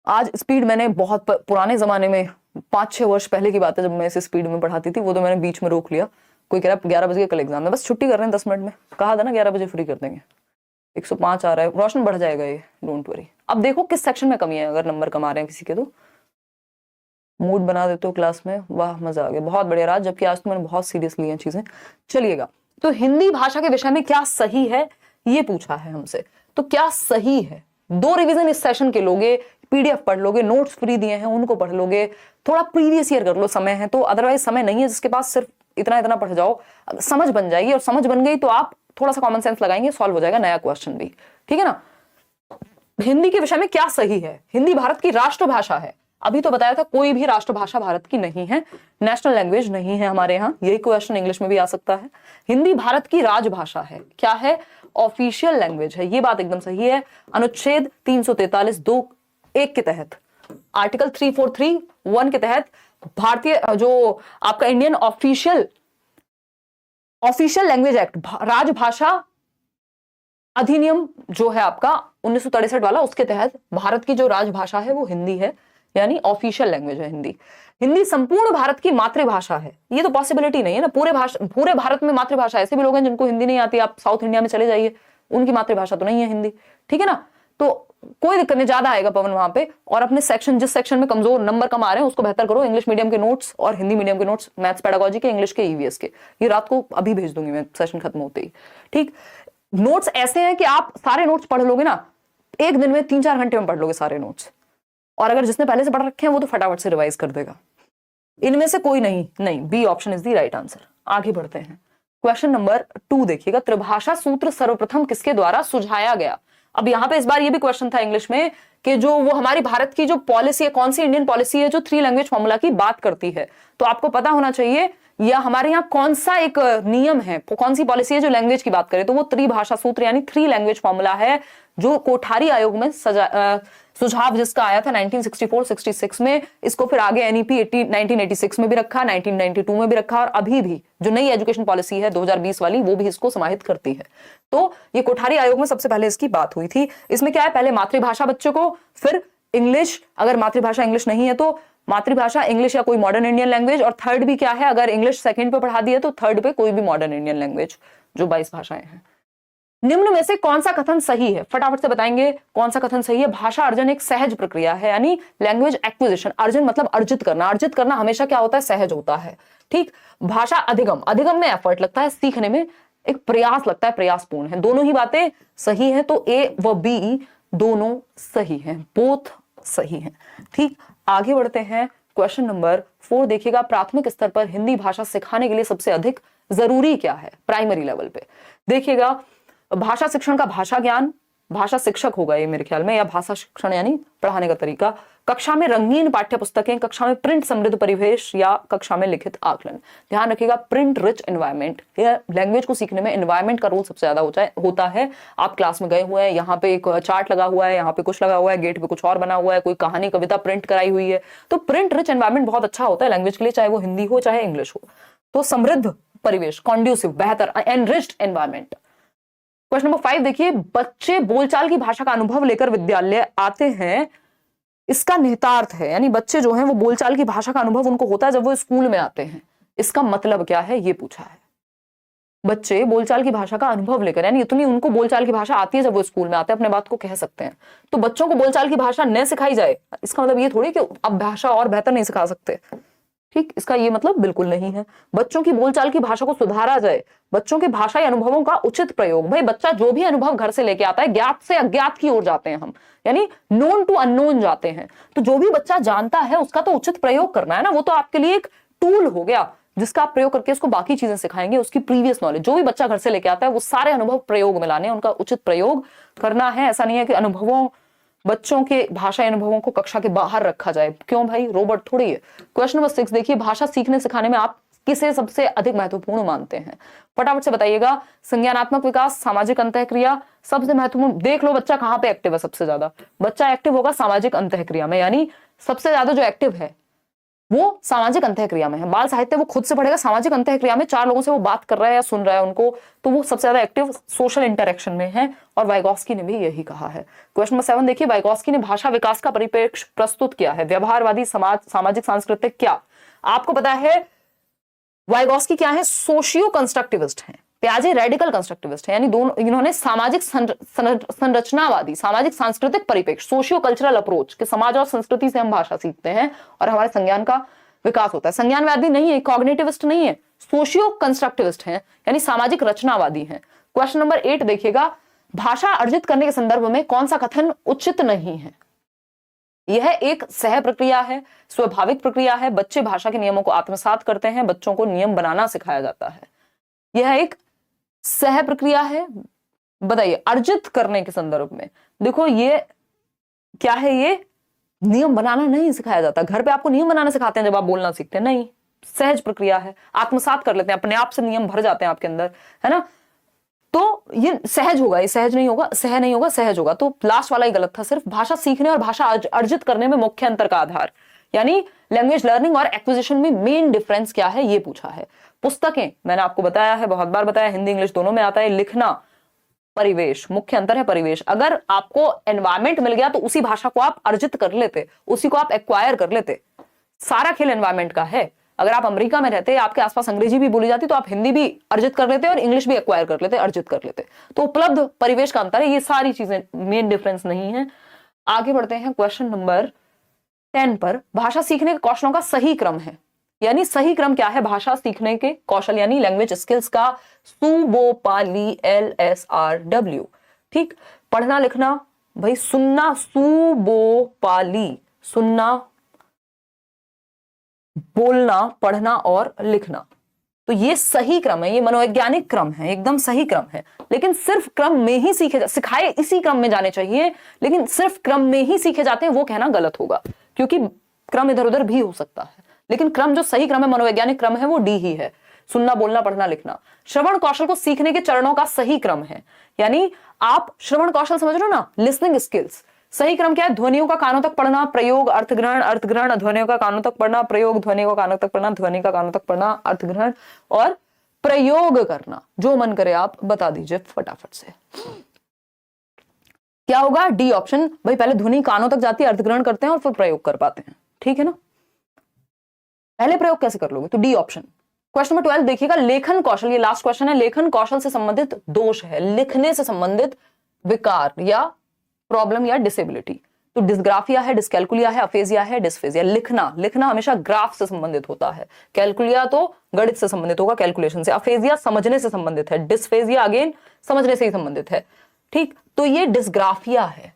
आज स्पीड मैंने बहुत पुराने जमाने में 5-6 वर्ष पहले की बात है, जब मैं इसे स्पीड में पढ़ाती थी, वो तो मैंने बीच में रोक लिया। कोई कह रहा 11 बजे कल एग्जाम है, बस छुट्टी कर रहे हैं 10 मिनट में, कहा था ना 11 बजे फ्री कर देंगे। 105 आ रहा है, रोशन बढ़ जाएगा ये, डोंट वरी। अब देखो किस सेक्शन में कमी है, अगर नंबर कम आ रहे हैं किसी के तो मूड बना देते हो क्लास में, वाह मजा आ गया, बहुत बढ़िया राज, जबकि आज तो मैंने बहुत सीरियस ली हैं चीजें। चलिएगा, तो हिंदी भाषा के विषय में क्या सही है ये पूछा है हमसे, तो क्या सही है। 2 रिवीजन इस सेशन के लोगे, पीडीएफ पढ़ लोगे, नोट्स फ्री दिए हैं उनको पढ़ लोगे, थोड़ा प्रीवियस ईयर कर लो, समय है तो, अदरवाइज समय नहीं है जिसके पास सिर्फ इतना इतना पढ़ जाओ, समझ बन जाएगी, और समझ बन गई तो आप थोड़ा सा कॉमन सेंस लगाएंगे, सॉल्व हो जाएगा नया क्वेश्चन भी, ठीक है ना। हिंदी के विषय में क्या सही है, हिंदी भारत की राष्ट्रभाषा है, अभी तो बताया था कोई भी राष्ट्रभाषा भारत की नहीं है, नेशनल लैंग्वेज नहीं है हमारे यहाँ, यही क्वेश्चन इंग्लिश में भी आ सकता है। हिंदी भारत की राजभाषा है, क्या है, ऑफिशियल लैंग्वेज है, ये बात एकदम सही है। अनुच्छेद 343(2)(1) के तहत, आर्टिकल 343(1) के तहत भारतीय जो आपका इंडियन ऑफिशियल लैंग्वेज एक्ट, राजभाषा अधिनियम जो है आपका 1963 वाला, उसके तहत भारत की जो राजभाषा है वो हिंदी है, यानी ऑफिशियल लैंग्वेज है हिंदी। हिंदी संपूर्ण भारत की मातृभाषा है, ये तो पॉसिबिलिटी नहीं है ना, पूरे भारत में मातृभाषा, ऐसे भी लोग हैं जिनको हिंदी नहीं आती, आप साउथ इंडिया में चले जाइए, उनकी मातृभाषा तो नहीं है हिंदी, ठीक है ना। तो कोई दिक्कत नहीं, ज्यादा आएगा पवन वहां पे, और अपने सेक्शन, जिस सेक्शन में कमजोर नंबर कम आ रहे हैं उसको बेहतर करो। इंग्लिश मीडियम के नोट्स और हिंदी मीडियम के नोट्स, मैथ्स पेडागोजी के, इंग्लिश के, ईवीएस के, ये रात को अभी भेज दूंगी मैं सेशन खत्म होते ही, ठीक। नोट्स ऐसे हैं कि आप सारे नोट्स पढ़ लोगे ना, एक दिन में 3-4 घंटे में पढ़ लोगे सारे नोट्स, और अगर जिसने पहले से पढ़ रखे हैं वो तो फटाफट से रिवाइज कर देगा। इनमें से कोई नहीं, B option is the right answer. आगे बढ़ते हैं, क्वेश्चन नंबर 2 देखिएगा, त्रिभाषा सूत्र सर्वप्रथम किसके द्वारा सुझाया गया। अब यहाँ पे इस बार ये भी क्वेश्चन था इंग्लिश में कि जो वो हमारी भारत की जो पॉलिसी है, कौन सी इंडियन पॉलिसी है जो 3 लैंग्वेज फॉर्मूला की बात करती है, तो आपको पता होना चाहिए या हमारे यहाँ कौन सा एक नियम है, कौन सी पॉलिसी है जो लैंग्वेज की बात करे, तो वो त्रिभाषा सूत्र यानी 3 लैंग्वेज फॉर्मूला है, जो कोठारी आयोग में सुझाव जिसका आया था 1964-66 में। इसको फिर आगे एनईपी 1986 में भी रखा, 1992 में भी रखा, और अभी भी जो नई एजुकेशन पॉलिसी है 2020 वाली, वो भी इसको समाहित करती है। तो ये कोठारी आयोग में सबसे पहले इसकी बात हुई थी। इसमें क्या है, पहले मातृभाषा बच्चों को, फिर इंग्लिश, अगर मातृभाषा इंग्लिश नहीं है तो मातृभाषा इंग्लिश या कोई मॉडर्न इंडियन लैंग्वेज, और थर्ड भी क्या है, अगर इंग्लिश सेकंड पे पढ़ा दी है तो थर्ड पे कोई भी मॉडर्न इंडियन लैंग्वेज, जो 22 भाषाएं हैं। निम्न में से कौन सा कथन सही है, फटाफट से बताएंगे कौन सा कथन सही है। भाषा अर्जन एक सहज प्रक्रिया है, यानी लैंग्वेज एक्विजिशन, अर्जन मतलब अर्जित करना, अर्जित करना हमेशा क्या होता है, सहज होता है, ठीक। भाषा अधिगम में एफर्ट लगता है, सीखने में एक प्रयास लगता है, प्रयासपूर्ण है। दोनों ही बातें सही है, तो ए व बी दोनों सही हैं, बोथ सही हैं, ठीक। आगे बढ़ते हैं, क्वेश्चन नंबर 4 देखिएगा, प्राथमिक स्तर पर हिंदी भाषा सिखाने के लिए सबसे अधिक जरूरी क्या है, प्राइमरी लेवल पे। देखिएगा, भाषा शिक्षण का भाषा ज्ञान, भाषा शिक्षक होगा ये मेरे ख्याल में, या भाषा शिक्षण यानी पढ़ाने का तरीका। कक्षा में रंगीन पाठ्य पुस्तकें, कक्षा में प्रिंट समृद्ध परिवेश, या कक्षा में लिखित आकलन। ध्यान रखिएगा, प्रिंट रिच एनवायरमेंट। लैंग्वेज को सीखने में एनवायरमेंट का रोल सबसे ज्यादा होता है। आप क्लास में गए हुए हैं, यहाँ पे एक चार्ट लगा हुआ है, यहाँ पे कुछ लगा हुआ है, गेट पे कुछ और बना हुआ है, कोई कहानी कविता प्रिंट कराई हुई है, तो प्रिंट रिच एनवायरमेंट बहुत अच्छा होता है लैंग्वेज के लिए, चाहे वो हिंदी हो चाहे इंग्लिश हो। तो समृद्ध परिवेश, कॉन्ड्यूसिव, बेहतर, एनरिच्ड एनवायरमेंट। क्वेश्चन नंबर 5 देखिए, बच्चे बोलचाल की भाषा का अनुभव लेकर विद्यालय आते हैं, इसका निहितार्थ है, यानी बच्चे जो हैं वो बोलचाल की भाषा का अनुभव उनको होता है जब वो स्कूल में आते हैं, इसका मतलब क्या है ये पूछा है। बच्चे बोलचाल की भाषा का अनुभव लेकर, यानी इतनी उनको बोलचाल की भाषा आती है जब वो स्कूल में आते हैं, अपने बात को कह सकते हैं। तो बच्चों को बोलचाल की भाषा न सिखाई जाए, इसका मतलब ये थोड़ी कि अब भाषा और बेहतर नहीं सिखा सकते, ठीक, इसका ये मतलब बिल्कुल नहीं है। बच्चों की बोलचाल की भाषा को सुधारा जाए, बच्चों के भाषाई अनुभवों का उचित प्रयोग। भाई बच्चा जो भी अनुभव घर से लेके आता है, ज्ञात से अज्ञात की ओर जाते हैं हम, यानी नोन टू अननोन जाते हैं, तो जो भी बच्चा जानता है उसका तो उचित प्रयोग करना है ना, वो तो आपके लिए एक टूल हो गया जिसका आप प्रयोग करके उसको बाकी चीजें सिखाएंगे, उसकी प्रीवियस नॉलेज। जो भी बच्चा घर से लेके आता है वो सारे अनुभव प्रयोग में लाने, उनका उचित प्रयोग करना है। ऐसा नहीं है कि अनुभवों, बच्चों के भाषा अनुभवों को कक्षा के बाहर रखा जाए, क्यों भाई, रोबोट थोड़ी है। क्वेश्चन नंबर 6 देखिए, भाषा सीखने सिखाने में आप किसे सबसे अधिक महत्वपूर्ण मानते हैं? फटाफट से बताइएगा। संज्ञानात्मक विकास, सामाजिक अंतःक्रिया, सबसे महत्वपूर्ण देख लो बच्चा कहां पे एक्टिव है सबसे ज्यादा। बच्चा एक्टिव होगा सामाजिक अंतःक्रिया में, यानी सबसे ज्यादा जो एक्टिव है वो सामाजिक अंतःक्रिया में है। बाल साहित्य वो खुद से पढ़ेगा, सामाजिक अंतःक्रिया में 4 लोगों से वो बात कर रहा है या सुन रहा है उनको, तो वो सबसे ज्यादा एक्टिव सोशल इंटरेक्शन में है, और वाइगॉस्की ने भी यही कहा है। क्वेश्चन नंबर 7 देखिए, वाइगॉस्की ने भाषा विकास का परिप्रेक्ष्य प्रस्तुत किया है। व्यवहारवादी, समाज, सामाजिक, सांस्कृतिक, क्या आपको पता है वाइगॉस्की क्या है? सोशियो कंस्ट्रक्टिविस्ट हैं। पियाजे रेडिकल कंस्ट्रक्टिविस्ट है, यानी दोनों, इन्होंने सामाजिक संरचनावादी, सामाजिक सांस्कृतिक परिप्रेक्ष्य, सोशियो कल्चरल अप्रोच कि समाज और संस्कृति से हम भाषा सीखते हैं और हमारे संज्ञान का विकास होता है। संज्ञानवादी नहीं है, कॉग्निटिविस्ट नहीं है, सोशियो कंस्ट्रक्टिविस्ट हैं, यानी सामाजिक रचनावादी हैं। क्वेश्चन नंबर 8 देखिएगा, भाषा अर्जित करने के संदर्भ में कौन सा कथन उचित नहीं है? यह एक सह प्रक्रिया है, स्वाभाविक प्रक्रिया है, बच्चे भाषा के नियमों को आत्मसात करते हैं, बच्चों को नियम बनाना सिखाया जाता है। यह एक सह प्रक्रिया है। बताइए, अर्जित करने के संदर्भ में देखो ये क्या है, ये नियम बनाना नहीं सिखाया जाता। घर पे आपको नियम बनाना सिखाते हैं जब आप बोलना सीखते हैं, नहीं, सहज प्रक्रिया है, आत्मसात कर लेते हैं, अपने आप से नियम भर जाते हैं आपके अंदर, है ना। तो ये सहज होगा, ये सहज नहीं होगा, सह नहीं होगा, सहज होगा। तो लास्ट वाला ही गलत था। सिर्फ भाषा सीखने और भाषा अर्जित करने में मुख्य अंतर का आधार, यानी लैंग्वेज लर्निंग और एक्विजिशन में मेन डिफरेंस क्या है ये पूछा है। पुस्तकें मैंने आपको बताया है, बहुत बार बताया, हिंदी इंग्लिश दोनों में आता है। लिखना, परिवेश, मुख्य अंतर है परिवेश। अगर आपको एनवायरमेंट मिल गया तो उसी भाषा को आप अर्जित कर लेते, उसी को आप एक्वायर कर लेते। सारा खेल एनवायरमेंट का है। अगर आप अमेरिका में रहते, आपके आसपास अंग्रेजी भी बोली जाती, तो आप हिंदी भी अर्जित कर लेते और इंग्लिश भी एक्वायर कर लेते, अर्जित कर लेते। तो उपलब्ध परिवेश का अंतर है, ये सारी चीजें, मेन डिफरेंस नहीं है। आगे बढ़ते हैं क्वेश्चन नंबर 10 पर। भाषा सीखने के कौशलों का सही क्रम है, यानी सही क्रम क्या है भाषा सीखने के कौशल यानी लैंग्वेज स्किल्स का? सुबोपाली, LSRW। ठीक, पढ़ना लिखना, भाई सुनना, सुबोपाली, सुनना, बोलना, पढ़ना और लिखना। तो ये सही क्रम है, ये मनोवैज्ञानिक क्रम है, एकदम सही क्रम है। लेकिन सिर्फ क्रम में ही सिखाए इसी क्रम में जाने चाहिए, लेकिन सिर्फ क्रम में ही सीखे जाते हैं वो कहना गलत होगा, क्योंकि क्रम इधर उधर भी हो सकता है। लेकिन क्रम जो सही क्रम है, मनोवैज्ञानिक क्रम है, वो D ही है। सुनना, बोलना, पढ़ना, लिखना। श्रवण कौशल को सीखने के चरणों का सही क्रम है, यानी आप श्रवण कौशल समझ रहे हो ना, लिसनिंग स्किल्स। सही क्रम क्या है? ध्वनियों का कानों तक पढ़ना, प्रयोग, अर्थग्रहण, अर्थग्रहण, ध्वनियों का कानों तक पढ़ना, प्रयोग, ध्वनि को कानों तक पढ़ना, ध्वनि का कानों तक पढ़ना, अर्थग्रहण और प्रयोग करना। जो मन करे आप बता दीजिए फटाफट से। क्या होगा? D option. भाई पहले ध्वनि कानों तक जाती है, अर्थग्रहण करते हैं और फिर प्रयोग कर पाते हैं, ठीक है ना। पहले प्रयोग कैसे कर लोगे? तो D ऑप्शन। क्वेश्चन नंबर 12 देखिएगा, लेखन कौशल, ये लास्ट क्वेश्चन है। लेखन कौशल से संबंधित दोष है, लिखने से संबंधित विकार या प्रॉब्लम या डिसेबिलिटी। तो डिस्ग्राफिया है, डिस्कैल्कुलिया है, अफेजिया है, डिस्फेजिया। लिखना, लिखना हमेशा ग्राफ से संबंधित होता है। कैलकुलिया तो गणित से संबंधित होगा, कैलकुलेशन से। अफेजिया समझने से संबंधित है, डिस्फेजिया अगेन समझने से ही संबंधित है। ठीक, तो ये डिस्ग्राफिया है,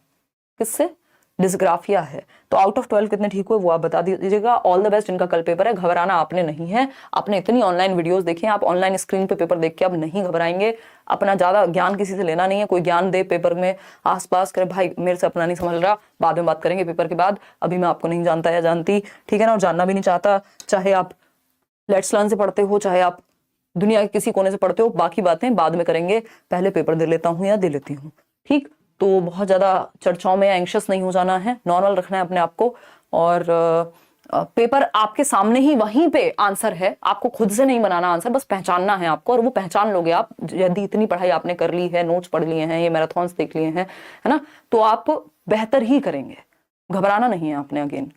किससे? डिस्ग्राफिया है। तो आउट ऑफ 12 कितने ठीक हुए वो आप बता दीजिएगा। ऑल द बेस्ट जिनका कल पेपर है, घबराना आपने नहीं है। आपने इतनी ऑनलाइन वीडियोस देखी हैं, आप ऑनलाइन स्क्रीन पे पेपर देख के अब नहीं घबराएंगे। अपना ज्यादा ज्ञान किसी से लेना नहीं है, कोई ज्ञान दे पेपर में आसपास करे, भाई मेरे से अपना नहीं समझ रहा, बाद में बात करेंगे पेपर के बाद, अभी मैं आपको नहीं जानता या जानती, ठीक है ना, और जानना भी नहीं चाहता। चाहे आप लेट्स लर्न से पढ़ते हो, चाहे आप दुनिया के किसी कोने से पढ़ते हो, बाकी बातें बाद में करेंगे, पहले पेपर दे लेता हूँ या दे लेती हूँ, ठीक। तो बहुत ज्यादा चर्चाओं में एंग्शियस नहीं हो जाना है, नॉर्मल रखना है अपने आप को। और पेपर आपके सामने ही, वहीं पे आंसर है, आपको खुद से नहीं बनाना आंसर, बस पहचानना है आपको, और वो पहचान लोगे आप यदि इतनी पढ़ाई आपने कर ली है, नोट्स पढ़ लिए हैं, ये मैराथन्स देख लिए हैं, है ना, तो आप बेहतर ही करेंगे। घबराना नहीं है आपने। Again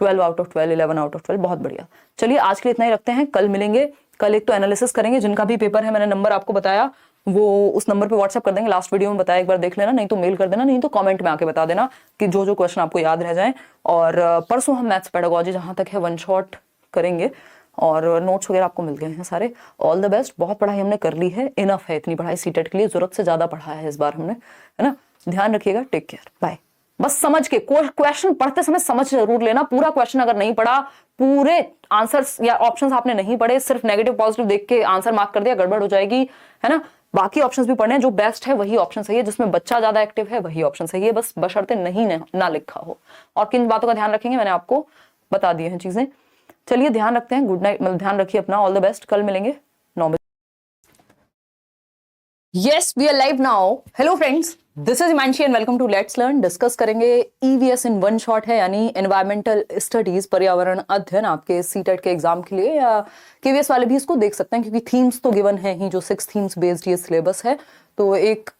12 out of 12, 11 out of 12, बहुत बढ़िया। चलिए आज के लिए इतना ही रखते हैं, कल मिलेंगे। कल एक तो एनालिसिस करेंगे, जिनका भी पेपर है मैंने नंबर आपको बताया वो उस नंबर पे व्हाट्सएप कर देंगे, लास्ट वीडियो में बताया, एक बार देख लेना, नहीं तो मेल कर देना, नहीं तो कमेंट में आके बता देना कि जो जो क्वेश्चन आपको याद रह जाए। और परसों हम मैथ्स पेडागोजी जहां तक है वन शॉट करेंगे, और नोट्स वगैरह आपको मिल गए हैं सारे। ऑल द बेस्ट, बहुत पढ़ाई हमने कर ली है, इनफ है इतनी पढ़ाई, सीटेट के लिए जरूरत से ज्यादा पढ़ा है इस बार हमने, है ना। ध्यान रखिएगा, टेक केयर, बाय। बस समझ के क्वेश्चन पढ़ते समय समझ जरूर लेना, पूरा क्वेश्चन अगर नहीं पढ़ा, पूरे आंसर्स या ऑप्शंस आपने नहीं पढ़े, सिर्फ नेगेटिव पॉजिटिव देख के आंसर मार्क कर दिया, गड़बड़ हो जाएगी, है ना। बाकी ऑप्शंस भी पढ़ने हैं, जो बेस्ट है वही ऑप्शन सही है, जिसमें बच्चा ज्यादा एक्टिव है वही ऑप्शन सही है, बस बशर्ते नहीं ना लिखा हो। और किन बातों का ध्यान रखेंगे मैंने आपको बता दी हैं चीजें। चलिए ध्यान रखते हैं, गुड नाइट, मतलब ध्यान रखिए अपना, ऑल द बेस्ट, कल मिलेंगे 9 बजे। Yes, we are live now. Hello friends, this is Imanshi and welcome to Let's Learn. Discuss करेंगे EVS in one shot है, यानी एनवायरमेंटल स्टडीज, पर्यावरण अध्ययन, आपके सीटेट के एग्जाम के लिए, या KVS वाले भी इसको देख सकते हैं, क्योंकि थीम्स तो गिवन है ही, जो 6 थीम्स बेस्ड ये सिलेबस है, तो एक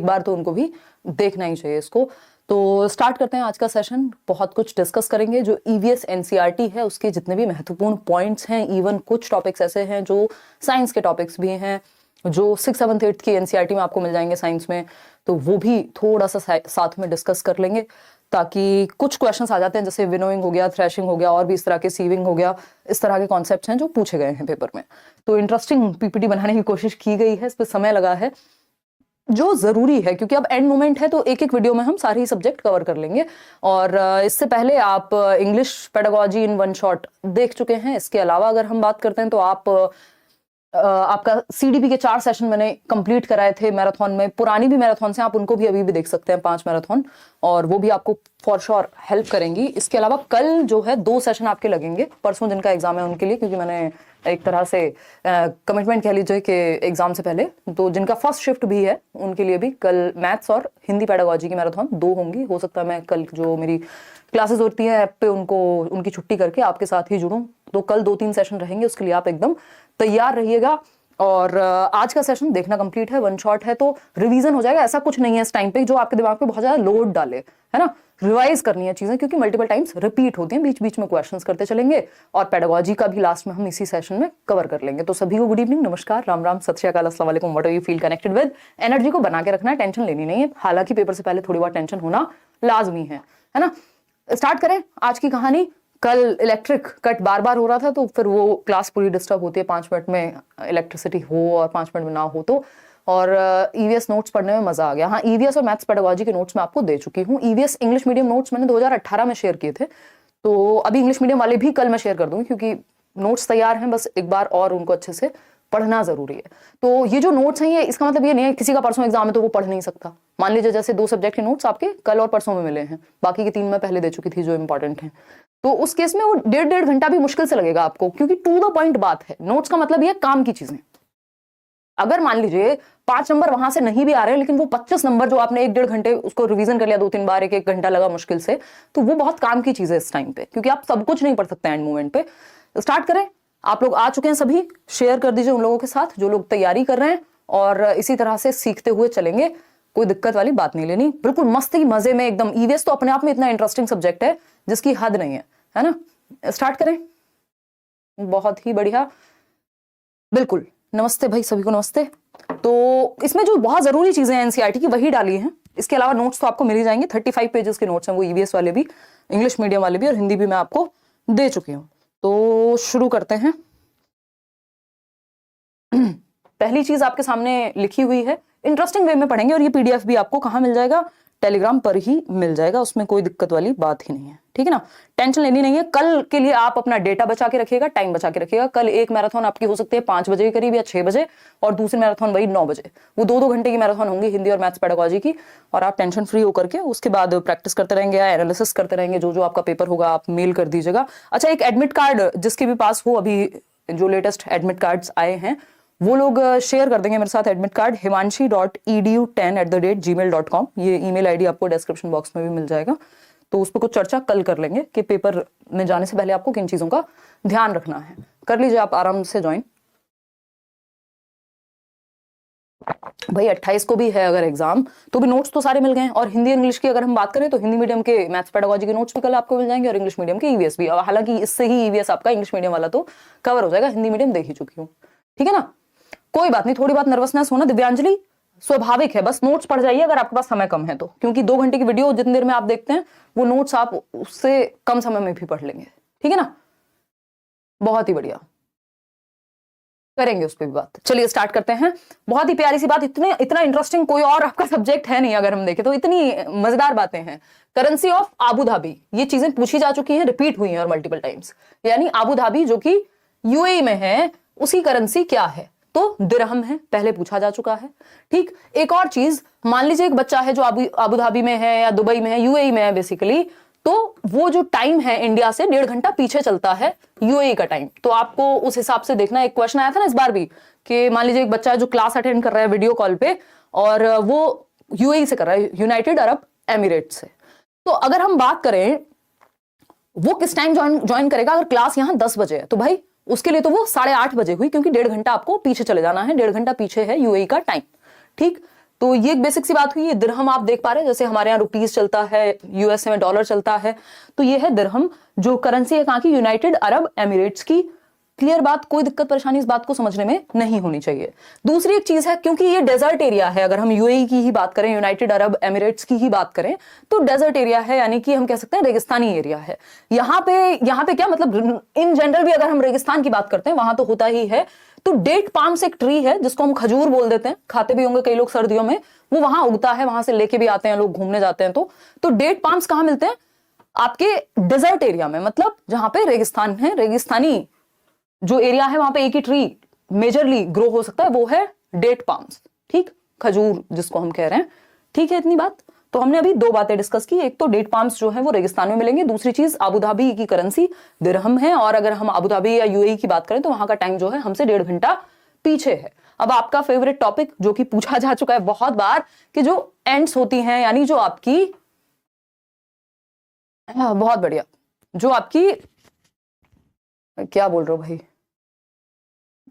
बार तो उनको भी देखना ही चाहिए इसको। तो स्टार्ट करते हैं आज का सेशन। बहुत कुछ डिस्कस करेंगे, जो EVS NCERT है उसके जितने भी महत्वपूर्ण पॉइंट्स हैं, इवन कुछ टॉपिक्स ऐसे हैं जो साइंस के टॉपिक्स भी हैं, जो 6, 7, 8 की NCERT में आपको मिल जाएंगे साइंस में, तो वो भी थोड़ा सा साथ में डिस्कस कर लेंगे, ताकि कुछ क्वेश्चंस आ जाते हैं, जैसे विनोइंग हो गया, थ्रेशिंग हो गया, और भी इस तरह के सीविंग हो गया, इस तरह के कॉन्सेप्ट्स हैं जो पूछे गए हैं पेपर में। तो इंटरेस्टिंग PPT बनाने की कोशिश की गई है, इस पर समय लगा है, जो जरूरी है, क्योंकि अब एंड मोमेंट है, तो एक एक वीडियो में हम सारे ही सब्जेक्ट कवर कर लेंगे। और इससे पहले आप English pedagogy in one shot देख चुके हैं। इसके अलावा अगर हम बात करते हैं तो आपका CDP के 4 सेशन मैंने कंप्लीट कराए थे मैराथन में, पुरानी भी मैराथन से आप उनको भी अभी भी देख सकते हैं, 5 मैराथन, और वो भी आपको फॉर श्योर हेल्प करेंगी। इसके अलावा कल जो है 2 सेशन आपके लगेंगे, परसों जिनका एग्जाम है उनके लिए, क्योंकि मैंने एक तरह से कमिटमेंट कह लीजिए कि एग्जाम से पहले, तो जिनका फर्स्ट शिफ्ट भी है उनके लिए भी कल मैथ्स और हिंदी पेडागोजी की मैराथन 2 होंगी। हो सकता है मैं कल जो मेरी क्लासेस होती है ऐप पे उनकी छुट्टी करके आपके साथ ही जुड़ूं, तो कल 2-3 सेशन रहेंगे, उसके लिए आप एकदम तैयार रहिएगा। और आज का सेशन देखना कंप्लीट है, वन शॉट है, तो रिवीजन हो जाएगा। ऐसा कुछ नहीं है इस टाइम पे जो आपके दिमाग पे बहुत ज्यादा लोड डाले, है ना। रिवाइज करनी है चीजें, क्योंकि मल्टीपल टाइम्स रिपीट होती हैं, बीच बीच में क्वेश्चंस करते चलेंगे, और पेडागोजी का भी लास्ट में हम इसी सेशन में कवर कर लेंगे। तो सभी को गुड इवनिंग, नमस्कार, राम राम, सत श्री अकाल, अस्सलाम वालेकुम, what you feel connected with. Energy को बना के रखना है, टेंशन लेनी नहीं है, हालांकि पेपर से पहले थोड़ी बहुत टेंशन होना लाजमी है ना। स्टार्ट करें आज की कहानी। कल इलेक्ट्रिक कट बार बार हो रहा था, तो फिर वो क्लास पूरी डिस्टर्ब होती है, 5 मिनट में इलेक्ट्रिसिटी हो और 5 मिनट में ना हो तो। और EVS नोट्स पढ़ने में मजा आ गया। हाँ, EVS और मैथ्स पेडागोजी के नोट्स मैं आपको दे चुकी हूँ। EVS इंग्लिश मीडियम नोट्स मैंने 2018 में शेयर किए थे, तो अभी इंग्लिश मीडियम वाले भी कल मैं शेयर कर दूंगी, क्योंकि नोट्स तैयार हैं, बस एक बार और उनको अच्छे से पढ़ना जरूरी है। तो ये जो नोट्स हैं, ये इसका मतलब ये नहीं है किसी का परसों एग्जाम है तो वो पढ़ नहीं सकता। मान लीजिए जैसे 2 सब्जेक्ट के नोट्स आपके कल और परसों में मिले हैं, बाकी के 3 मैं पहले दे चुकी थी जो इंपॉर्टेंट हैं, तो उस केस में वो 1.5 घंटा भी मुश्किल से लगेगा आपको, क्योंकि टू द पॉइंट बात है। नोट्स का मतलब ये काम की चीजें। अगर मान लीजिए 5 नंबर वहां से नहीं भी आ रहे हैं, लेकिन वो 25 नंबर जो आपने 1-1.5 घंटे उसको रिवीजन कर लिया, 2-3 बार 1-1 घंटा लगा मुश्किल से, तो वो बहुत काम की चीज है इस टाइम पे, क्योंकि आप सब कुछ नहीं पढ़ सकते एंड मोमेंट पे। स्टार्ट करें। आप लोग आ चुके हैं सभी, शेयर कर दीजिए उन लोगों के साथ जो लोग तैयारी कर रहे हैं, और इसी तरह से सीखते हुए चलेंगे, कोई दिक्कत वाली बात नहीं लेनी, बिल्कुल मस्ती मजे में एकदम। EVS तो अपने आप में इतना इंटरेस्टिंग सब्जेक्ट है जिसकी हद नहीं है ना। स्टार्ट करें। बहुत ही बढ़िया, बिल्कुल। नमस्ते भाई, सभी को नमस्ते। तो इसमें जो बहुत जरूरी चीजें हैं NCERT की वही डाली हैं, इसके अलावा नोट्स तो आपको मिल ही जाएंगे। 35 पेजेस के नोट्स हैं, वो EVS वाले भी, इंग्लिश मीडियम वाले भी, और हिंदी भी मैं आपको दे चुकी हूँ। तो शुरू करते हैं। पहली चीज आपके सामने लिखी हुई है, इंटरेस्टिंग वे में पढ़ेंगे, और ये PDF भी आपको कहाँ मिल जाएगा, टेलीग्राम पर ही मिल जाएगा, उसमें कोई दिक्कत वाली बात ही नहीं है, ठीक है ना। टेंशन लेनी नहीं है। कल के लिए आप अपना डेटा बचा के रखिएगा, टाइम बचा के रखिएगा। कल एक मैराथन आपकी हो सकती है 5 बजे के करीब या 6 बजे, और दूसरी मैराथन वही 9 बजे। वो 2-2 घंटे की मैराथन होंगी हिंदी और मैथ्स पेडागोजी की, और आप टेंशन फ्री होकर के उसके बाद प्रैक्टिस करते रहेंगे या एनालिसिस करते रहेंगे। जो जो आपका पेपर होगा आप मेल कर दीजिएगा। अच्छा, एक एडमिट कार्ड जिसके भी पास हो, अभी जो लेटेस्ट एडमिट कार्ड्स आए हैं वो लोग शेयर कर देंगे मेरे साथ एडमिट कार्ड, himanshi.edu10@gmail.com। ये ईमेल आईडी आपको डिस्क्रिप्शन बॉक्स में भी मिल जाएगा। तो उस पर कुछ चर्चा कल कर लेंगे कि पेपर में जाने से पहले आपको किन चीजों का ध्यान रखना है। कर लीजिए आप आराम से ज्वाइन। भाई 28 को भी है अगर एग्जाम, तो भी नोट्स तो सारे मिल गए हैं। और हिंदी इंग्लिश की अगर हम बात करें तो हिंदी मीडियम के मैथ्स पेडागोजी के नोट्स भी कल आपको मिल जाएंगे, और इंग्लिश मीडियम के ईवीएस भी। हालांकि इससे ही ईवीएस आपका इंग्लिश मीडियम वाला तो कवर हो जाएगा, हिंदी मीडियम देख ही चुकी हूँ, ठीक है ना। कोई बात नहीं, थोड़ी बात नर्वसनेस होना दिव्यांजलि स्वाभाविक है, बस नोट्स पढ़ जाइए अगर आपके पास समय कम है तो, क्योंकि 2 घंटे की वीडियो जितनी देर में आप देखते हैं वो नोट्स आप उससे कम समय में भी पढ़ लेंगे, ठीक है ना। बहुत ही बढ़िया, करेंगे उस पर भी बात। चलिए स्टार्ट करते हैं। बहुत ही प्यारी सी बात, इतना इंटरेस्टिंग कोई और आपका सब्जेक्ट है नहीं अगर हम देखें तो, इतनी मजेदार बातें हैं। करेंसी ऑफ आबू धाबी, ये चीजें पूछी जा चुकी हैं, रिपीट हुई हैं और मल्टीपल टाइम्स। यानी आबू धाबी जो कि यूएई में है, उसकी करेंसी क्या है, तो दिरहम है, पहले पूछा जा चुका है, ठीक। एक और चीज, मान लीजिए एक बच्चा है जो आबू धाबी में है या दुबई में है, यूएई में है बेसिकली, तो वो जो टाइम है इंडिया से 1.5 घंटा पीछे चलता है यूएई का टाइम। तो आपको उस हिसाब से देखना। एक क्वेश्चन आया था ना इस बार भी कि मान लीजिए एक बच्चा है जो क्लास अटेंड कर रहा है वीडियो कॉल पे, और वो यूएई से कर रहा है, यूनाइटेड अरब एमिरेट से। तो अगर हम बात करें वो किस टाइम ज्वाइन करेगा, अगर क्लास यहां 10 बजे है तो भाई उसके लिए तो वो 8:30 बजे हुई, क्योंकि 1.5 घंटा आपको पीछे चले जाना है, 1.5 घंटा पीछे है यूएई का टाइम, ठीक। तो ये एक बेसिक सी बात हुई। ये दिरहम आप देख पा रहे हैं, जैसे हमारे यहाँ रुपीस चलता है, यूएसए में डॉलर चलता है, तो ये है दिरहम जो करेंसी है कहाँ की, यूनाइटेड अरब एमिरेट्स की। क्लियर बात, कोई दिक्कत परेशानी इस बात को समझने में नहीं होनी चाहिए। दूसरी एक चीज है, क्योंकि ये डेजर्ट एरिया है, अगर हम यूएई की ही बात करें, यूनाइटेड अरब एमिरेट्स की ही बात करें, तो डेजर्ट एरिया है, यानी कि हम कह सकते हैं रेगिस्तानी एरिया है। यहाँ पे क्या मतलब, इन जनरल भी अगर हम रेगिस्तान की बात करते हैं वहां तो होता ही है। तो डेट पाम्स एक ट्री है जिसको हम खजूर बोल देते हैं, खाते भी होंगे कई लोग सर्दियों में, वो वहां उगता है, वहां से लेके भी आते हैं लोग घूमने जाते हैं। तो डेट पाम्स कहां मिलते हैं, आपके डेजर्ट एरिया में, मतलब जहां पे रेगिस्तान है, रेगिस्तानी जो एरिया है वहां पे एक ही ट्री मेजरली ग्रो हो सकता है, वो है डेट पाम्स, ठीक, खजूर जिसको हम कह रहे हैं, ठीक है। इतनी बात तो हमने अभी 2 बातें डिस्कस की। एक तो डेट पाम्स जो है वो रेगिस्तान में मिलेंगे, दूसरी चीज आबू धाबी की करेंसी दिरहम है, और अगर हम आबू धाबी या यूएई की बात करें तो वहां का टाइम जो है हमसे 1.5 घंटा पीछे है। अब आपका फेवरेट टॉपिक जो कि पूछा जा चुका है बहुत बार, कि जो एंड्स होती हैं, यानी जो आपकी, बहुत बढ़िया, जो आपकी क्या बोल रहे हो भाई,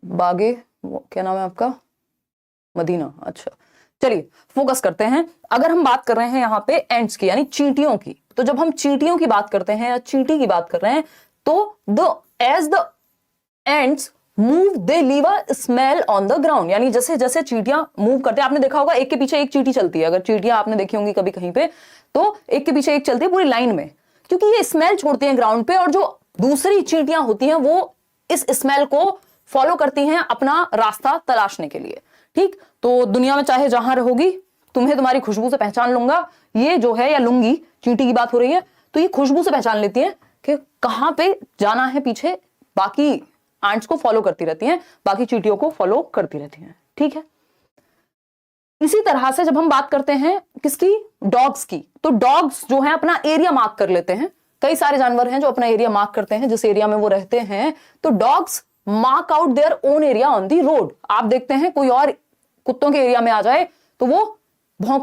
बागे, क्या नाम है आपका, मदीना, अच्छा। चलिए फोकस करते हैं। अगर हम बात कर रहे हैं यहाँ पे एंड्स की, यानी चींटियों की, तो जब हम चींटियों की बात करते हैं या चींटी की बात कर रहे हैं, तो as the ants move they leave a smell on the ground, यानी जैसे जैसे चींटियां मूव करते हैं, आपने देखा होगा एक के पीछे एक चींटी चलती है, अगर चींटियां आपने देखी होंगी कभी कहीं पे, तो एक के पीछे एक चलती है पूरी लाइन में, क्योंकि ये स्मेल छोड़ती हैं ग्राउंड पे, और जो दूसरी चींटियां होती हैं वो इस स्मेल को फॉलो करती हैं अपना रास्ता तलाशने के लिए, ठीक। तो दुनिया में चाहे जहां रहोगी, तुम्हें तुम्हारी खुशबू से पहचान लूंगा, ये जो है, या लूंगी, चींटी की बात हो रही है, तो ये खुशबू से पहचान लेती है कि कहां पे जाना है पीछे, बाकी एंट्स को फॉलो करती रहती हैं, बाकी चींटियों को फॉलो करती रहती हैं, ठीक है। इसी तरह से जब हम बात करते हैं किसकी, डॉग्स की, तो डॉग्स जो है अपना एरिया मार्क कर लेते हैं। कई सारे जानवर हैं जो अपना एरिया मार्क करते हैं, जिस एरिया में वो रहते हैं, तो dogs mark out their own area on the road. आप देखते हैं कोई और कुत्तों के एरिया में आ जाए तो वो भौंकने